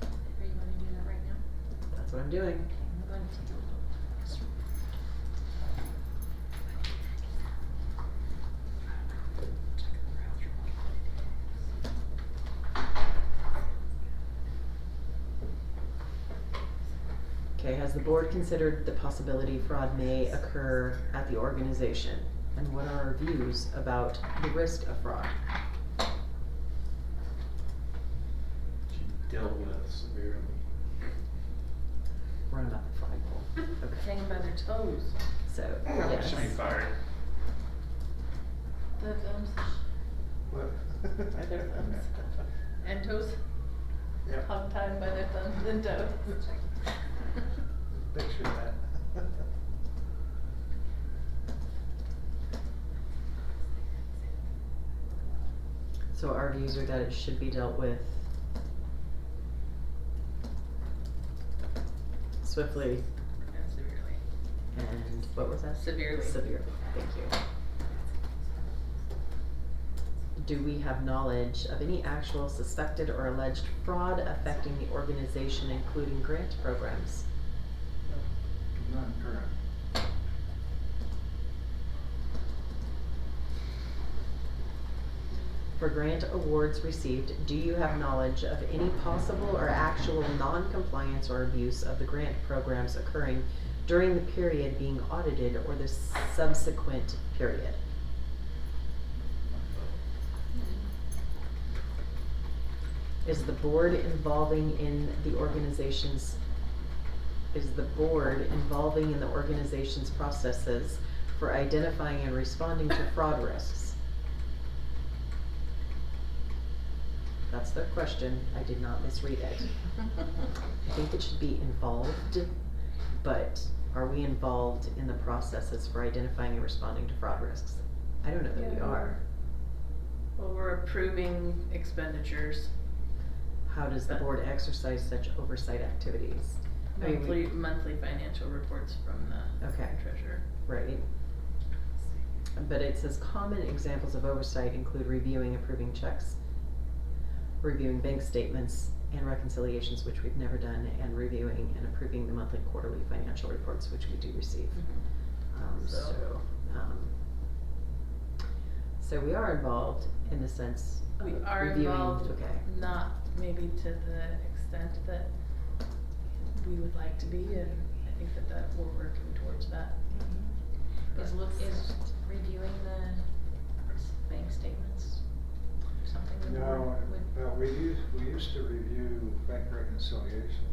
Are you gonna do that right now? That's what I'm doing. I'm going to take a look. Okay, has the board considered the possibility fraud may occur at the organization? And what are our views about the risk of fraud? She dealt with severely. Run about the flagpole. Okay, Hanging by their toes. so, Probably yes. should be fired. The thumbs. What? By their thumbs. And toes. Yep. Hog tied by their thumbs and toes. Picture that. So our views are that it should be dealt with swiftly And severely. and, what was that? Severely. Severely, thank you. Do we have knowledge of any actual suspected or alleged fraud affecting the organization, including grant programs? None current. For grant awards received, do you have knowledge of any possible or actual non-compliance or abuse of the grant programs occurring during the period being audited or the subsequent period? Is the board involving in the organization's processes for identifying and responding to fraud risks? That's the question, I did not misread it. I think it should be involved, but are we involved in the processes for identifying and responding to fraud risks? I don't know that we Yeah. are. Well, we're approving expenditures, How does the board exercise such oversight activities? I mean, monthly financial reports from the Okay. treasurer. Right. But it says common examples of oversight include reviewing, approving checks, reviewing bank statements and reconciliations, which we've never done, and reviewing and approving the monthly, quarterly financial reports, which we do receive. So we are involved in the sense of We are reviewing, involved, okay. not maybe to the extent that we would like to be, and I think that we're working towards that. Is reviewing the bank statements something the board No, would? but we used to review bank reconciliation.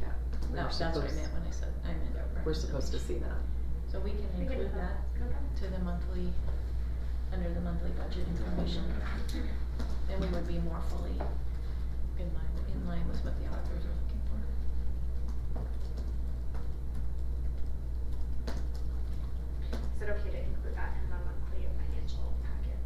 Yeah. No, We're that's what I supposed- meant when I said, I meant. We're supposed to see that. So we can We can include do that that. No problem. to the monthly, under the monthly budget information. and we would be more fully in line with what the auditors are looking for. Is it okay to include that in the monthly financial packet?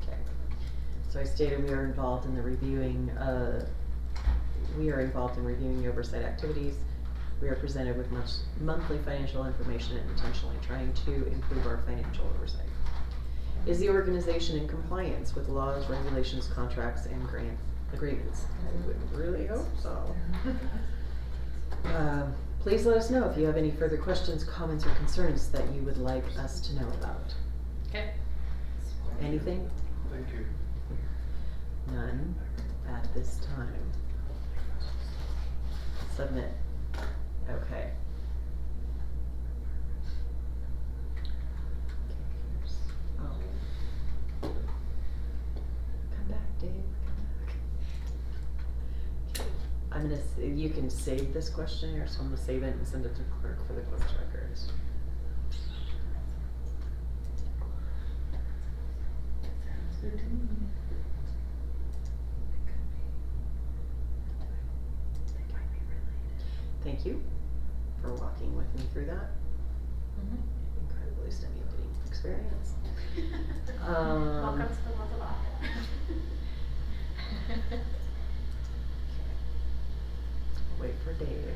Okay. So I stated we are involved in the reviewing, we are involved in reviewing the oversight activities. We are presented with much monthly financial information and intentionally trying to improve our financial oversight. Is the organization in compliance with laws, regulations, contracts, and grant agreements? I would really hope so. Please let us know if you have any further questions, comments, or concerns that you would like us to know about. Okay. Anything? Thank you. None at this time. Submit. Okay. Oh. Come back, Dave. Come back. Okay. I'm gonna, you can save this questionnaire, so I'm gonna save it and send it to clerk for the clerk's records. Sounds good to me. Thank you for walking with me through that. Incredibly stimulating experience. Welcome to the world of audit. Wait for Dave.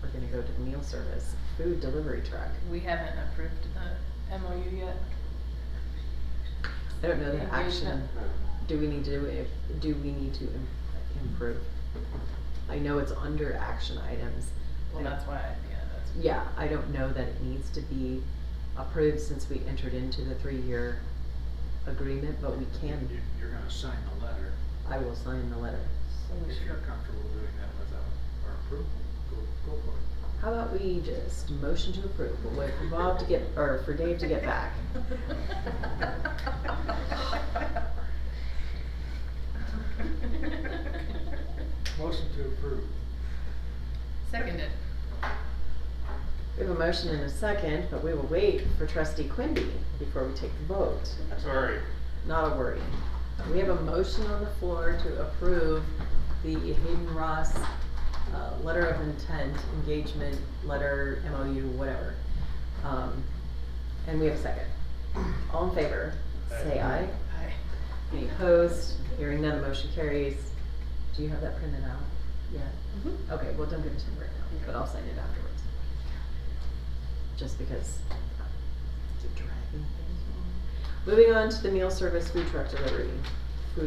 We're gonna go to the meal service, food delivery truck. We haven't approved the MOU yet. I don't know the action. Engagement. Do we need to improve? I know it's under action items. Well, that's why, Yeah, I don't know that it needs to be approved since we entered into the 3-year agreement, but we can. You're gonna sign the letter. I will sign the letter. If you're comfortable doing that without our approval, go for it. How about we just motion to approve? We'll wait for Bob to get, or for Dave to get back. Motion to approve. Seconded. We have a motion and a second, but we will wait for trustee Quimby before we take the vote. Sorry. Not a worry. We have a motion on the floor to approve the Hayden Ross, letter of intent, engagement, letter, MOU, whatever. And we have a second. All in favor, say aye. Aye. Any opposed? Hearing none, the motion carries. Do you have that printed out? Yeah. Okay, well, don't give it to me right now, but I'll sign it afterwards. Just because it's dragging things along. Moving on to the meal service food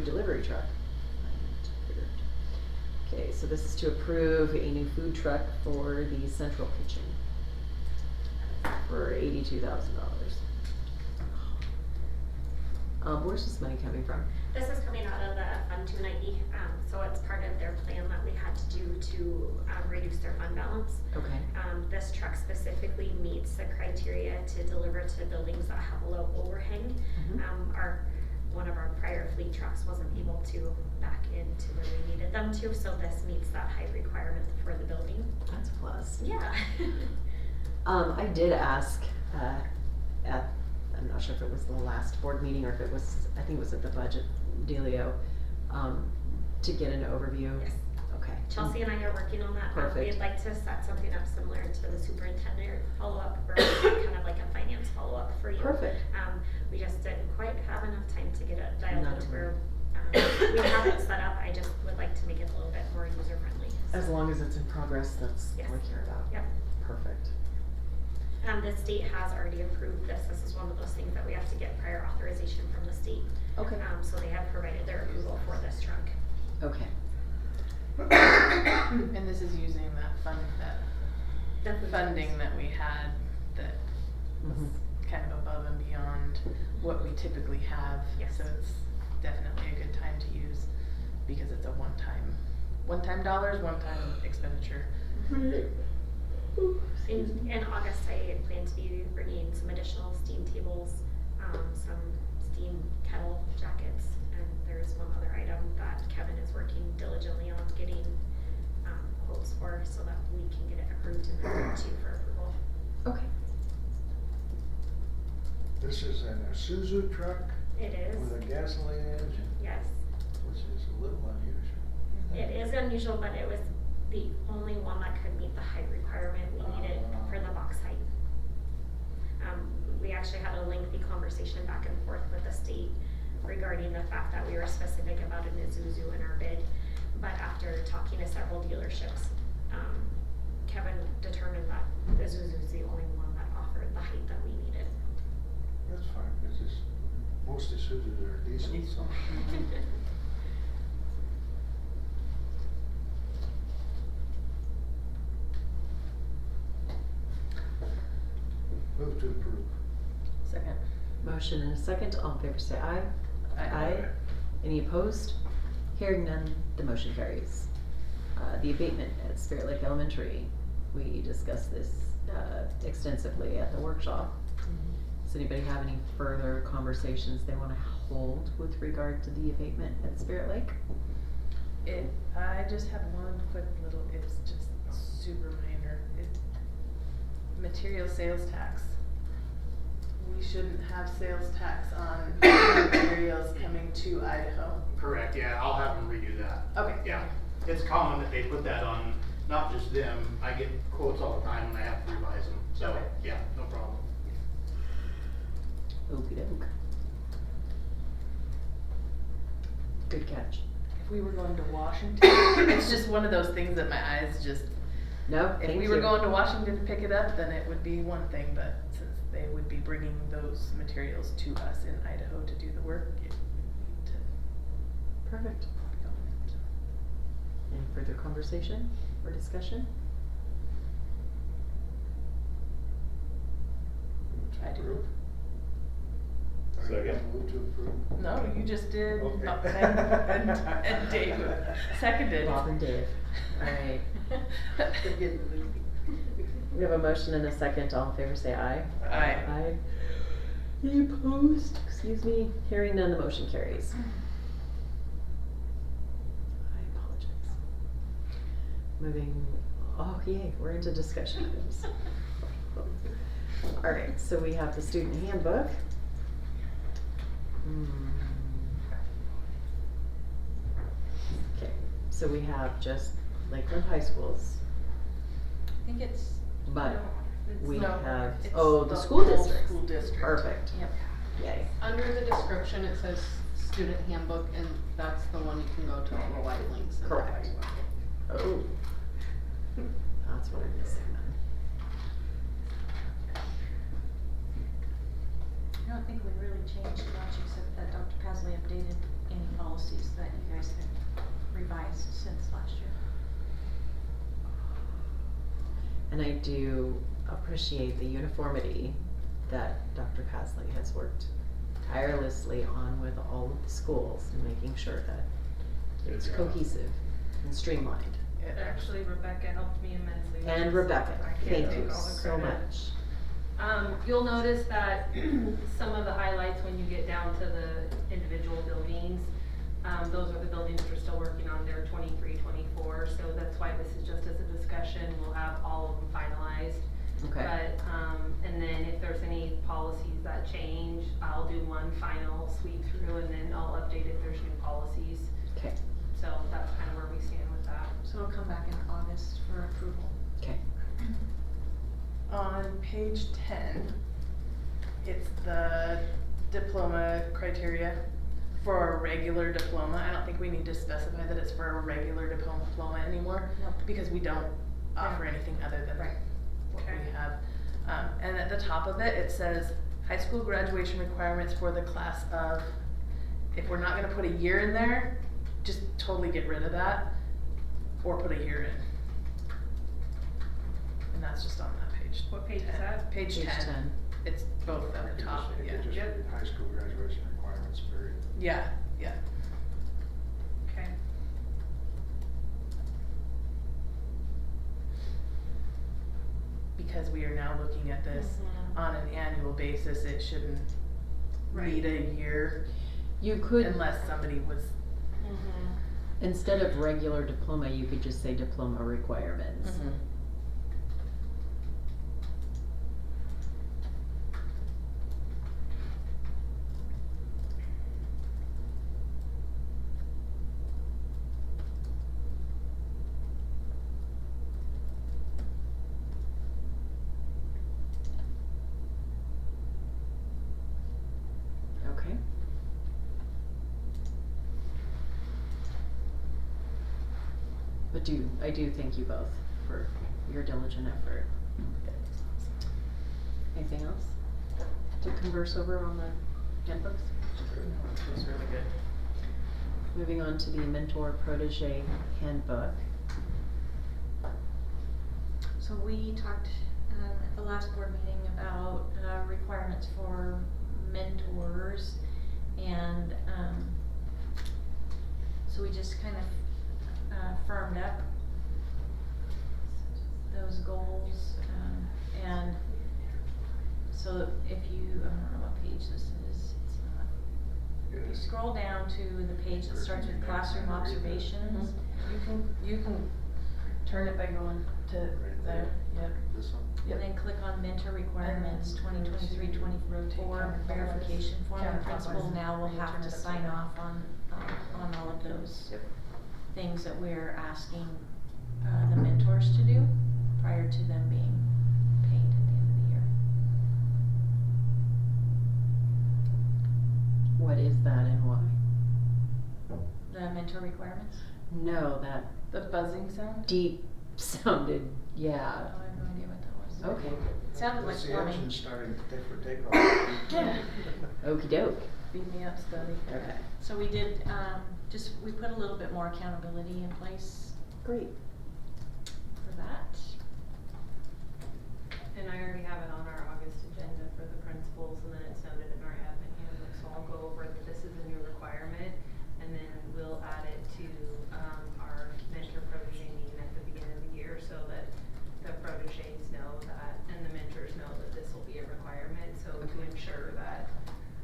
delivery truck. Okay, so this is to approve a new food truck for the central kitchen for $82,000. Where's this money coming from? This is coming out of the Fund 290, so it's part of their plan that we had to do to reduce their fund balance. Okay. This truck specifically meets the criteria to deliver to buildings that have a low overhang. One of our prior fleet trucks wasn't able to back into where we needed them to, so this meets that height requirement for the building. That's a plus. Yeah. I did ask I'm not sure if it was the last board meeting or if it was, I think it was at the budget dealio, to get an overview. Yes. Okay. Chelsea and I are working on that. Perfect. We'd like to set something up similar to the superintendent follow-up, or kind of like a finance follow-up for you. Perfect. We just didn't quite have enough time to get it dialed Not into to where we have it set up. I just would like to make it a little bit more user-friendly. As long as it's in progress, that's Yes. all I care about. Yep. Perfect. The state has already approved this. This is one of those things that we have to get prior authorization from the state. Okay. So they have provided their approval for this truck. Okay. And this is using that The food funding service. that we had that was kind of above and beyond what we typically have. Yes. So it's definitely a good time to use because it's a one-time one-time dollars, one-time expenditure. In August, I plan to be bringing some additional steam tables, some steam kettle jackets, and there's one other item that Kevin is working diligently on getting quotes for, so that we can get it approved and then to for approval. Okay. This is an Isuzu truck It is, with a gasoline engine, yes. which is a little unusual. It is unusual, but it was the only one that could meet the height requirement we needed for the box height. We actually had a lengthy conversation back and forth with the state regarding the fact that we were specific about an Isuzu in our bid. But after talking to several dealerships, Kevin determined that the Isuzu is the only one that offered the height that we needed. That's fine, because it's, most Isuzus are diesel, so. Move to approve. Second. Motion and a second, all in favor say aye. Aye. Any opposed? Hearing none, the motion carries. The abatement at Spirit Lake Elementary, we discussed this extensively at the workshop. Does anybody have any further conversations they wanna hold with regard to the abatement at Spirit Lake? I just have one quick little, it's just super minor. Material sales tax. We shouldn't have sales tax on materials coming to Idaho. Correct, yeah, I'll have them redo that. Okay. Yeah, it's common that they put that on, not just them, I get quotes all the time when I have to revise them, so, Okay. yeah, no problem. Okey doke. Good catch. If we were going to Washington, it's just one of those things that my eyes just, No, if thank we you. were going to Washington to pick it up, then it would be one thing, but since they would be bringing those materials to us in Idaho to do the work, it would need to Perfect. go in, so. Any further conversation or discussion? Move to I do. approve. Second. Move to approve. No, you just did, Okay. and Dave seconded. Bob and Dave. Alright. We have a motion and a second, all in favor say aye. Aye. Aye. Any opposed? Excuse me, hearing none, the motion carries. I apologize. Moving, oh yay, we're into discussion items. Alright, so we have the student handbook. Okay, so we have just Lakeland High Schools, I think it's, but we No, have, it's oh, the the school whole district. school district. Perfect, Yep. yay. Under the description, it says student handbook, and that's the one you can go to all the white links. and Correct. Oh. That's what I'm missing then. I don't think we really changed much except that Dr. Pasley updated any policies that you guys had revised since last year. And I do appreciate the uniformity that Dr. Pasley has worked tirelessly on with all of the schools and making sure that it's Good job. cohesive and streamlined. Actually, Rebecca helped me immensely with And this. Rebecca, I can't thank take you all the so credit. much. You'll notice that some of the highlights when you get down to the individual buildings, those are the buildings that are still working on their 23, 24, so that's why this is just as a discussion, we'll have all of them finalized. Okay. But, and then if there's any policies that change, I'll do one final sweep through and then I'll update if there's new policies. Okay, So that's kind of where we stand with that. So it'll come back in August for approval. okay. On page 10, it's the diploma criteria for a regular diploma. I don't think we need to specify that it's for a regular diploma anymore, Nope. because we don't offer anything other than Right. what Okay. we have. And at the top of it, it says high school graduation requirements for the class of, if we're not gonna put a year in there, just totally get rid of that, or put a year in. And that's just on that page. What page is 10. that? Page 10. It's both at the top, You yeah. could just Yep. read high school graduation requirements, period. Yeah, yeah. Okay. because we are now looking at this Mhm. on an annual basis, it shouldn't need a year You could, unless somebody was, Mhm. instead of regular diploma, you could just say diploma requirements. Okay. But I do thank you both for your diligent effort. Anything else to converse over on the handbooks? it was really good. Moving on to the mentor protege handbook. So we talked at the last board meeting about requirements for mentors, and so we just kind of firmed up those goals, and so if you, I don't know what page this is, it's not. If you scroll down to the page that starts with classroom observations. You can turn it by going to there, yep. This one? And then click on mentor requirements, 2023-24 verification form, the principal now will have to sign off on all of those things that we're asking, the mentors to do prior to them being paid at the end of the year. What is that and why? The mentor requirements? No, that The buzzing sound? deep sounded, Oh, yeah. I have no idea what that was. Okay. It sounded like That's the plumbing. engine starting to take for takeoff. Okey doke. Beat me up, Scotty. Okay. So we did, we put a little bit more accountability in place Great. for that. And I already have it on our August agenda for the principals, and then it's noted in our admin handbook, so I'll go over that this is a new requirement, and then we'll add it to, our mentor protege meeting at the beginning of the year, so that the proteges know that, and the mentors know that this will be a requirement, so to ensure that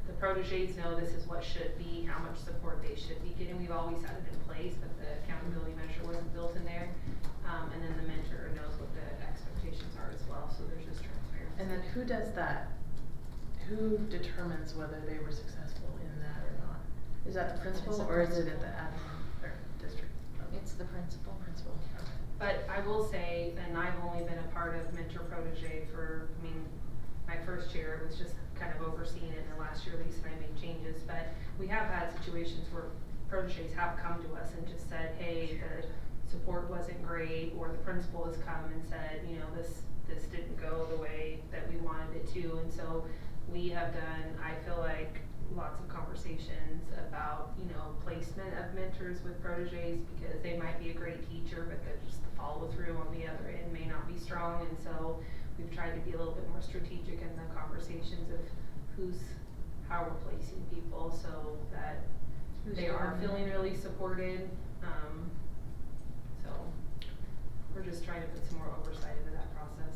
the proteges know this is what should be, how much support they should be getting. We've always had it in place, but the accountability measure wasn't built in there. And then the mentor knows what the expectations are as well, so there's just transparency. And then who does that? Who determines whether they were successful in that or not? Is that the principal It's the or is it at principal. the admin or district? It's the principal. Principal, okay. But I will say, and I've only been a part of mentor protege for, my first year, it was just kind of overseeing it, and the last year Lisa and I made changes, but we have had situations where proteges have come to us and just said, hey, the support wasn't great, or the principal has come and said, this didn't go the way that we wanted it to, and so we have done, I feel like, lots of conversations about, placement of mentors with proteges, because they might be a great teacher, but just the follow through on the other end may not be strong, and so we've tried to be a little bit more strategic in the conversations of how we're placing people, so that they are feeling really supported. So we're just trying to put some more oversight into that process.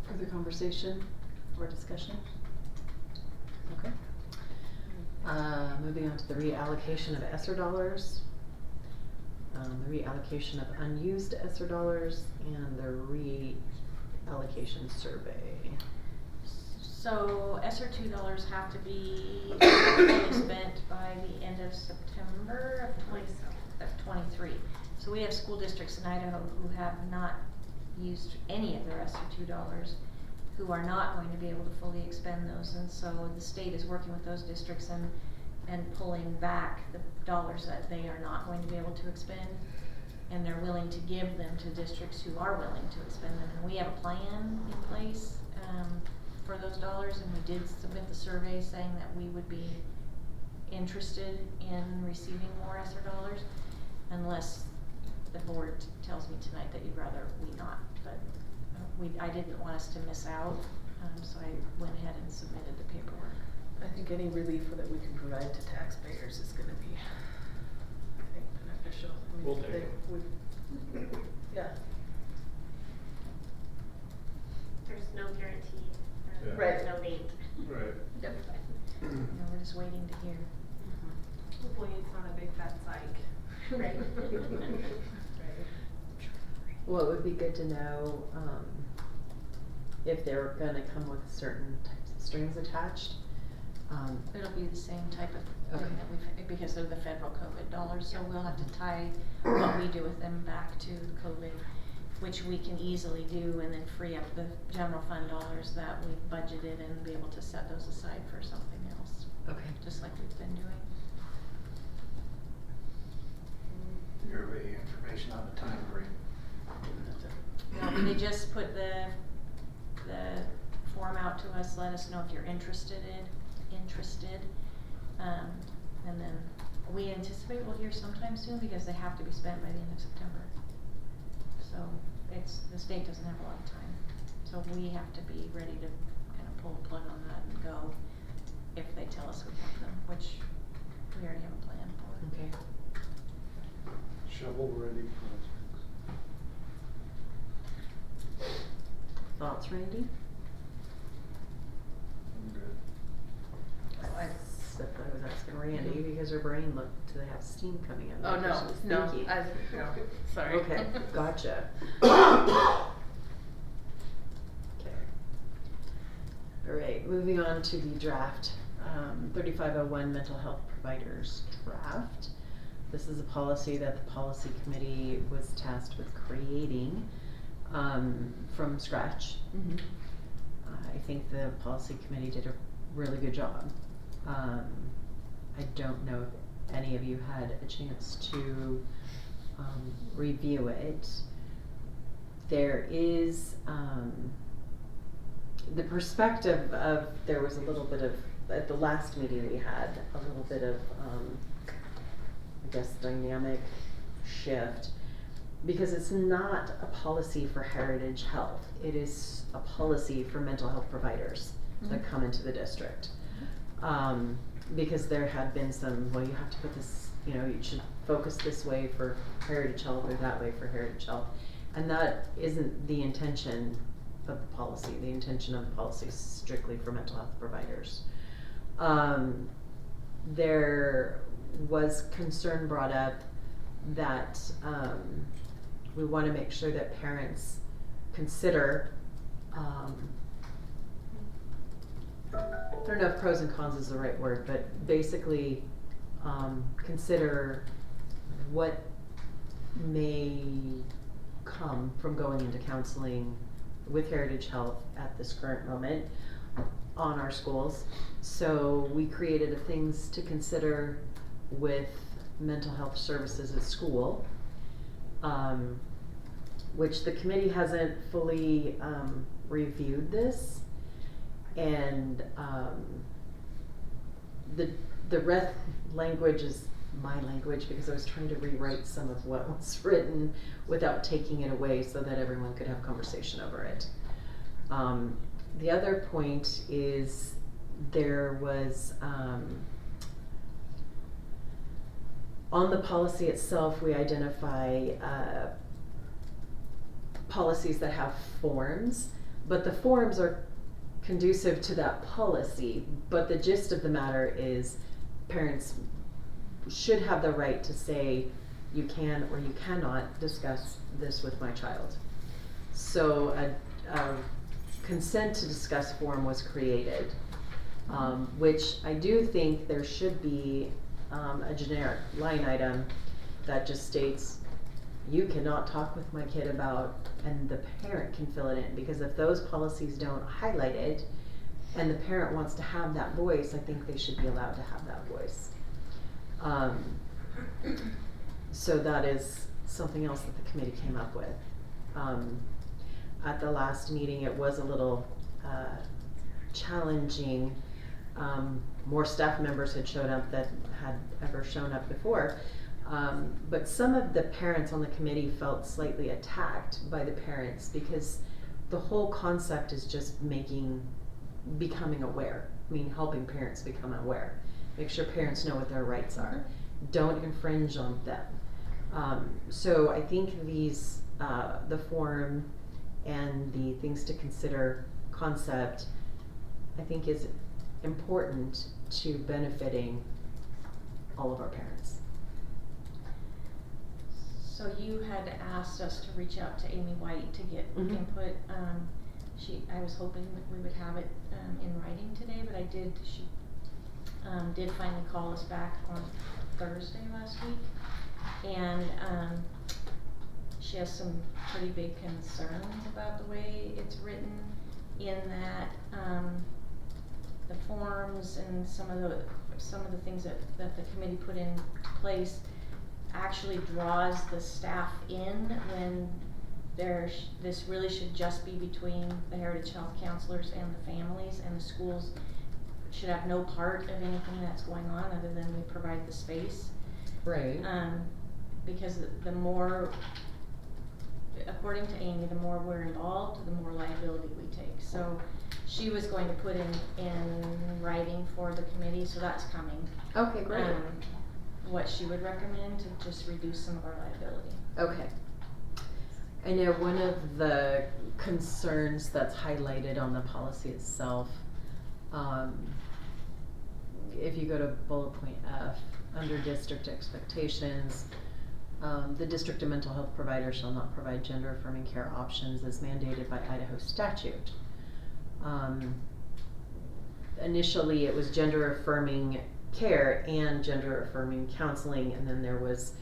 Further conversation or discussion? Okay. Moving on to the reallocation of ESSER dollars. The reallocation of unused ESSER dollars and the reallocation survey. So ESSER $2 have to be fully spent by the end of September of 23. So we have school districts in Idaho who have not used any of their ESSER $2, who are not going to be able to fully expend those, and so the state is working with those districts and pulling back the dollars that they are not going to be able to expend, and they're willing to give them to districts who are willing to expend them. And we have a plan in place for those dollars, and we did submit the survey saying that we would be interested in receiving more ESSER dollars, unless the board tells me tonight that you'd rather we not, but I didn't want us to miss out, so I went ahead and submitted the paperwork. I think any relief that we can provide to taxpayers is gonna be, I think, beneficial. I mean, We'll take it. Yeah. There's no guarantee, Yeah. there's no date. Right. Yep. You know, we're just waiting to hear. Hopefully it's not a big fat psych. Right. Well, it would be good to know, if they're gonna come with certain types of strings attached. It'll be the same type of Okay. thing that we've, because of the federal COVID dollars, so we'll have to tie what we do with them back to COVID, which we can easily do, and then free up the general fund dollars that we budgeted and be able to set those aside for something else, Okay. just like we've been doing. Your information on the time frame. No, they just put the form out to us, let us know if you're interested, and then we anticipate we'll hear sometime soon, because they have to be spent by the end of September. So the state doesn't have a lot of time, so we have to be ready to kind of pull the plug on that and go if they tell us we have them, which we already have a plan for. Okay. Shovel ready projects. Thoughts, Randy? I'm good. I was asking Randy because her brain looked to have steam coming out Oh, of it. no, She was no, thinking. no, sorry. Okay, gotcha. Okay. All right, moving on to the draft, 3501 mental health providers draft. This is a policy that the policy committee was tasked with creating, from scratch. I think the policy committee did a really good job. I don't know if any of you had a chance to review it. There is the perspective of, there was a little bit of, at the last meeting we had, a little bit of, I guess, dynamic shift, because it's not a policy for Heritage Health. It is a policy for mental health providers that come into the district. Because there had been some, well, you have to put this, you know, you should focus this way for Heritage Health or that way for Heritage Health. And that isn't the intention of the policy. The intention of the policy is strictly for mental health providers. There was concern brought up that we want to make sure that parents consider, I don't know if pros and cons is the right word, but basically consider what may come from going into counseling with Heritage Health at this current moment on our schools. So we created a things to consider with mental health services at school, which the committee hasn't fully reviewed this. And the rest language is my language, because I was trying to rewrite some of what was written without taking it away so that everyone could have conversation over it. The other point is there was, on the policy itself, we identify policies that have forms, but the forms are conducive to that policy, but the gist of the matter is parents should have the right to say you can or you cannot discuss this with my child. So a consent to discuss form was created, which I do think there should be a generic line item that just states you cannot talk with my kid about, and the parent can fill it in, because if those policies don't highlight it and the parent wants to have that voice, I think they should be allowed to have that voice. So that is something else that the committee came up with. At the last meeting, it was a little challenging more staff members had shown up that had ever shown up before. But some of the parents on the committee felt slightly attacked by the parents because the whole concept is just becoming aware. I mean, helping parents become aware. Make sure parents know what their rights are. Don't infringe on them. So I think these, the forum and the things to consider concept, I think is important to benefiting all of our parents. So you had asked us to reach out to Amy White to get Mhm. input. I was hoping that we would have it in writing today, but she did finally call us back on Thursday last week. And she has some pretty big concerns about the way it's written, in that the forms and some of the things that the committee put in place actually draws the staff in when this really should just be between the Heritage Health counselors and the families, and the schools should have no part of anything that's going on other than we provide the space. Right. Because the more, according to Amy, the more we're involved, the more liability we take. So she was going to put in writing for the committee, so that's coming. Okay, great. What she would recommend to just reduce some of our liability. Okay. I know one of the concerns that's highlighted on the policy itself, if you go to bullet point F, under district expectations, the district of mental health provider shall not provide gender affirming care options as mandated by Idaho statute. Initially it was gender affirming care and gender affirming counseling, and then there was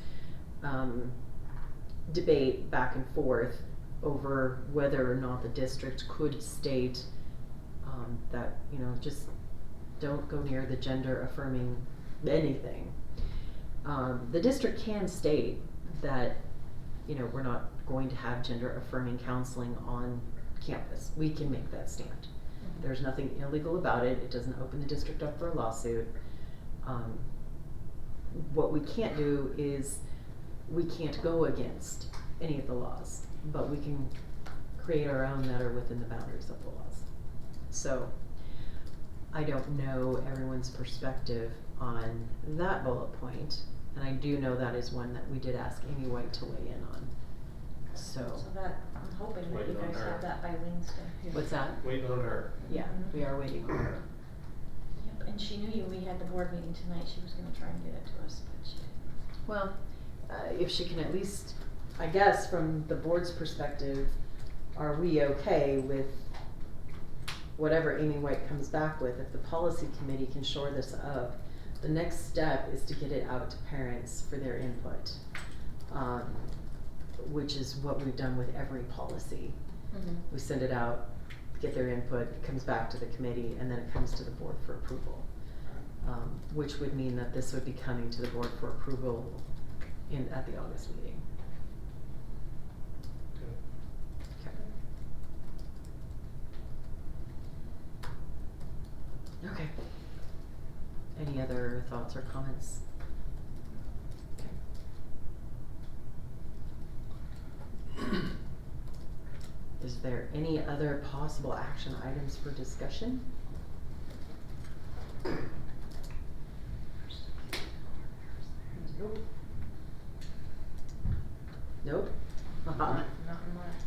debate back and forth over whether or not the district could state that, just don't go near the gender affirming anything. The district can state that, we're not going to have gender affirming counseling on campus. We can make that stand. Mm-hmm. There's nothing illegal about it. It doesn't open the district up for a lawsuit. What we can't do is we can't go against any of the laws, but we can create our own that are within the boundaries of the laws. So I don't know everyone's perspective on that bullet point, and I do know that is one that we did ask Amy White to weigh in on. So that, I'm hoping that you guys have that by Wednesday. What's that? Waiting on her. Yeah, we are waiting on her. Yep, and she knew we had the board meeting tonight. She was gonna try and get it to us, but she didn't. Well, if she can at least, I guess from the board's perspective, are we okay with whatever Amy White comes back with? If the policy committee can shore this up, the next step is to get it out to parents for their input, which is what we've done with every policy. Mm-hmm. We send it out, get their input, it comes back to the committee, and then it comes to the board for approval. Which would mean that this would be coming to the board for approval at the August meeting. Okay. Any other thoughts or comments? Okay. Is there any other possible action items for discussion? Nope. Nope? Nothing left.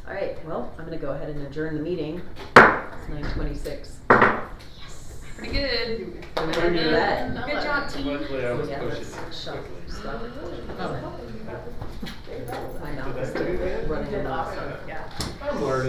Alright, well, I'm gonna go ahead and adjourn the meeting. It's 9:26. Yes! Pretty good. I'm gonna do that. Good job, team. Luckily, I was Yeah, pushing let's it stop quickly. recording. Oh. My mouth is still running off. Yeah. I'm learning.